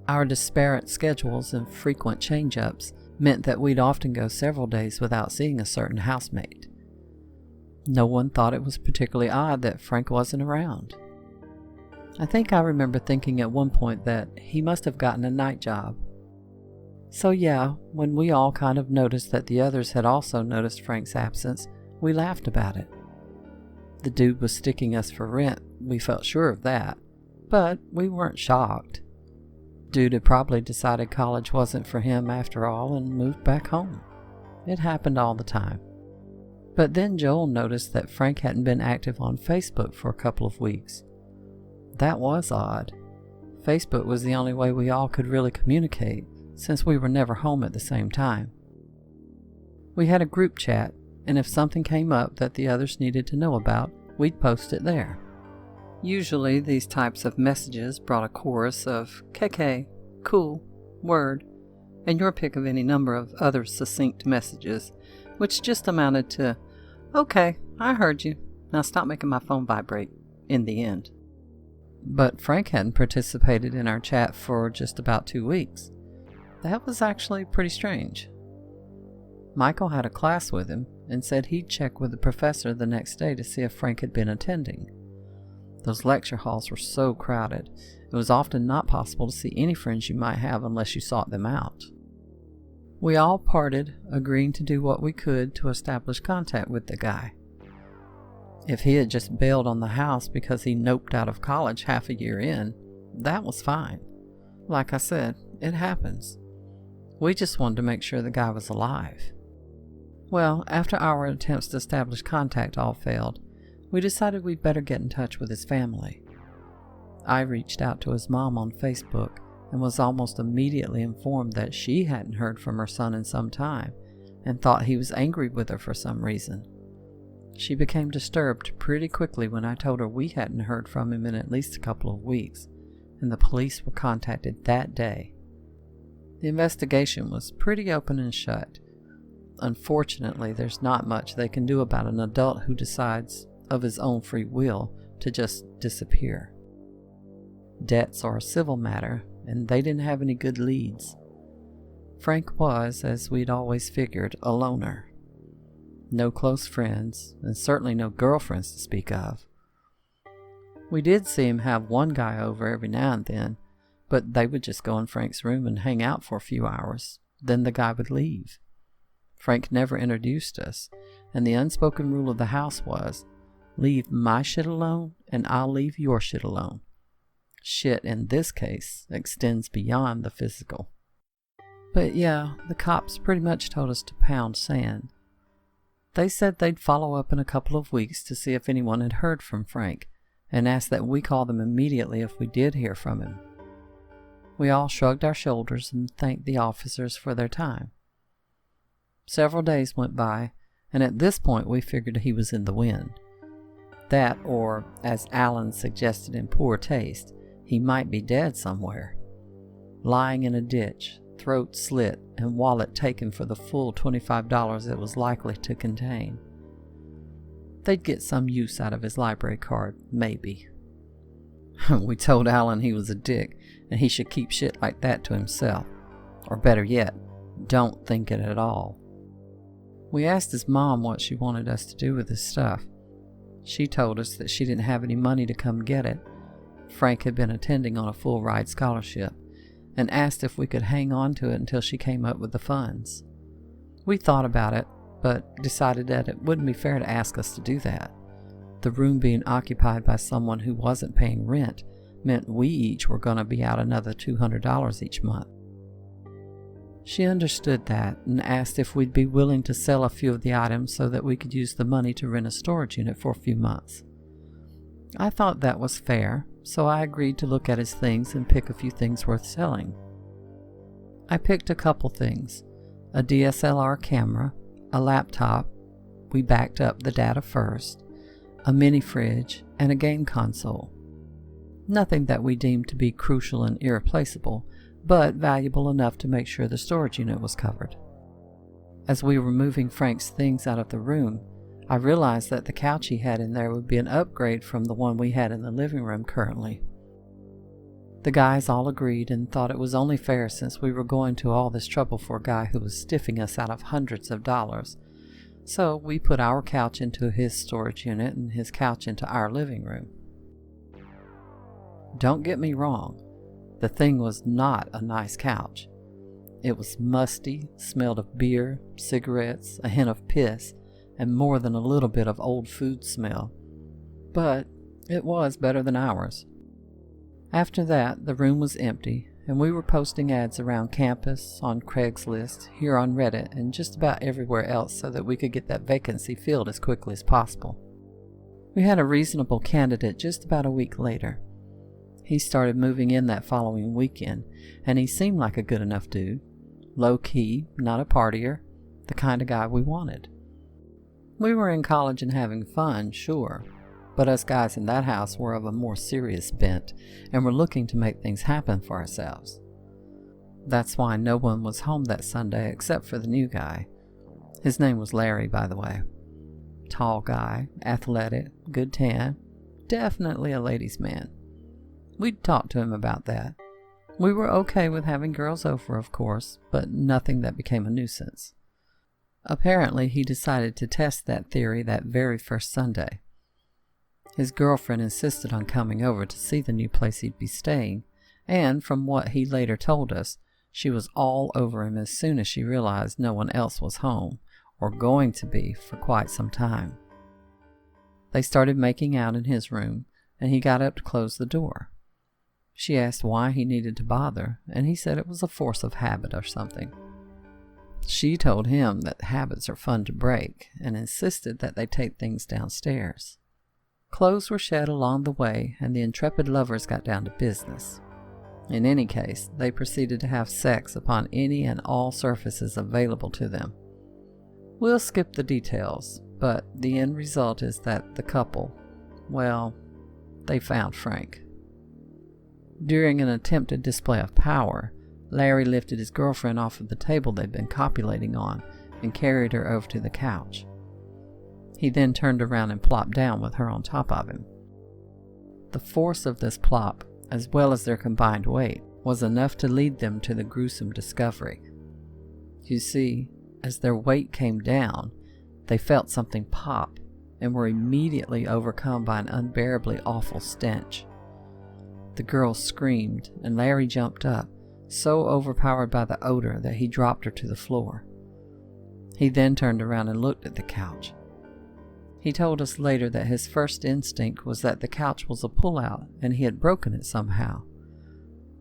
Our disparate schedules and frequent change-ups meant that we'd often go several days without seeing a certain housemate. No one thought it was particularly odd that Frank wasn't around. I think I remember thinking at one point that he must have gotten a night job. So yeah, when we all kind of noticed that the others had also noticed Frank's absence, we laughed about it. The dude was sticking us for rent, we felt sure of that, but we weren't shocked. Dude had probably decided college wasn't for him after all and moved back home. It happened all the time. But then Joel noticed that Frank hadn't been active on Facebook for a couple of weeks. That was odd. Facebook was the only way we all could really communicate, since we were never home at the same time. We had a group chat, and if something came up that the others needed to know about, we'd post it there. Usually these types of messages brought a chorus of KK, cool, word, and your pick of any number of other succinct messages, which just amounted to, okay, I heard you, now stop making my phone vibrate, in the end. But Frank hadn't participated in our chat for just about 2 weeks. That was actually pretty strange. Michael had a class with him and said he'd check with the professor the next day to see if Frank had been attending. Those lecture halls were so crowded, it was often not possible to see any friends you might have unless you sought them out. We all parted, agreeing to do what we could to establish contact with the guy. If he had just bailed on the house because he noped out of college half a year in, that was fine. Like I said, it happens. We just wanted to make sure the guy was alive. Well, after our attempts to establish contact all failed, we decided we'd better get in touch with his family. I reached out to his mom on Facebook and was almost immediately informed that she hadn't heard from her son in some time and thought he was angry with her for some reason. She became disturbed pretty quickly when I told her we hadn't heard from him in at least a couple of weeks, and the police were contacted that day. The investigation was pretty open and shut. Unfortunately, there's not much they can do about an adult who decides, of his own free will, to just disappear. Debts are a civil matter, and they didn't have any good leads. Frank was, as we'd always figured, a loner. No close friends, and certainly no girlfriends to speak of. We did see him have one guy over every now and then, but they would just go in Frank's room and hang out for a few hours. Then the guy would leave. Frank never introduced us, and the unspoken rule of the house was, leave my shit alone, and I'll leave your shit alone. Shit, in this case, extends beyond the physical. But yeah, the cops pretty much told us to pound sand. They said they'd follow up in a couple of weeks to see if anyone had heard from Frank, and asked that we call them immediately if we did hear from him. We all shrugged our shoulders and thanked the officers for their time. Several days went by, and at this point we figured he was in the wind. That, or, as Alan suggested in poor taste, he might be dead somewhere. Lying in a ditch, throat slit, and wallet taken for the full $25 it was likely to contain. They'd get some use out of his library card, maybe. We told Alan he was a dick, and he should keep shit like that to himself. Or better yet, don't think it at all. We asked his mom what she wanted us to do with his stuff. She told us that she didn't have any money to come get it. Frank had been attending on a full ride scholarship, and asked if we could hang on to it until she came up with the funds. We thought about it, but decided that it wouldn't be fair to ask us to do that. The room being occupied by someone who wasn't paying rent meant we each were going to be out another $200 each month. She understood that and asked if we'd be willing to sell a few of the items so that we could use the money to rent a storage unit for a few months. I thought that was fair, so I agreed to look at his things and pick a few things worth selling. I picked a couple things: a DSLR camera, a laptop, we backed up the data first, a mini fridge, and a game console. Nothing that we deemed to be crucial and irreplaceable, but valuable enough to make sure the storage unit was covered. As we were moving Frank's things out of the room, I realized that the couch he had in there would be an upgrade from the one we had in the living room currently. The guys all agreed and thought it was only fair since we were going to all this trouble for a guy who was stiffing us out of hundreds of dollars. So we put our couch into his storage unit and his couch into our living room. Don't get me wrong, the thing was not a nice couch. It was musty, smelled of beer, cigarettes, a hint of piss, and more than a little bit of old food smell. But it was better than ours. After that, the room was empty, and we were posting ads around campus, on Craigslist, here on Reddit, and just about everywhere else so that we could get that vacancy filled as quickly as possible. We had a reasonable candidate just about a week later. He started moving in that following weekend, and he seemed like a good enough dude. Low-key, not a partier, the kind of guy we wanted. We were in college and having fun, sure, but us guys in that house were of a more serious bent and were looking to make things happen for ourselves. That's why no one was home that Sunday except for the new guy. His name was Larry, by the way. Tall guy, athletic, good tan, definitely a ladies' man. We'd talked to him about that. We were okay with having girls over, of course, but nothing that became a nuisance. Apparently, he decided to test that theory that very first Sunday. His girlfriend insisted on coming over to see the new place he'd be staying, and from what he later told us, she was all over him as soon as she realized no one else was home, or going to be for quite some time. They started making out in his room, and he got up to close the door. She asked why he needed to bother, and he said it was a force of habit or something. She told him that habits are fun to break, and insisted that they take things downstairs. Clothes were shed along the way, and the intrepid lovers got down to business. In any case, they proceeded to have sex upon any and all surfaces available to them. We'll skip the details, but the end result is that the couple, well, they found Frank. During an attempted display of power, Larry lifted his girlfriend off of the table they'd been copulating on and carried her over to the couch. He then turned around and plopped down with her on top of him. The force of this plop, as well as their combined weight, was enough to lead them to the gruesome discovery. You see, as their weight came down, they felt something pop and were immediately overcome by an unbearably awful stench. The girl screamed, and Larry jumped up, so overpowered by the odor that he dropped her to the floor. He then turned around and looked at the couch. He told us later that his first instinct was that the couch was a pullout and he had broken it somehow.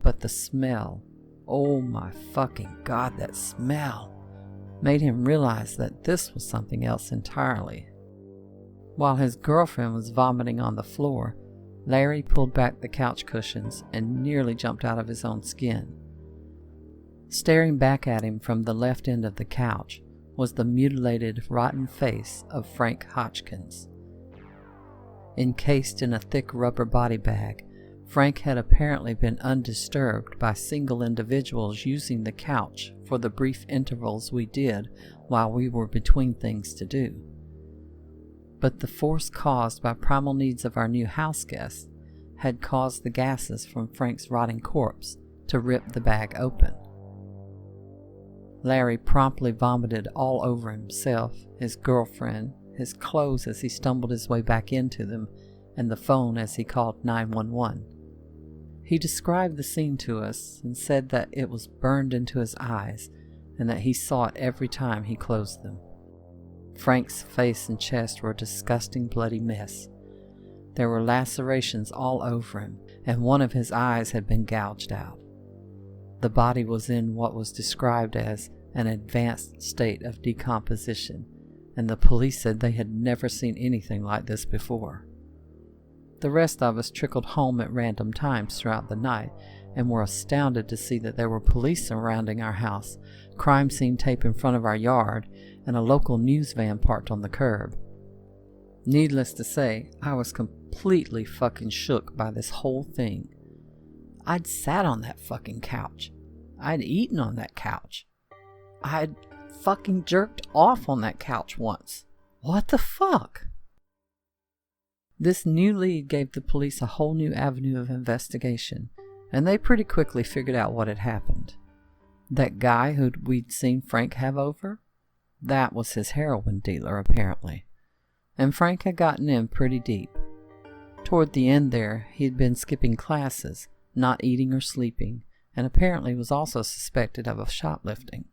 But the smell, oh my fucking God, that smell, made him realize that this was something else entirely. While his girlfriend was vomiting on the floor, Larry pulled back the couch cushions and nearly jumped out of his own skin. Staring back at him from the left end of the couch was the mutilated, rotten face of Frank Hotchkins. Encased in a thick rubber body bag, Frank had apparently been undisturbed by single individuals using the couch for the brief intervals we did while we were between things to do. But the force caused by primal needs of our new house guests had caused the gases from Frank's rotting corpse to rip the bag open. Larry promptly vomited all over himself, his girlfriend, his clothes as he stumbled his way back into them, and the phone as he called 911. He described the scene to us and said that it was burned into his eyes and that he saw it every time he closed them. Frank's face and chest were a disgusting bloody mess. There were lacerations all over him, and one of his eyes had been gouged out. The body was in what was described as an advanced state of decomposition, and the police said they had never seen anything like this before. The rest of us trickled home at random times throughout the night and were astounded to see that there were police surrounding our house, crime scene tape in front of our yard, and a local news van parked on the curb. Needless to say, I was completely fucking shook by this whole thing. I'd sat on that fucking couch. I'd eaten on that couch. I'd fucking jerked off on that couch once. What the fuck? This new lead gave the police a whole new avenue of investigation, and they pretty quickly figured out what had happened. That guy who we'd seen Frank have over? That was his heroin dealer, apparently. And Frank had gotten in pretty deep. Toward the end there, he had been skipping classes, not eating or sleeping, and apparently was also suspected of shoplifting.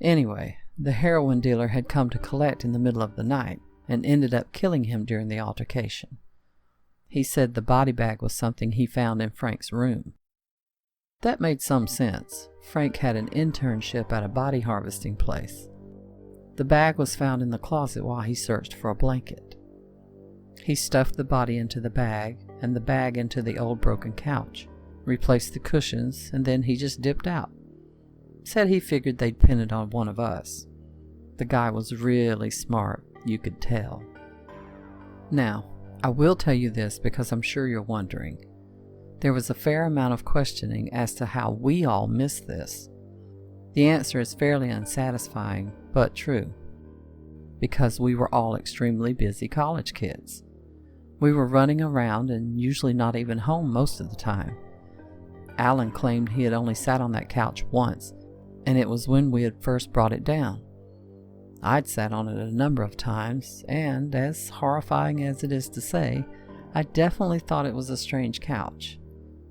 Anyway, the heroin dealer had come to collect in the middle of the night, and ended up killing him during the altercation. He said the body bag was something he found in Frank's room. That made some sense. Frank had an internship at a body harvesting place. The bag was found in the closet while he searched for a blanket. He stuffed the body into the bag, and the bag into the old broken couch, replaced the cushions, and then he just dipped out. Said he figured they'd pin it on one of us. The guy was really smart, you could tell. Now, I will tell you this because I'm sure you're wondering. There was a fair amount of questioning as to how we all missed this. The answer is fairly unsatisfying, but true. Because we were all extremely busy college kids. We were running around and usually not even home most of the time. Alan claimed he had only sat on that couch once, and it was when we had first brought it down. I'd sat on it a number of times, and as horrifying as it is to say, I definitely thought it was a strange couch.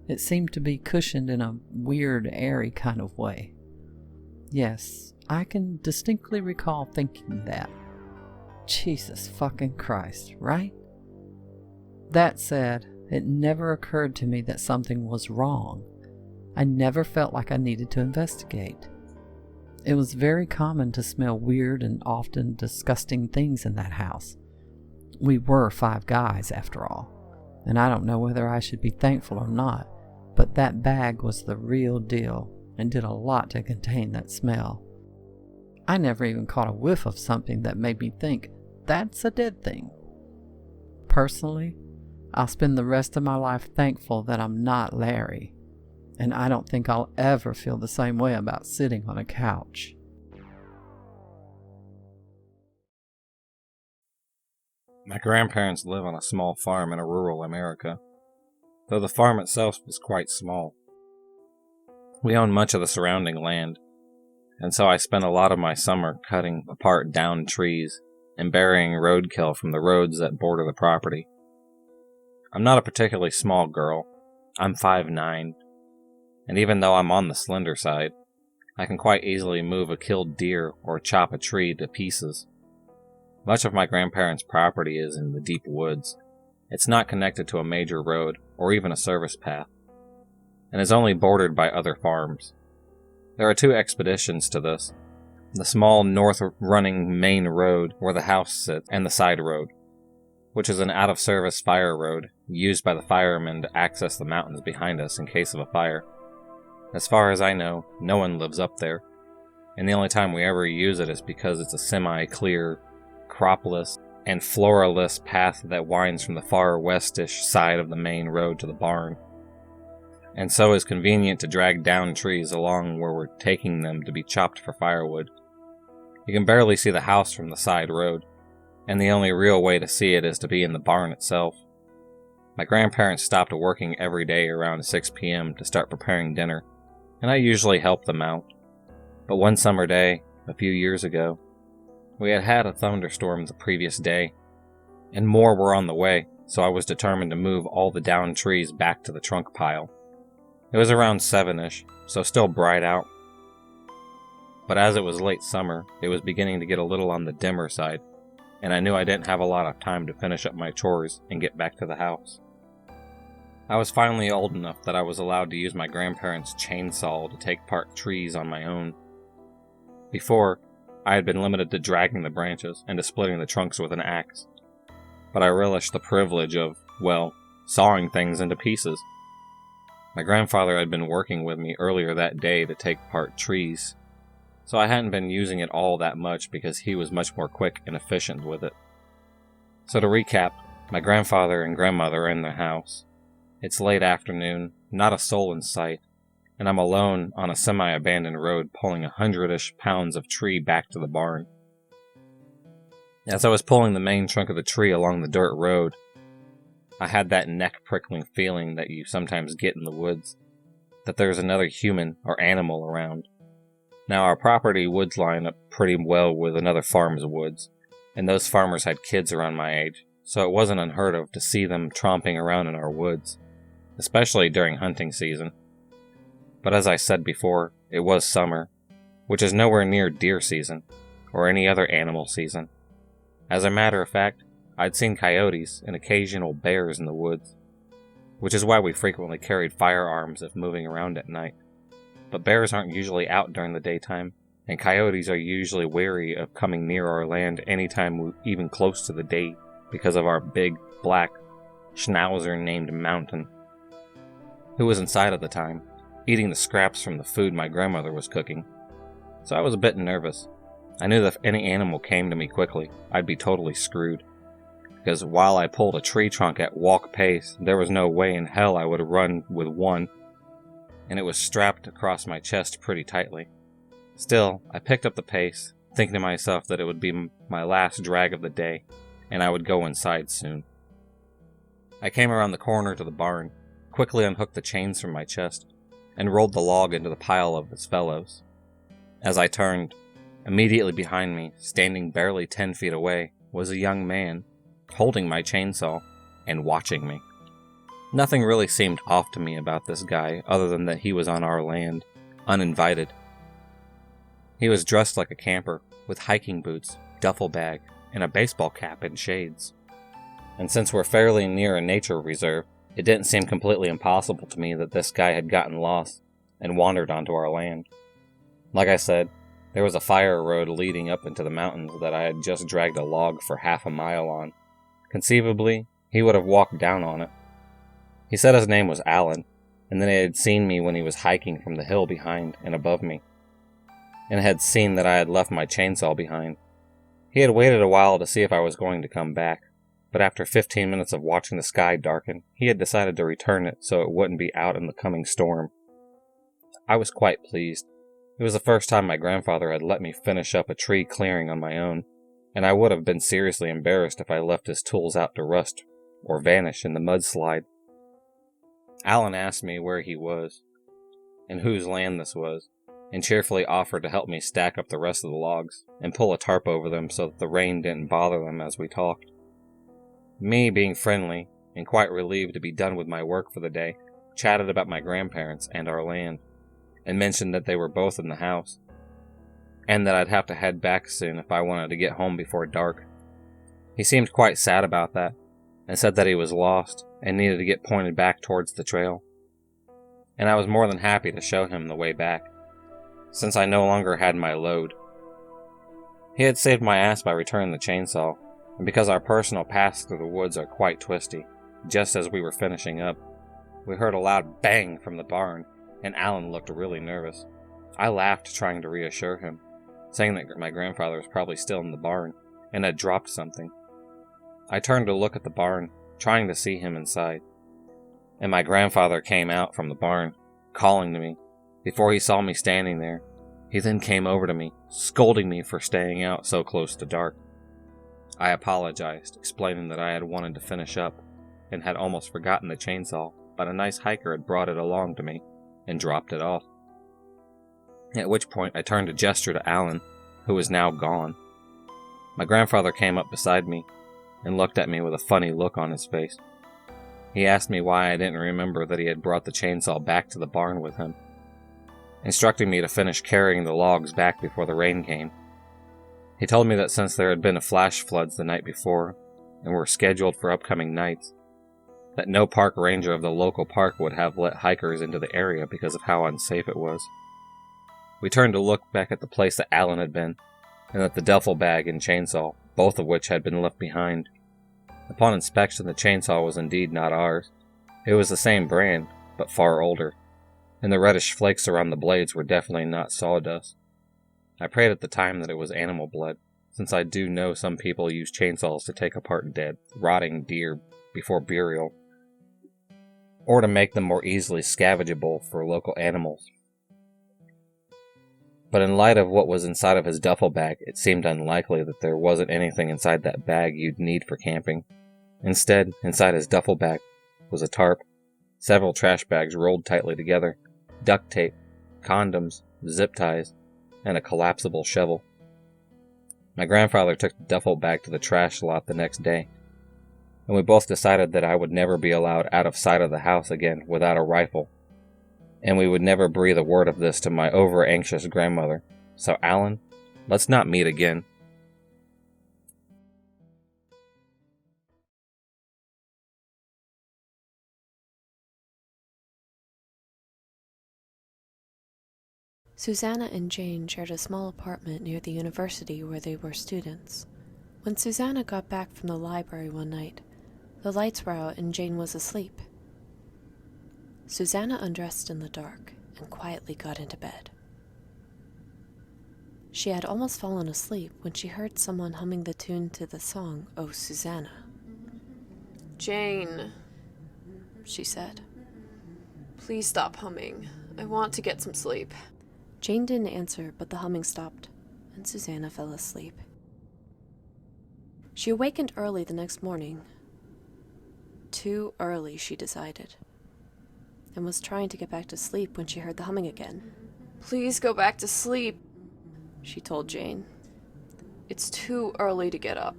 It seemed to be cushioned in a weird, airy kind of way. Yes, I can distinctly recall thinking that. Jesus fucking Christ, right? That said, it never occurred to me that something was wrong. I never felt like I needed to investigate. It was very common to smell weird and often disgusting things in that house. We were 5 guys, after all, and I don't know whether I should be thankful or not, but that bag was the real deal and did a lot to contain that smell. I never even caught a whiff of something that made me think, that's a dead thing. Personally, I'll spend the rest of my life thankful that I'm not Larry, and I don't think I'll ever feel the same way about sitting on a couch. My grandparents live on a small farm in a rural America, though the farm itself was quite small. We own much of the surrounding land, and so I spent a lot of my summer cutting apart downed trees and burying roadkill from the roads that border the property. I'm not a particularly small girl. I'm 5'9", and even though I'm on the slender side, I can quite easily move a killed deer or chop a tree to pieces. Much of my grandparents' property is in the deep woods. It's not connected to a major road or even a service path, and is only bordered by other farms. There are 2 expeditions to this: the small north-running main road where the house sits, and the side road, which is an out-of-service fire road used by the firemen to access the mountains behind us in case of a fire. As far as I know, no one lives up there, and the only time we ever use it is because it's a semi-clear, cropless, and floraless path that winds from the far westish side of the main road to the barn, and so is convenient to drag down trees along where we're taking them to be chopped for firewood. You can barely see the house from the side road, and the only real way to see it is to be in the barn itself. My grandparents stopped working every day around 6 p.m. to start preparing dinner, and I usually helped them out. But one summer day, a few years ago, we had had a thunderstorm the previous day, and more were on the way, so I was determined to move all the downed trees back to the trunk pile. It was around 7-ish, so still bright out. But as it was late summer, it was beginning to get a little on the dimmer side, and I knew I didn't have a lot of time to finish up my chores and get back to the house. I was finally old enough that I was allowed to use my grandparents' chainsaw to take apart trees on my own. Before, I had been limited to dragging the branches and to splitting the trunks with an axe, but I relished the privilege of, well, sawing things into pieces. My grandfather had been working with me earlier that day to take apart trees, so I hadn't been using it all that much because he was much more quick and efficient with it. So to recap, my grandfather and grandmother are in the house. It's late afternoon, not a soul in sight, and I'm alone on a semi-abandoned road pulling 100-ish pounds of tree back to the barn. As I was pulling the main trunk of the tree along the dirt road, I had that neck-prickling feeling that you sometimes get in the woods, that there's another human or animal around. Now, our property woods line up pretty well with another farm's woods, and those farmers had kids around my age, so it wasn't unheard of to see them tromping around in our woods, especially during hunting season. But as I said before, it was summer, which is nowhere near deer season, or any other animal season. As a matter of fact, I'd seen coyotes and occasional bears in the woods, which is why we frequently carried firearms if moving around at night. But bears aren't usually out during the daytime, and coyotes are usually wary of coming near our land anytime we're even close to the day because of our big, black schnauzer named Mountain, who was inside at the time, eating the scraps from the food my grandmother was cooking. So I was a bit nervous. I knew that if any animal came to me quickly, I'd be totally screwed. because while I pulled a tree trunk at walk pace, there was no way in hell I would run with one, and it was strapped across my chest pretty tightly. Still, I picked up the pace, thinking to myself that it would be my last drag of the day, and I would go inside soon. I came around the corner to the barn, quickly unhooked the chains from my chest, and rolled the log into the pile of its fellows. As I turned, immediately behind me, standing barely 10 feet away, was a young man, holding my chainsaw and watching me. Nothing really seemed off to me about this guy other than that he was on our land, uninvited. He was dressed like a camper, with hiking boots, duffel bag, and a baseball cap and shades. And since we're fairly near a nature reserve, it didn't seem completely impossible to me that this guy had gotten lost and wandered onto our land. Like I said, there was a fire road leading up into the mountains that I had just dragged a log for half a mile on. Conceivably, he would have walked down on it. He said his name was Alan, and that he had seen me when he was hiking from the hill behind and above me, and had seen that I had left my chainsaw behind. He had waited a while to see if I was going to come back, but after 15 minutes of watching the sky darken, he had decided to return it so it wouldn't be out in the coming storm. I was quite pleased. It was the first time my grandfather had let me finish up a tree clearing on my own, and I would have been seriously embarrassed if I left his tools out to rust or vanish in the mudslide. Alan asked me where he was, and whose land this was, and cheerfully offered to help me stack up the rest of the logs and pull a tarp over them so that the rain didn't bother them as we talked. Me, being friendly and quite relieved to be done with my work for the day, chatted about my grandparents and our land, and mentioned that they were both in the house, and that I'd have to head back soon if I wanted to get home before dark. He seemed quite sad about that, and said that he was lost and needed to get pointed back towards the trail, and I was more than happy to show him the way back, since I no longer had my load. He had saved my ass by returning the chainsaw, and because our personal paths through the woods are quite twisty, just as we were finishing up, we heard a loud bang from the barn, and Alan looked really nervous. I laughed, trying to reassure him, saying that my grandfather was probably still in the barn, and had dropped something. I turned to look at the barn, trying to see him inside, and my grandfather came out from the barn, calling to me. Before he saw me standing there, he then came over to me, scolding me for staying out so close to dark. I apologized, explaining that I had wanted to finish up, and had almost forgotten the chainsaw, but a nice hiker had brought it along to me, and dropped it off. At which point I turned to gesture to Alan, who was now gone. My grandfather came up beside me, and looked at me with a funny look on his face. He asked me why I didn't remember that he had brought the chainsaw back to the barn with him, instructing me to finish carrying the logs back before the rain came. He told me that since there had been a flash floods the night before, and were scheduled for upcoming nights, that no park ranger of the local park would have let hikers into the area because of how unsafe it was. We turned to look back at the place that Alan had been, and at the duffel bag and chainsaw, both of which had been left behind. Upon inspection, the chainsaw was indeed not ours. It was the same brand, but far older, and the reddish flakes around the blades were definitely not sawdust. I prayed at the time that it was animal blood, since I do know some people use chainsaws to take apart dead, rotting deer before burial, or to make them more easily scavengeable for local animals. But in light of what was inside of his duffel bag, it seemed unlikely that there wasn't anything inside that bag you'd need for camping. Instead, inside his duffel bag was a tarp, several trash bags rolled tightly together, duct tape, condoms, zip ties, and a collapsible shovel. My grandfather took the duffel bag to the trash lot the next day, and we both decided that I would never be allowed out of sight of the house again without a rifle, and we would never breathe a word of this to my over-anxious grandmother. So, Alan, let's not meet again. Susanna and Jane shared a small apartment near the university where they were students. When Susanna got back from the library one night, the lights were out and Jane was asleep. Susanna undressed in the dark and quietly got into bed. She had almost fallen asleep when she heard someone humming the tune to the song, "Oh Susanna." Jane, she said. Please stop humming. I want to get some sleep. Jane didn't answer, but the humming stopped, and Susanna fell asleep. She awakened early the next morning. Too early, she decided, and was trying to get back to sleep when she heard the humming again. Please go back to sleep, she told Jane. It's too early to get up.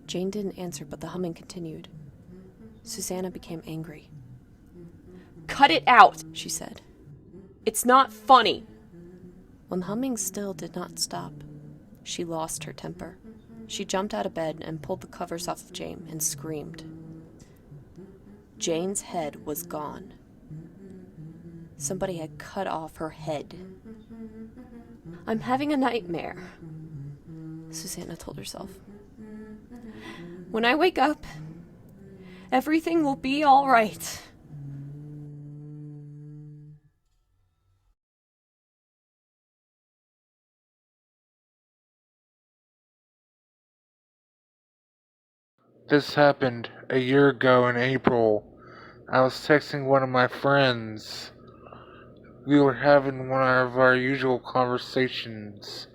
Jane didn't answer, but the humming continued. Susanna became angry. Cut it out, she said. It's not funny. When the humming still did not stop, she lost her temper. She jumped out of bed and pulled the covers off of Jane and screamed. Jane's head was gone. Somebody had cut off her head. I'm having a nightmare, Susanna told herself. When I wake up, everything will be all right. This happened a year ago in April. I was texting one of my friends. We were having one of our usual conversations.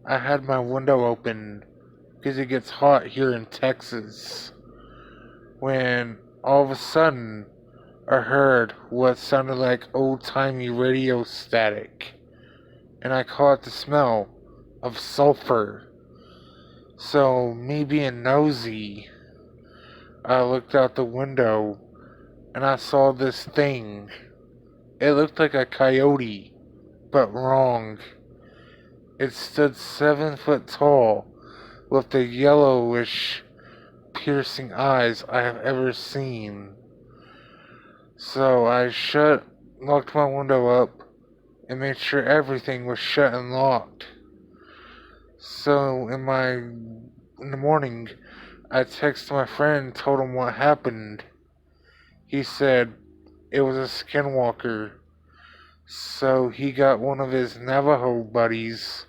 I had my window open because it gets hot here in Texas. When all of a sudden I heard what sounded like old-timey radio static, and I caught the smell of sulfur. So, me being nosy, I looked out the window and I saw this thing. It looked like a coyote, but wrong. It stood 7 foot tall with the yellowish, piercing eyes I have ever seen. So I locked my window up, and made sure everything was shut and locked. So in the morning, I texted my friend and told him what happened. He said it was a skinwalker. So he got one of his Navajo buddies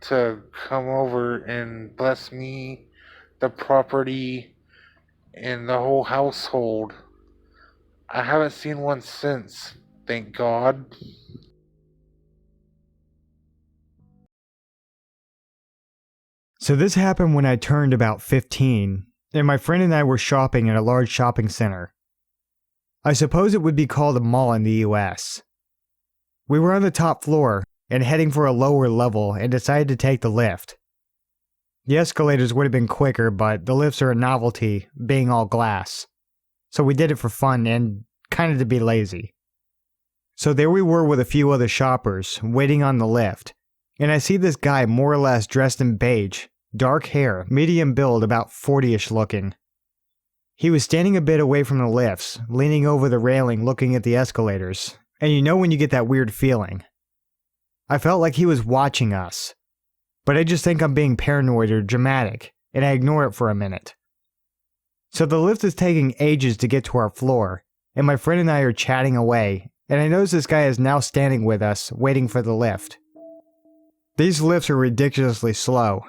to come over and bless me, the property, and the whole household. I haven't seen one since, thank God. So this happened when I turned about 15, and my friend and I were shopping at a large shopping center. I suppose it would be called a mall in the US. We were on the top floor and heading for a lower level and decided to take the lift. The escalators would have been quicker, but the lifts are a novelty, being all glass. So we did it for fun and kind of to be lazy. So there we were with a few other shoppers, waiting on the lift, and I see this guy more or less dressed in beige, dark hair, medium build, about 40-ish looking. He was standing a bit away from the lifts, leaning over the railing looking at the escalators, and you know when you get that weird feeling. I felt like he was watching us, but I just think I'm being paranoid or dramatic, and I ignore it for a minute. So the lift is taking ages to get to our floor, and my friend and I are chatting away, and I notice this guy is now standing with us, waiting for the lift. These lifts are ridiculously slow,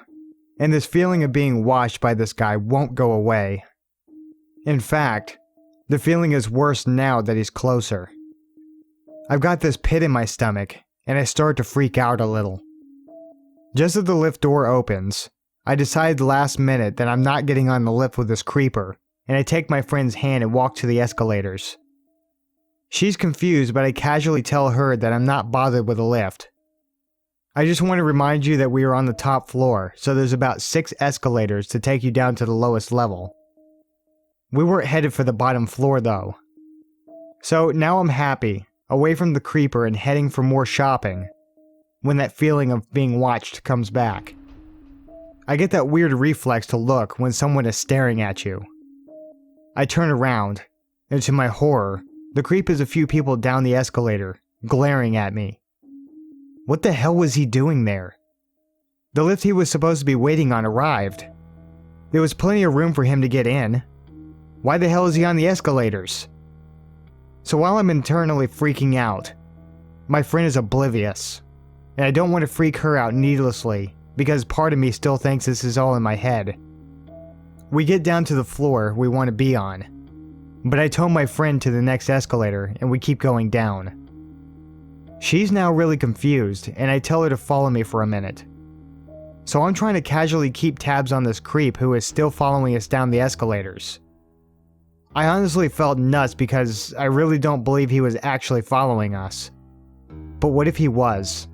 and this feeling of being watched by this guy won't go away. In fact, the feeling is worse now that he's closer. I've got this pit in my stomach, and I start to freak out a little. Just as the lift door opens, I decide last minute that I'm not getting on the lift with this creeper, and I take my friend's hand and walk to the escalators. She's confused, but I casually tell her that I'm not bothered with the lift. I just want to remind you that we are on the top floor, so there's about 6 escalators to take you down to the lowest level. We weren't headed for the bottom floor though. So now I'm happy, away from the creeper and heading for more shopping, when that feeling of being watched comes back. I get that weird reflex to look when someone is staring at you. I turn around, and to my horror, the creep is a few people down the escalator, glaring at me. What the hell was he doing there? The lift he was supposed to be waiting on arrived. There was plenty of room for him to get in. Why the hell is he on the escalators? So while I'm internally freaking out, my friend is oblivious, and I don't want to freak her out needlessly because part of me still thinks this is all in my head. We get down to the floor we want to be on, but I tow my friend to the next escalator and we keep going down. She's now really confused, and I tell her to follow me for a minute. So I'm trying to casually keep tabs on this creep who is still following us down the escalators. I honestly felt nuts because I really don't believe he was actually following us. But what if he was?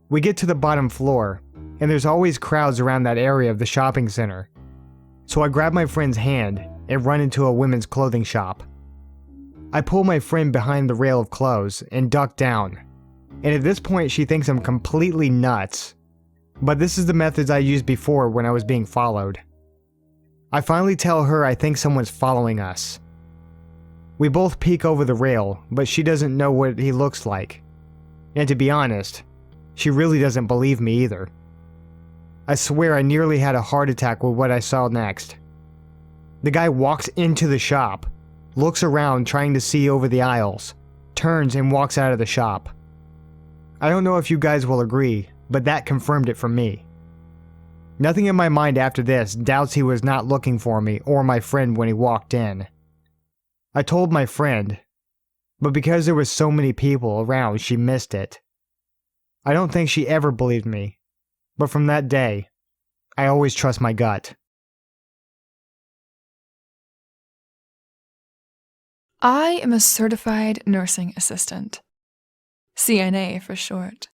We get to the bottom floor, and there's always crowds around that area of the shopping center. So I grab my friend's hand and run into a women's clothing shop. I pull my friend behind the rail of clothes and duck down, and at this point she thinks I'm completely nuts. But this is the methods I used before when I was being followed. I finally tell her I think someone's following us. We both peek over the rail, but she doesn't know what he looks like. And to be honest, she really doesn't believe me either. I swear I nearly had a heart attack with what I saw next. The guy walks into the shop, looks around trying to see over the aisles, turns and walks out of the shop. I don't know if you guys will agree, but that confirmed it for me. Nothing in my mind after this doubts he was not looking for me or my friend when he walked in. I told my friend, but because there was so many people around, she missed it. I don't think she ever believed me, but from that day, I always trust my gut. I am a certified nursing assistant. CNA for short.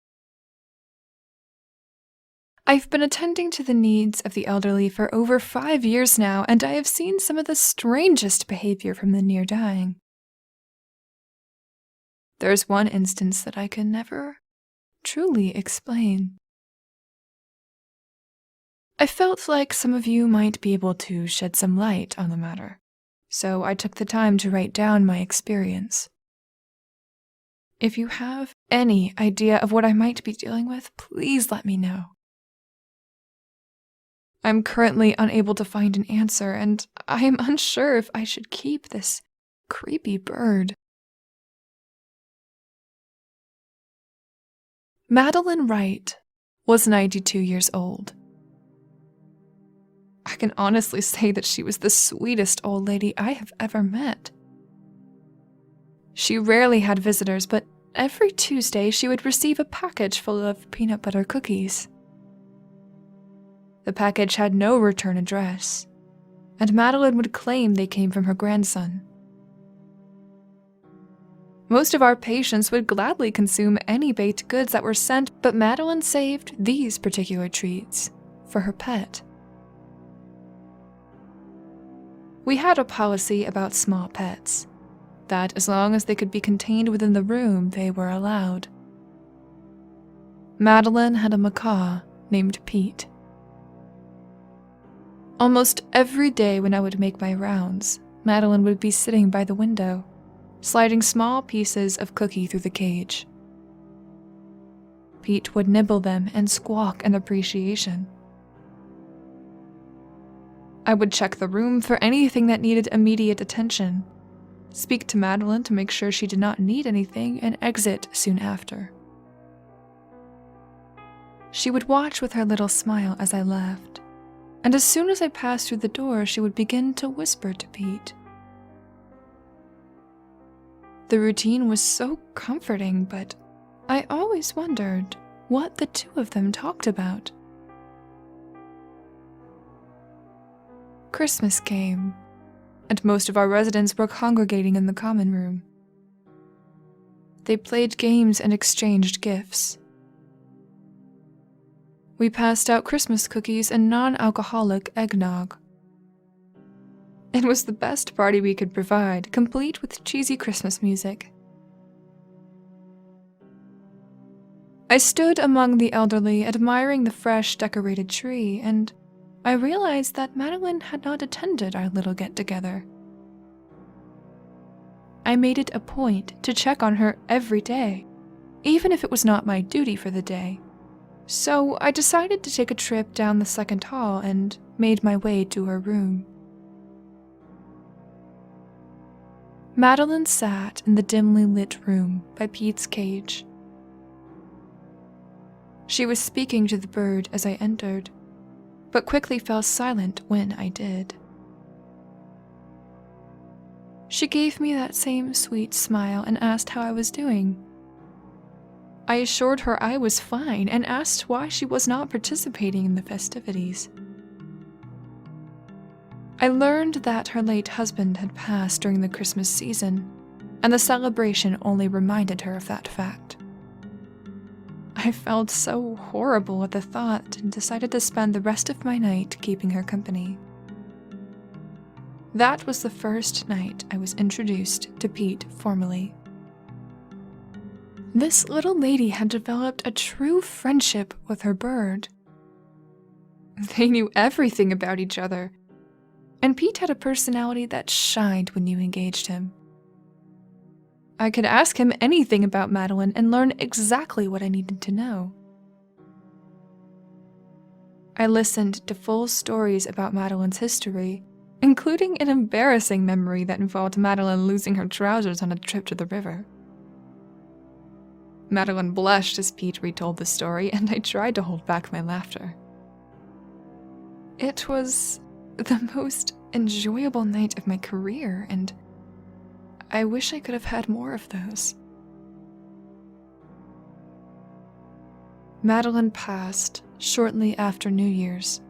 I've been attending to the needs of the elderly for over 5 years now, and I have seen some of the strangest behavior from the near dying. There's one instance that I can never truly explain. I felt like some of you might be able to shed some light on the matter, so I took the time to write down my experience. If you have any idea of what I might be dealing with, please let me know. I'm currently unable to find an answer, and I am unsure if I should keep this creepy bird. Madeline Wright was 92 years old. I can honestly say that she was the sweetest old lady I have ever met. She rarely had visitors, but every Tuesday she would receive a package full of peanut butter cookies. The package had no return address, and Madeline would claim they came from her grandson. Most of our patients would gladly consume any baked goods that were sent, but Madeline saved these particular treats for her pet. We had a policy about small pets, that as long as they could be contained within the room, they were allowed. Madeline had a macaw named Pete. Almost every day when I would make my rounds, Madeline would be sitting by the window, sliding small pieces of cookie through the cage. Pete would nibble them and squawk in appreciation. I would check the room for anything that needed immediate attention, speak to Madeline to make sure she did not need anything, and exit soon after. She would watch with her little smile as I left, and as soon as I passed through the door, she would begin to whisper to Pete. The routine was so comforting, but I always wondered what the two of them talked about. Christmas came, and most of our residents were congregating in the common room. They played games and exchanged gifts. We passed out Christmas cookies and non-alcoholic eggnog. It was the best party we could provide, complete with cheesy Christmas music. I stood among the elderly, admiring the fresh, decorated tree, and I realized that Madeline had not attended our little get-together. I made it a point to check on her every day, even if it was not my duty for the day. So I decided to take a trip down the second hall and made my way to her room. Madeline sat in the dimly lit room by Pete's cage. She was speaking to the bird as I entered, but quickly fell silent when I did. She gave me that same sweet smile and asked how I was doing. I assured her I was fine and asked why she was not participating in the festivities. I learned that her late husband had passed during the Christmas season, and the celebration only reminded her of that fact. I felt so horrible at the thought and decided to spend the rest of my night keeping her company. That was the first night I was introduced to Pete formally. This little lady had developed a true friendship with her bird. They knew everything about each other, and Pete had a personality that shined when you engaged him. I could ask him anything about Madeline and learn exactly what I needed to know. I listened to full stories about Madeline's history, including an embarrassing memory that involved Madeline losing her trousers on a trip to the river. Madeline blushed as Pete retold the story, and I tried to hold back my laughter. It was the most enjoyable night of my career, and I wish I could have had more of those. Madeline passed shortly after New Year's.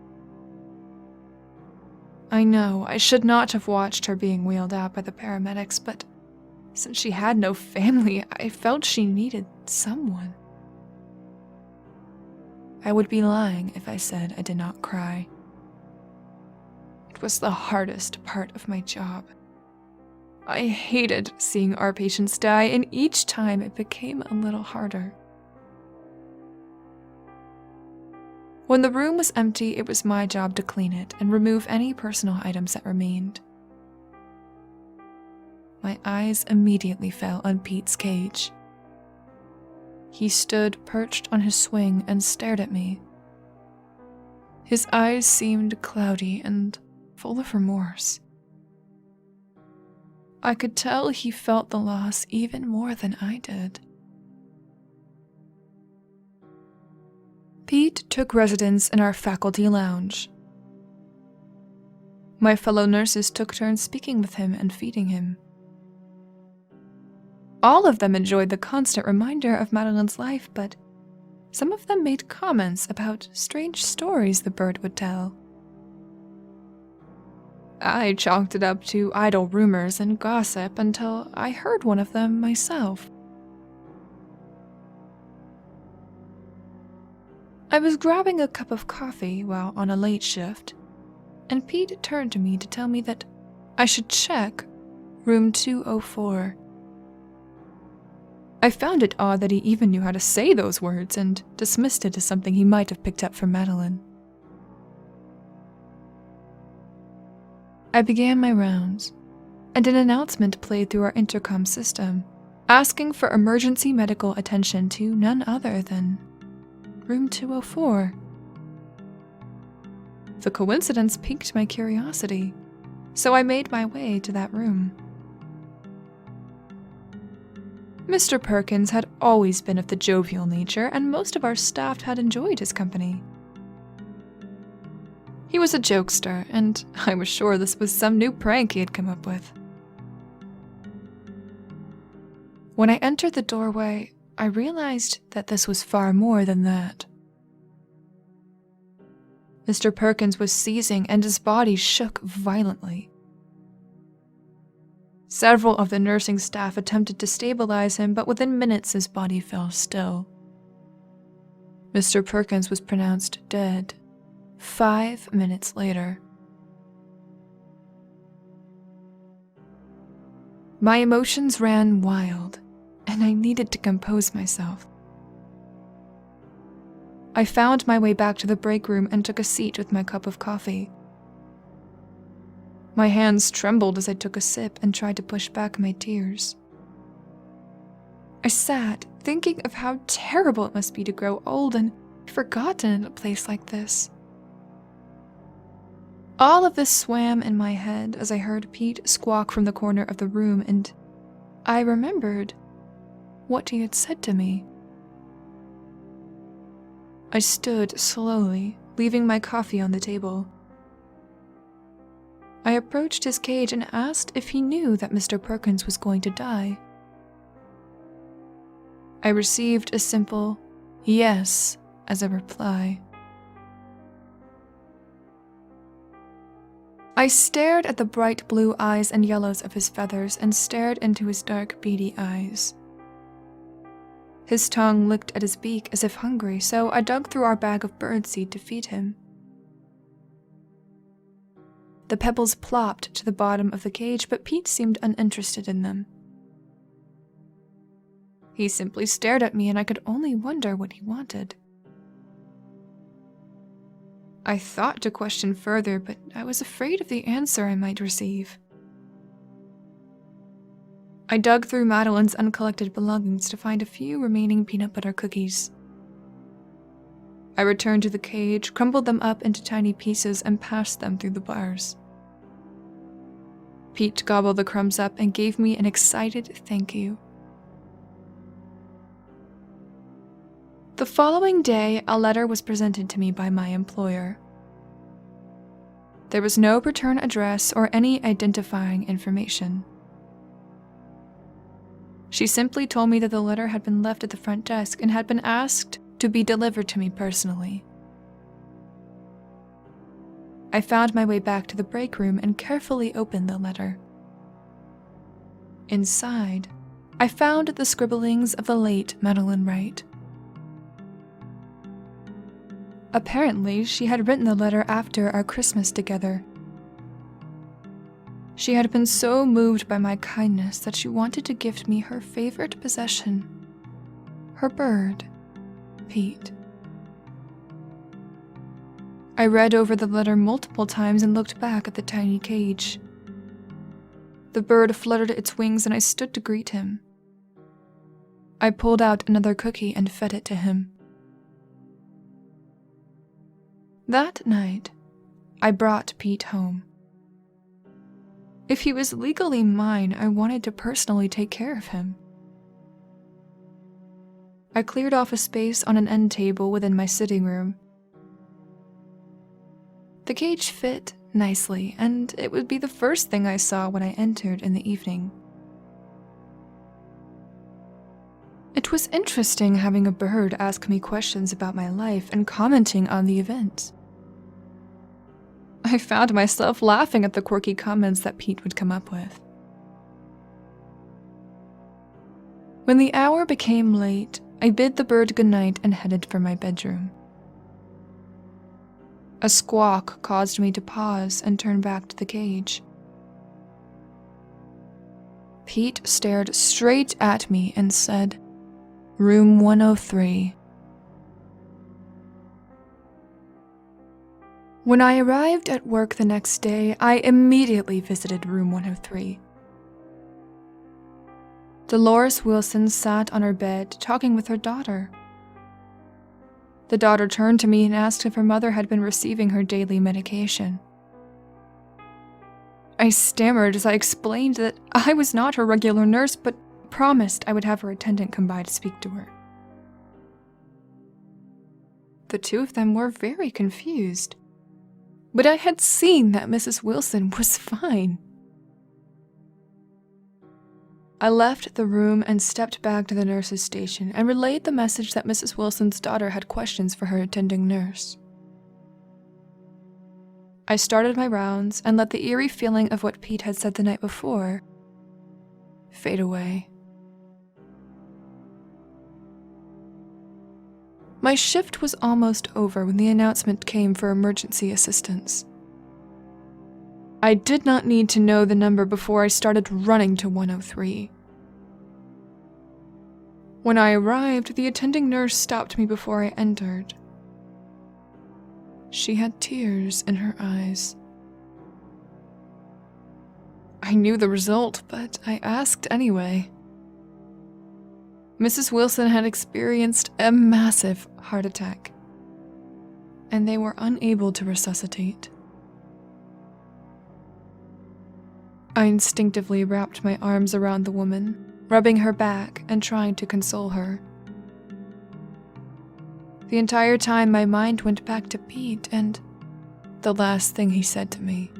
I know I should not have watched her being wheeled out by the paramedics, but since she had no family, I felt she needed someone. I would be lying if I said I did not cry. It was the hardest part of my job. I hated seeing our patients die, and each time it became a little harder. When the room was empty, it was my job to clean it and remove any personal items that remained. My eyes immediately fell on Pete's cage. He stood perched on his swing and stared at me. His eyes seemed cloudy and full of remorse. I could tell he felt the loss even more than I did. Pete took residence in our faculty lounge. My fellow nurses took turns speaking with him and feeding him. All of them enjoyed the constant reminder of Madeline's life, but some of them made comments about strange stories the bird would tell. I chalked it up to idle rumors and gossip until I heard one of them myself. I was grabbing a cup of coffee while on a late shift, and Pete turned to me to tell me that I should check room 204. I found it odd that he even knew how to say those words and dismissed it as something he might have picked up from Madeline. I began my rounds, and an announcement played through our intercom system, asking for emergency medical attention to none other than room 204. The coincidence piqued my curiosity, so I made my way to that room. Mr. Perkins had always been of the jovial nature, and most of our staff had enjoyed his company. He was a jokester, and I was sure this was some new prank he had come up with. When I entered the doorway, I realized that this was far more than that. Mr. Perkins was seizing, and his body shook violently. Several of the nursing staff attempted to stabilize him, but within minutes his body fell still. Mr. Perkins was pronounced dead 5 minutes later. My emotions ran wild, and I needed to compose myself. I found my way back to the break room and took a seat with my cup of coffee. My hands trembled as I took a sip and tried to push back my tears. I sat, thinking of how terrible it must be to grow old and forgotten in a place like this. All of this swam in my head as I heard Pete squawk from the corner of the room, and I remembered what he had said to me. I stood slowly, leaving my coffee on the table. I approached his cage and asked if he knew that Mr. Perkins was going to die. I received a simple yes as a reply. I stared at the bright blue eyes and yellows of his feathers and stared into his dark, beady eyes. His tongue licked at his beak as if hungry, so I dug through our bag of birdseed to feed him. The pebbles plopped to the bottom of the cage, but Pete seemed uninterested in them. He simply stared at me, and I could only wonder what he wanted. I thought to question further, but I was afraid of the answer I might receive. I dug through Madeline's uncollected belongings to find a few remaining peanut butter cookies. I returned to the cage, crumbled them up into tiny pieces, and passed them through the bars. Pete gobbled the crumbs up and gave me an excited thank you. The following day, a letter was presented to me by my employer. There was no return address or any identifying information. She simply told me that the letter had been left at the front desk and had been asked to be delivered to me personally. I found my way back to the break room and carefully opened the letter. Inside, I found the scribblings of the late Madeline Wright. Apparently, she had written the letter after our Christmas together. She had been so moved by my kindness that she wanted to gift me her favorite possession, her bird, Pete. I read over the letter multiple times and looked back at the tiny cage. The bird fluttered its wings and I stood to greet him. I pulled out another cookie and fed it to him. That night, I brought Pete home. If he was legally mine, I wanted to personally take care of him. I cleared off a space on an end table within my sitting room. The cage fit nicely, and it would be the first thing I saw when I entered in the evening. It was interesting having a bird ask me questions about my life and commenting on the events. I found myself laughing at the quirky comments that Pete would come up with. When the hour became late, I bid the bird goodnight and headed for my bedroom. A squawk caused me to pause and turn back to the cage. Pete stared straight at me and said, "Room 103. When I arrived at work the next day, I immediately visited room 103. Dolores Wilson sat on her bed talking with her daughter. The daughter turned to me and asked if her mother had been receiving her daily medication. I stammered as I explained that I was not her regular nurse, but promised I would have her attendant come by to speak to her. The two of them were very confused, but I had seen that Mrs. Wilson was fine. I left the room and stepped back to the nurse's station and relayed the message that Mrs. Wilson's daughter had questions for her attending nurse. I started my rounds and let the eerie feeling of what Pete had said the night before fade away. My shift was almost over when the announcement came for emergency assistance. I did not need to know the number before I started running to 103. When I arrived, the attending nurse stopped me before I entered. She had tears in her eyes. I knew the result, but I asked anyway. Mrs. Wilson had experienced a massive heart attack, and they were unable to resuscitate. I instinctively wrapped my arms around the woman, rubbing her back and trying to console her. The entire time my mind went back to Pete and the last thing he said to me.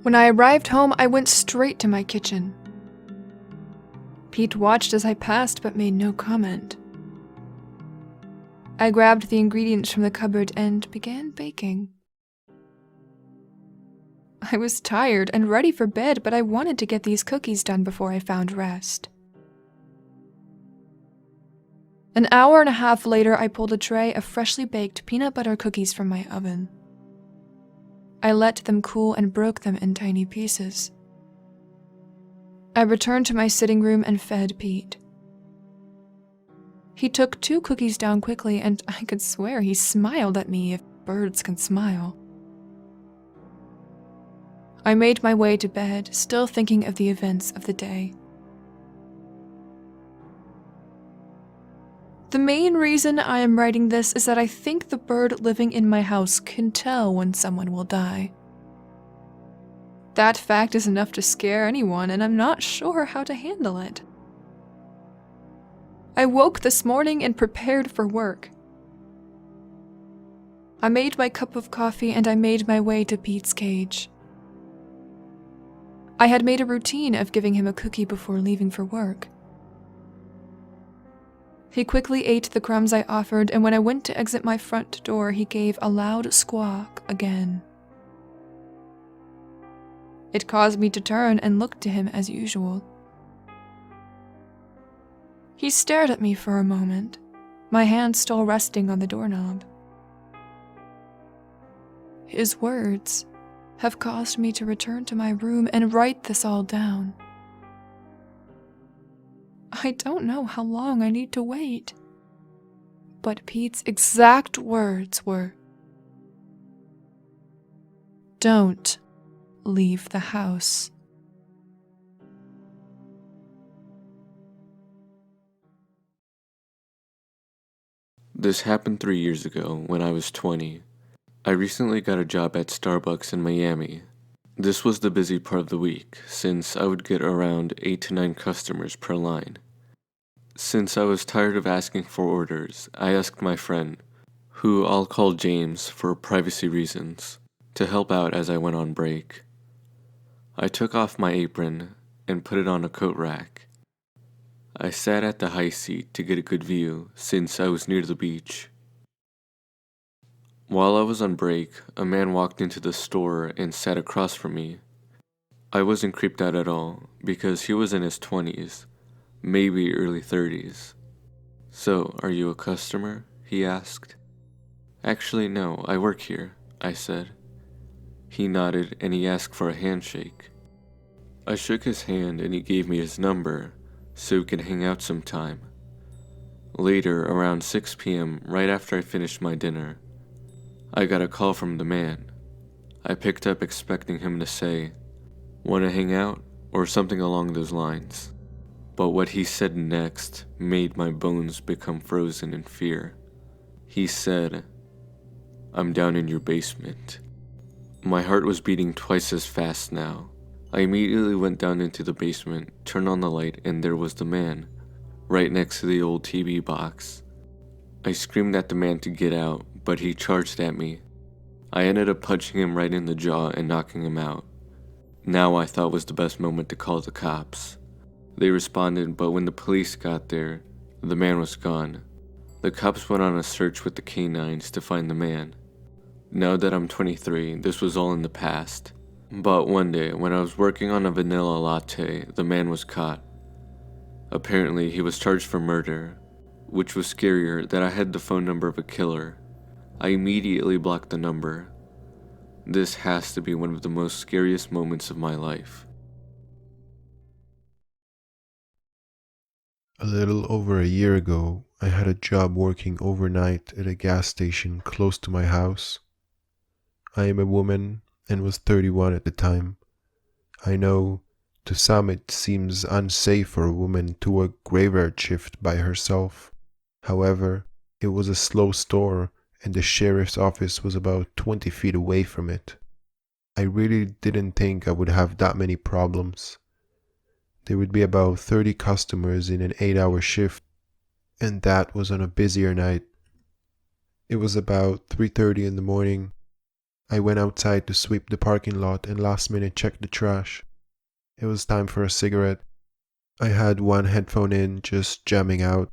When I arrived home, I went straight to my kitchen. Pete watched as I passed but made no comment. I grabbed the ingredients from the cupboard and began baking. I was tired and ready for bed, but I wanted to get these cookies done before I found rest. An hour and a half later, I pulled a tray of freshly baked peanut butter cookies from my oven. I let them cool and broke them in tiny pieces. I returned to my sitting room and fed Pete. He took 2 cookies down quickly, and I could swear he smiled at me if birds can smile. I made my way to bed, still thinking of the events of the day. The main reason I am writing this is that I think the bird living in my house can tell when someone will die. That fact is enough to scare anyone, and I'm not sure how to handle it. I woke this morning and prepared for work. I made my cup of coffee and I made my way to Pete's cage. I had made a routine of giving him a cookie before leaving for work. He quickly ate the crumbs I offered, and when I went to exit my front door, he gave a loud squawk again. It caused me to turn and look to him as usual. He stared at me for a moment, my hand still resting on the doorknob. His words have caused me to return to my room and write this all down. I don't know how long I need to wait, but Pete's exact words were, "Don't leave the house." This happened 3 years ago when I was 20. I recently got a job at Starbucks in Miami. This was the busy part of the week, since I would get around 8 to 9 customers per line. Since I was tired of asking for orders, I asked my friend, who I'll call James for privacy reasons, to help out as I went on break. I took off my apron and put it on a coat rack. I sat at the high seat to get a good view, since I was near the beach. While I was on break, a man walked into the store and sat across from me. I wasn't creeped out at all, because he was in his 20s, maybe early 30s. "So, are you a customer?" he asked. "Actually, no, I work here," I said. He nodded and he asked for a handshake. I shook his hand and he gave me his number, so we could hang out sometime. Later, around 6 p.m., right after I finished my dinner, I got a call from the man. I picked up expecting him to say, "Wanna hang out?" or something along those lines. But what he said next made my bones become frozen in fear. He said, "I'm down in your basement." My heart was beating twice as fast now. I immediately went down into the basement, turned on the light, and there was the man, right next to the old TV box. I screamed at the man to get out, but he charged at me. I ended up punching him right in the jaw and knocking him out. Now I thought was the best moment to call the cops. They responded, but when the police got there, the man was gone. The cops went on a search with the canines to find the man. Now that I'm 23, this was all in the past. But one day, when I was working on a vanilla latte, the man was caught. Apparently, he was charged for murder, which was scarier that I had the phone number of a killer. I immediately blocked the number. This has to be one of the most scariest moments of my life. A little over a year ago, I had a job working overnight at a gas station close to my house. I am a woman and was 31 at the time. I know, to some it seems unsafe for a woman to work graveyard shift by herself. However, it was a slow store and the sheriff's office was about 20 feet away from it. I really didn't think I would have that many problems. There would be about 30 customers in an 8-hour shift. and that was on a busier night. It was about 3:30 in the morning. I went outside to sweep the parking lot and last minute checked the trash. It was time for a cigarette. I had one headphone in, just jamming out.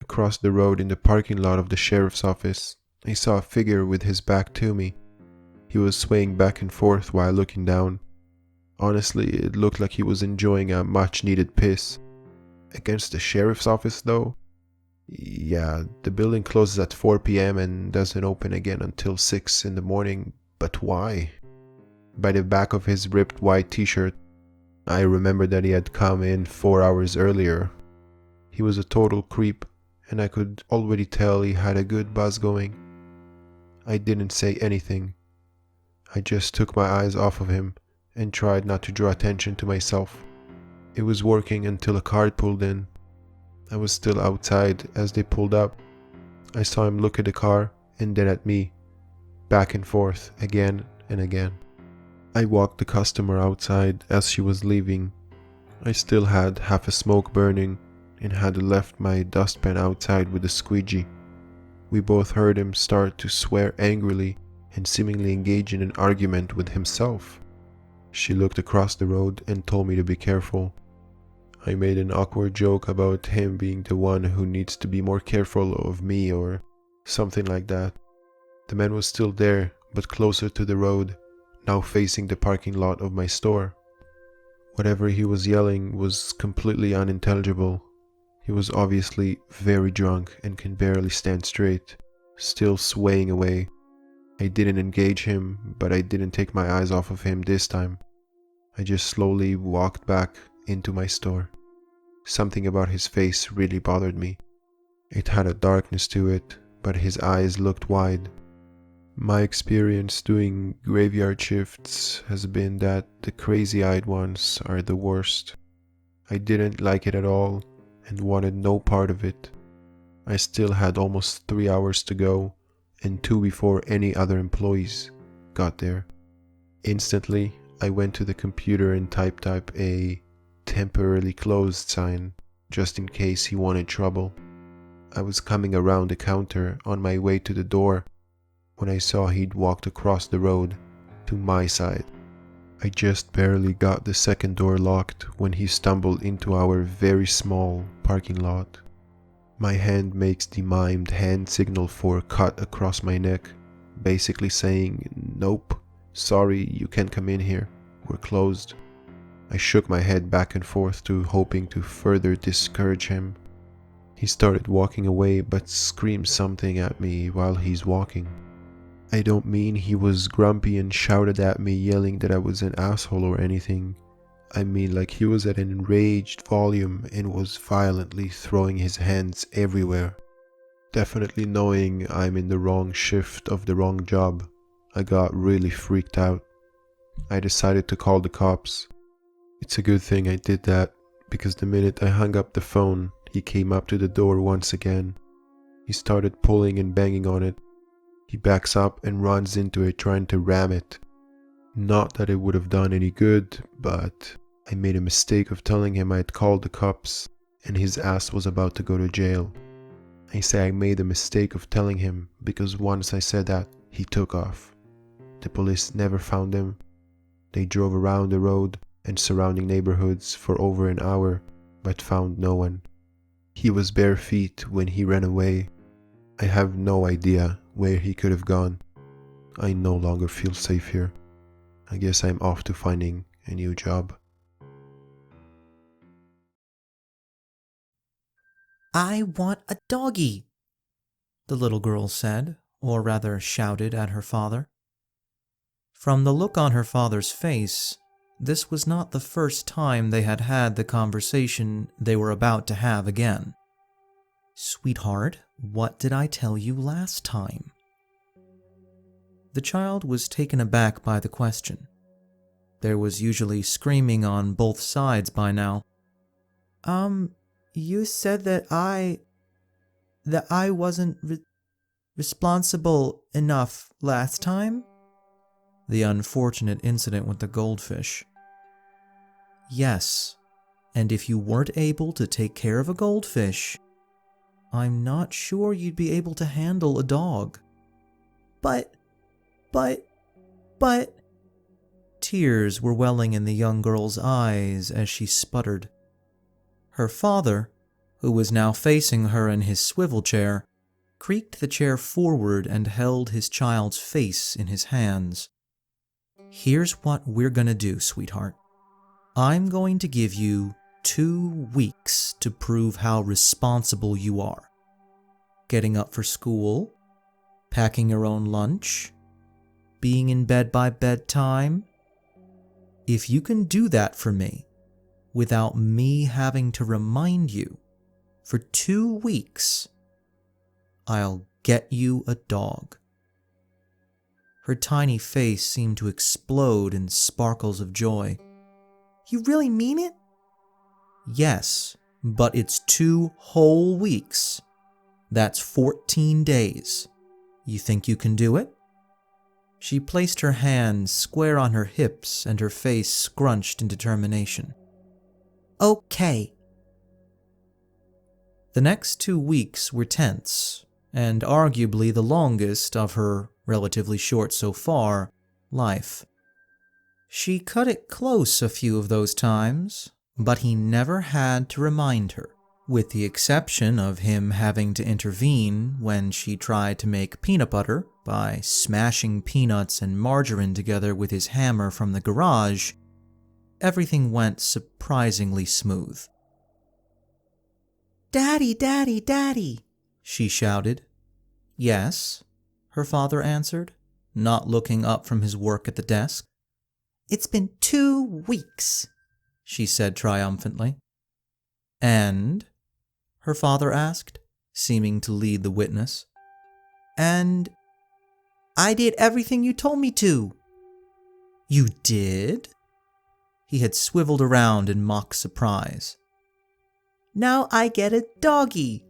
Across the road in the parking lot of the sheriff's office, I saw a figure with his back to me. He was swaying back and forth while looking down. Honestly, it looked like he was enjoying a much-needed piss. Against the sheriff's office, though? Yeah, the building closes at 4 p.m. and doesn't open again until 6 in the morning, but why? By the back of his ripped white t-shirt, I remembered that he had come in 4 hours earlier. He was a total creep, and I could already tell he had a good buzz going. I didn't say anything. I just took my eyes off of him and tried not to draw attention to myself. It was working until a car pulled in. I was still outside as they pulled up. I saw him look at the car and then at me, back and forth again and again. I walked the customer outside as she was leaving. I still had half a smoke burning and had left my dustpan outside with a squeegee. We both heard him start to swear angrily and seemingly engage in an argument with himself. She looked across the road and told me to be careful. I made an awkward joke about him being the one who needs to be more careful of me or something like that. The man was still there, but closer to the road, now facing the parking lot of my store. Whatever he was yelling was completely unintelligible. He was obviously very drunk and can barely stand straight, still swaying away. I didn't engage him, but I didn't take my eyes off of him this time. I just slowly walked back into my store. Something about his face really bothered me. It had a darkness to it, but his eyes looked wide. My experience doing graveyard shifts has been that the crazy-eyed ones are the worst. I didn't like it at all and wanted no part of it. I still had almost 3 hours to go and 2 before any other employees got there. Instantly, I went to the computer and typed up a temporarily closed sign, just in case he wanted trouble. I was coming around the counter on my way to the door when I saw he'd walked across the road to my side. I just barely got the second door locked when he stumbled into our very small parking lot. My hand makes the mimed hand signal for cut across my neck, basically saying, "Nope, sorry, you can't come in here, we're closed." I shook my head back and forth hoping to further discourage him. He started walking away but screamed something at me while he's walking. I don't mean he was grumpy and shouted at me yelling that I was an asshole or anything. I mean like he was at an enraged volume and was violently throwing his hands everywhere. Definitely knowing I'm in the wrong shift of the wrong job, I got really freaked out. I decided to call the cops. It's a good thing I did that, because the minute I hung up the phone, he came up to the door once again. He started pulling and banging on it. He backs up and runs into it trying to ram it. Not that it would have done any good, but I made a mistake of telling him I had called the cops and his ass was about to go to jail. I say I made a mistake of telling him because once I said that, he took off. The police never found him. They drove around the road and surrounding neighborhoods for over an hour, but found no one. He was bare feet when he ran away. I have no idea where he could have gone. I no longer feel safe here. I guess I'm off to finding a new job. "I want a doggy," the little girl said, or rather shouted at her father. From the look on her father's face, this was not the first time they had had the conversation they were about to have again. "Sweetheart, what did I tell you last time?" The child was taken aback by the question. There was usually screaming on both sides by now. You said that I wasn't responsible enough last time?" The unfortunate incident with the goldfish. "Yes, and if you weren't able to take care of a goldfish, I'm not sure you'd be able to handle a dog. But... Tears were welling in the young girl's eyes as she sputtered. Her father, who was now facing her in his swivel chair, creaked the chair forward and held his child's face in his hands. Here's what we're gonna do, sweetheart. I'm going to give you 2 weeks to prove how responsible you are. Getting up for school, packing your own lunch, being in bed by bedtime. If you can do that for me, without me having to remind you, for 2 weeks, I'll get you a dog. Her tiny face seemed to explode in sparkles of joy. You really mean it? Yes, but it's 2 whole weeks. That's 14 days. You think you can do it? She placed her hands square on her hips and her face scrunched in determination. Okay. The next 2 weeks were tense, and arguably the longest of her, relatively short so far, life. She cut it close a few of those times, but he never had to remind her, with the exception of him having to intervene when she tried to make peanut butter by smashing peanuts and margarine together with his hammer from the garage. Everything went surprisingly smooth. Daddy, Daddy, Daddy, she shouted. Yes, her father answered, not looking up from his work at the desk. It's been 2 weeks, she said triumphantly. And? Her father asked, seeming to lead the witness. And I did everything you told me to. You did? He had swiveled around in mock surprise. Now I get a doggy.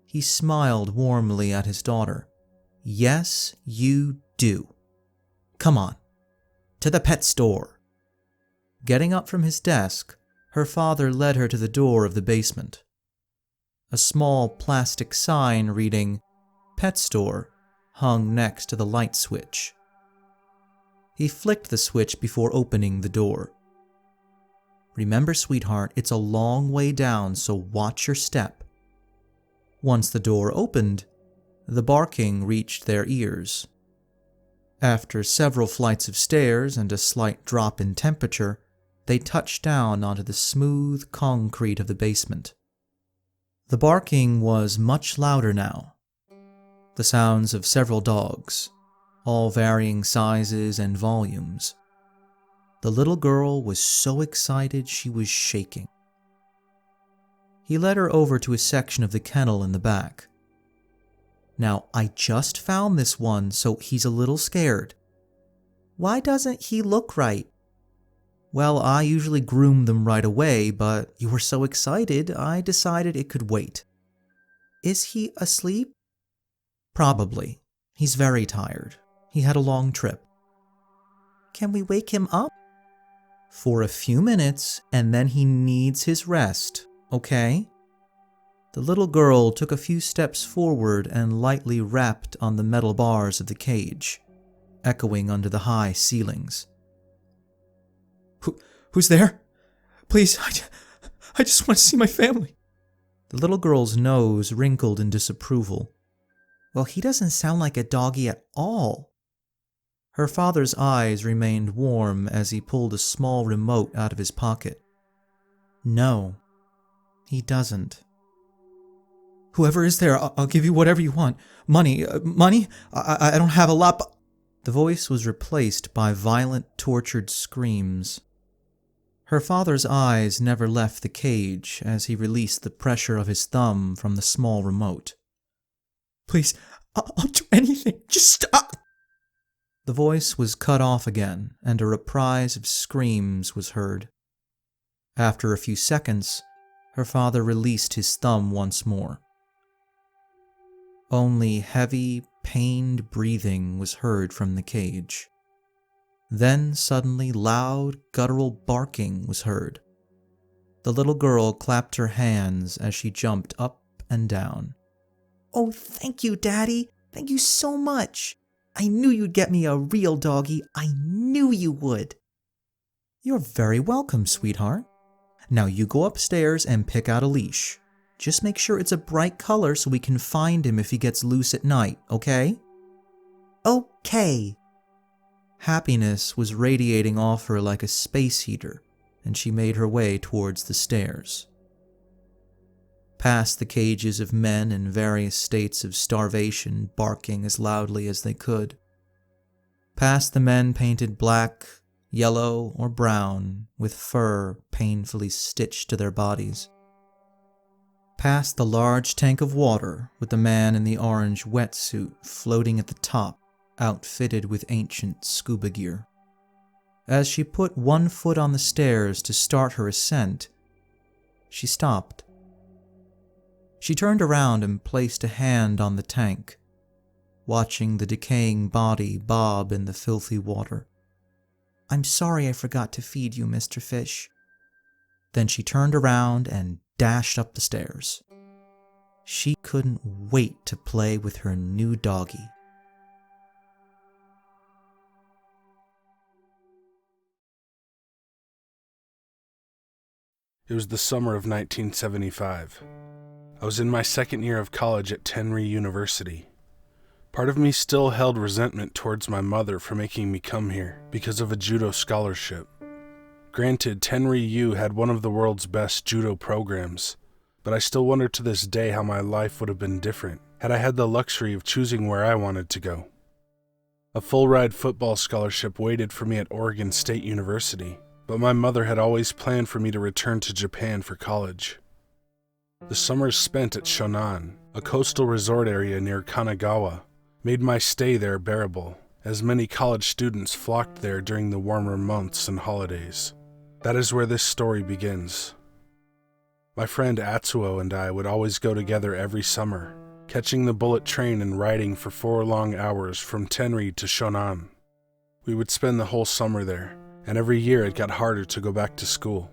He smiled warmly at his daughter. Yes, you do. Come on, to the pet store. Getting up from his desk, her father led her to the door of the basement. A small plastic sign reading Pet Store hung next to the light switch. He flicked the switch before opening the door. Remember, sweetheart, it's a long way down, so watch your step. Once the door opened, the barking reached their ears. After several flights of stairs and a slight drop in temperature, they touched down onto the smooth concrete of the basement. The barking was much louder now. The sounds of several dogs, all varying sizes and volumes. The little girl was so excited she was shaking. He led her over to a section of the kennel in the back. Now, I just found this one, so he's a little scared. Why doesn't he look right? Well, I usually groom them right away, but you were so excited, I decided it could wait. Is he asleep? Probably. He's very tired. He had a long trip. Can we wake him up? For a few minutes, and then he needs his rest, okay? The little girl took a few steps forward and lightly rapped on the metal bars of the cage, echoing under the high ceilings. Who's there? Please, I just want to see my family. The little girl's nose wrinkled in disapproval. Well, he doesn't sound like a doggy at all. Her father's eyes remained warm as he pulled a small remote out of his pocket. No, he doesn't. Whoever is there, I'll give you whatever you want. Money? I don't have a lot, but... The voice was replaced by violent, tortured screams. Her father's eyes never left the cage as he released the pressure of his thumb from the small remote. Please, I'll do anything. Just stop! The voice was cut off again, and a reprise of screams was heard. After a few seconds, her father released his thumb once more. Only heavy, pained breathing was heard from the cage. Then suddenly loud, guttural barking was heard. The little girl clapped her hands as she jumped up and down. "Oh, thank you, Daddy. Thank you so much. I knew you'd get me a real doggy. I knew you would." "You're very welcome, sweetheart. Now you go upstairs and pick out a leash. Just make sure it's a bright color so we can find him if he gets loose at night, okay?" "Okay." Happiness was radiating off her like a space heater, and she made her way towards the stairs. Past the cages of men in various states of starvation barking as loudly as they could. Past the men painted black, yellow, or brown, with fur painfully stitched to their bodies. Past the large tank of water with the man in the orange wetsuit floating at the top, outfitted with ancient scuba gear. As she put one foot on the stairs to start her ascent, she stopped. She turned around and placed a hand on the tank, watching the decaying body bob in the filthy water. "I'm sorry I forgot to feed you, Mr. Fish." Then she turned around and dashed up the stairs. She couldn't wait to play with her new doggy. It was the summer of 1975. I was in my second year of college at Tenri University. Part of me still held resentment towards my mother for making me come here because of a judo scholarship. Granted, Tenri U had one of the world's best judo programs, but I still wonder to this day how my life would have been different had I had the luxury of choosing where I wanted to go. A full-ride football scholarship waited for me at Oregon State University, but my mother had always planned for me to return to Japan for college. The summers spent at Shonan, a coastal resort area near Kanagawa, made my stay there bearable, as many college students flocked there during the warmer months and holidays. That is where this story begins. My friend Atsuo and I would always go together every summer, catching the bullet train and riding for 4 long hours from Tenri to Shonan. We would spend the whole summer there, and every year it got harder to go back to school.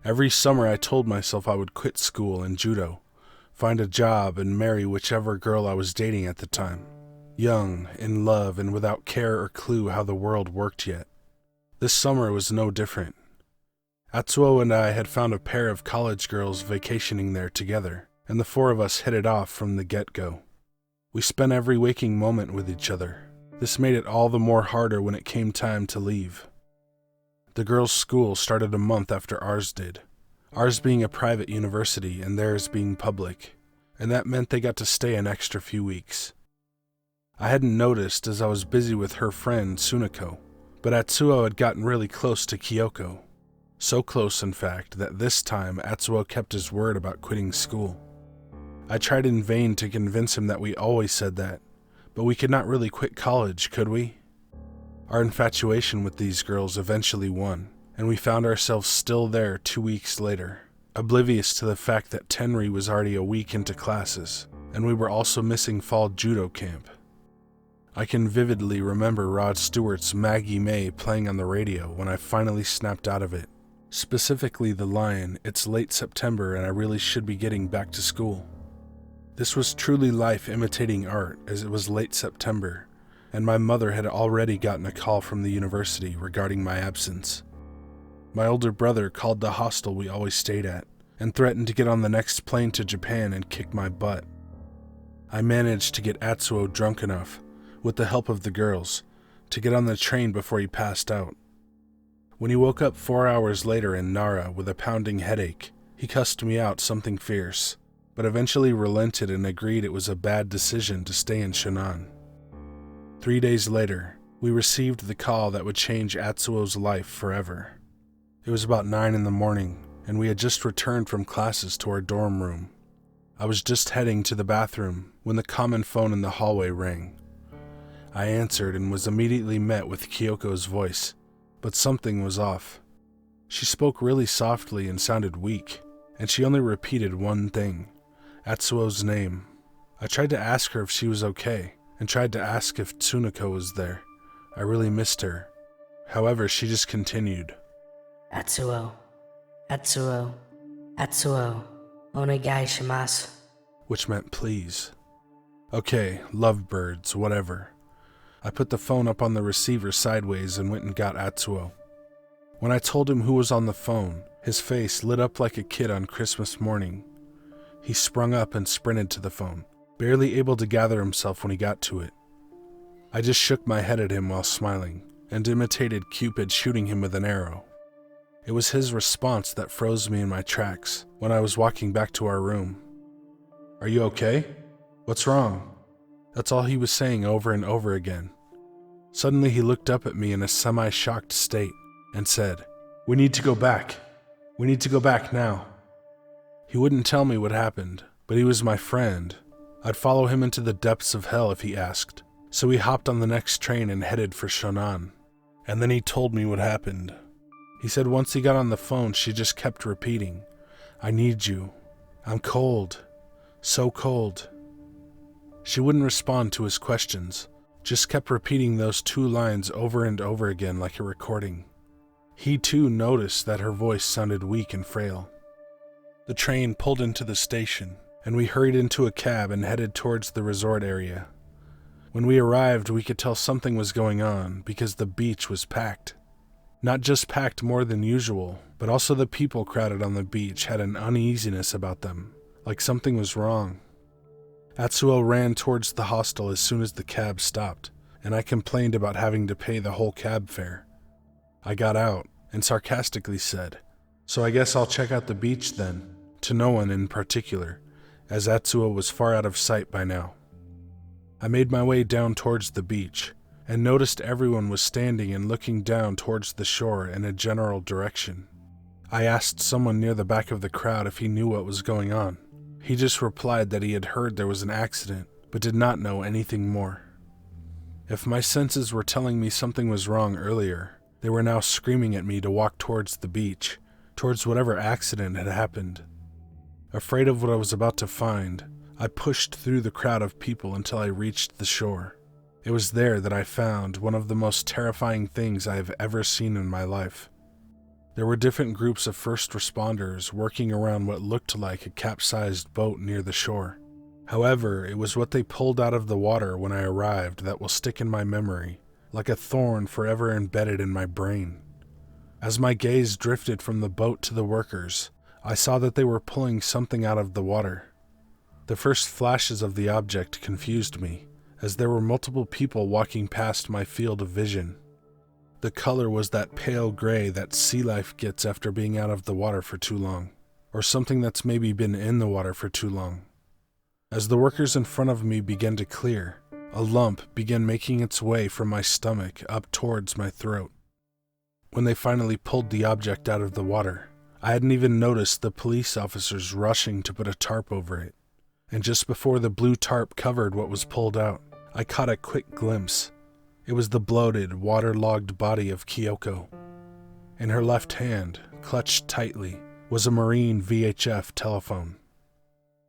Every summer I told myself I would quit school and judo, find a job and marry whichever girl I was dating at the time. Young, in love, and without care or clue how the world worked yet. This summer was no different. Atsuo and I had found a pair of college girls vacationing there together, and the 4 of us hit it off from the get-go. We spent every waking moment with each other. This made it all the more harder when it came time to leave. The girls' school started a month after ours did, ours being a private university and theirs being public, and that meant they got to stay an extra few weeks. I hadn't noticed as I was busy with her friend Tsuneko, but Atsuo had gotten really close to Kyoko. So close, in fact, that this time Atsuo kept his word about quitting school. I tried in vain to convince him that we always said that, but we could not really quit college, could we? Our infatuation with these girls eventually won, and we found ourselves still there 2 weeks later, oblivious to the fact that Tenri was already a week into classes, and we were also missing fall judo camp. I can vividly remember Rod Stewart's Maggie May playing on the radio when I finally snapped out of it. Specifically the line, "It's late September and I really should be getting back to school." This was truly life imitating art, as it was late September, and my mother had already gotten a call from the university regarding my absence. My older brother called the hostel we always stayed at, and threatened to get on the next plane to Japan and kick my butt. I managed to get Atsuo drunk enough, with the help of the girls, to get on the train before he passed out. When he woke up 4 hours later in Nara with a pounding headache, he cussed me out something fierce, but eventually relented and agreed it was a bad decision to stay in Shonan. 3 days later, we received the call that would change Atsuo's life forever. It was about 9 in the morning, and we had just returned from classes to our dorm room. I was just heading to the bathroom when the common phone in the hallway rang. I answered and was immediately met with Kyoko's voice, but something was off. She spoke really softly and sounded weak, and she only repeated one thing, Atsuo's name. I tried to ask her if she was okay, and tried to ask if Tsuneko was there. I really missed her. However, she just continued. Atsuo, Atsuo, Atsuo, onegai shimasu. which meant please. Okay, lovebirds, whatever. I put the phone up on the receiver sideways and went and got Atsuo. When I told him who was on the phone, his face lit up like a kid on Christmas morning. He sprung up and sprinted to the phone, barely able to gather himself when he got to it. I just shook my head at him while smiling, and imitated Cupid shooting him with an arrow. It was his response that froze me in my tracks when I was walking back to our room. "Are you okay? What's wrong?" That's all he was saying over and over again. Suddenly he looked up at me in a semi-shocked state and said, "We need to go back. We need to go back now." He wouldn't tell me what happened, but he was my friend. I'd follow him into the depths of hell if he asked. So we hopped on the next train and headed for Shonan. And then he told me what happened. He said once he got on the phone, she just kept repeating, "I need you. I'm cold. So cold." She wouldn't respond to his questions, just kept repeating those 2 lines over and over again like a recording. He too noticed that her voice sounded weak and frail. The train pulled into the station, and we hurried into a cab and headed towards the resort area. When we arrived, we could tell something was going on because the beach was packed. Not just packed more than usual, but also the people crowded on the beach had an uneasiness about them, like something was wrong. Atsuo ran towards the hostel as soon as the cab stopped, and I complained about having to pay the whole cab fare. I got out and sarcastically said, "So I guess I'll check out the beach then," to no one in particular, as Atsuo was far out of sight by now. I made my way down towards the beach, and noticed everyone was standing and looking down towards the shore in a general direction. I asked someone near the back of the crowd if he knew what was going on. He just replied that he had heard there was an accident, but did not know anything more. If my senses were telling me something was wrong earlier, they were now screaming at me to walk towards the beach, towards whatever accident had happened. Afraid of what I was about to find, I pushed through the crowd of people until I reached the shore. It was there that I found one of the most terrifying things I have ever seen in my life. There were different groups of first responders working around what looked like a capsized boat near the shore. However, it was what they pulled out of the water when I arrived that will stick in my memory, like a thorn forever embedded in my brain. As my gaze drifted from the boat to the workers, I saw that they were pulling something out of the water. The first flashes of the object confused me, as there were multiple people walking past my field of vision. The color was that pale gray that sea life gets after being out of the water for too long, or something that's maybe been in the water for too long. As the workers in front of me began to clear, a lump began making its way from my stomach up towards my throat. When they finally pulled the object out of the water, I hadn't even noticed the police officers rushing to put a tarp over it, and just before the blue tarp covered what was pulled out, I caught a quick glimpse. It was the bloated, waterlogged body of Kyoko. In her left hand, clutched tightly, was a marine VHF telephone.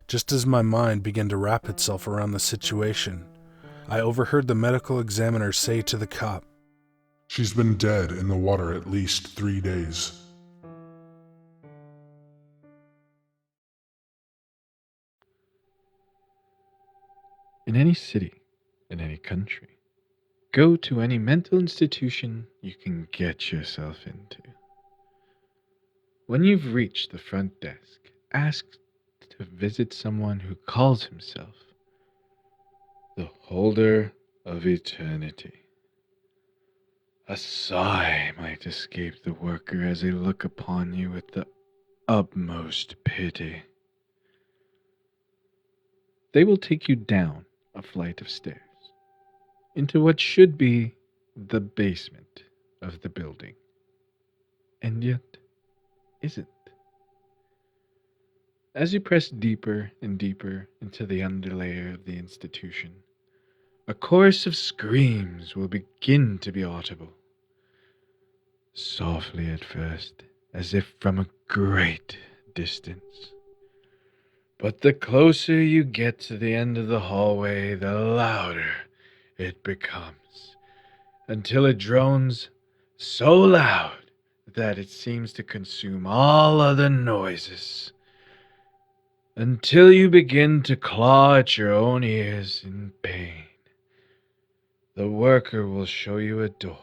Just as my mind began to wrap itself around the situation, I overheard the medical examiner say to the cop, "She's been dead in the water at least 3 days. In any city, in any country, go to any mental institution you can get yourself into. When you've reached the front desk, ask to visit someone who calls himself the Holder of Eternity. A sigh might escape the worker as they look upon you with the utmost pity. They will take you down a flight of stairs into what should be the basement of the building, and yet isn't. As you press deeper and deeper into the underlayer of the institution, a chorus of screams will begin to be audible. Softly at first, as if from a great distance. But the closer you get to the end of the hallway, the louder it becomes, until it drones so loud that it seems to consume all other noises. until you begin to claw at your own ears in pain. The worker will show you a door,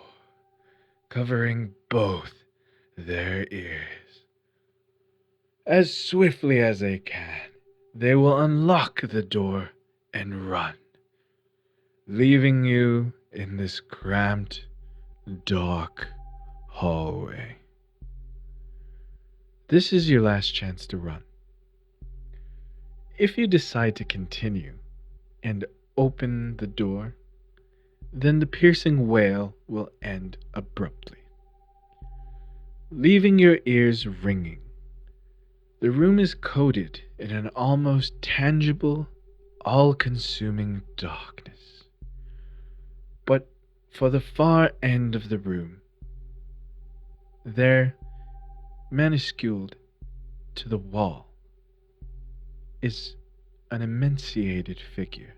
covering both their ears. As swiftly as they can, they will unlock the door and run, leaving you in this cramped, dark hallway. This is your last chance to run. If you decide to continue and open the door, then the piercing wail will end abruptly, leaving your ears ringing. The room is coated in an almost tangible, all-consuming darkness. But for the far end of the room, there, minusculed to the wall, is an emaciated figure,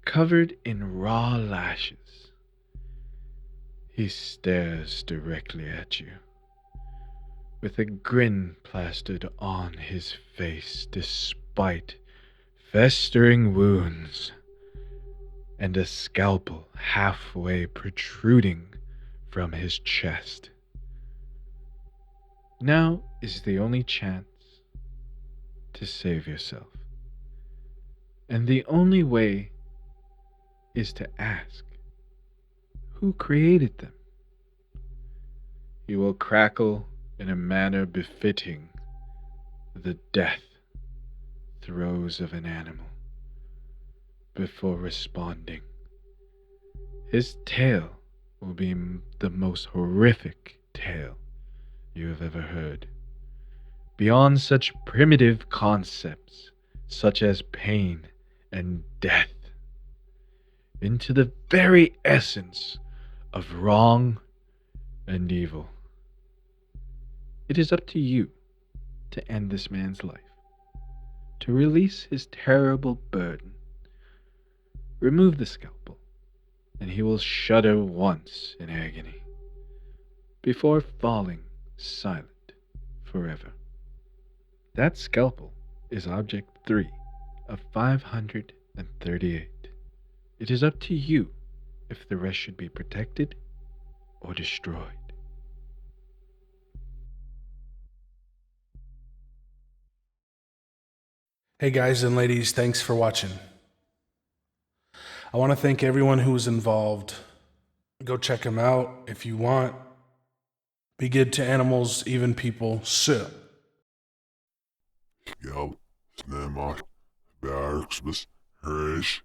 covered in raw lashes. He stares directly at you, with a grin plastered on his face despite festering wounds, and a scalpel halfway protruding from his chest. Now is the only chance to save yourself, and the only way is to ask, who created them? You will crackle in a manner befitting the death throes of an animal before responding. His tale will be the most horrific tale you have ever heard. Beyond such primitive concepts such as pain and death, into the very essence of wrong and evil. It is up to you to end this man's life, to release his terrible burden. Remove the scalpel, and he will shudder once in agony, before falling silent forever. That scalpel is Object 3 of 538. It is up to you if the rest should be protected or destroyed. Hey guys and ladies, thanks for watching. I want to thank everyone who was involved. Go check them out if you want. Be good to animals, even people. So. Ja, snämar, bärksbes, hörs.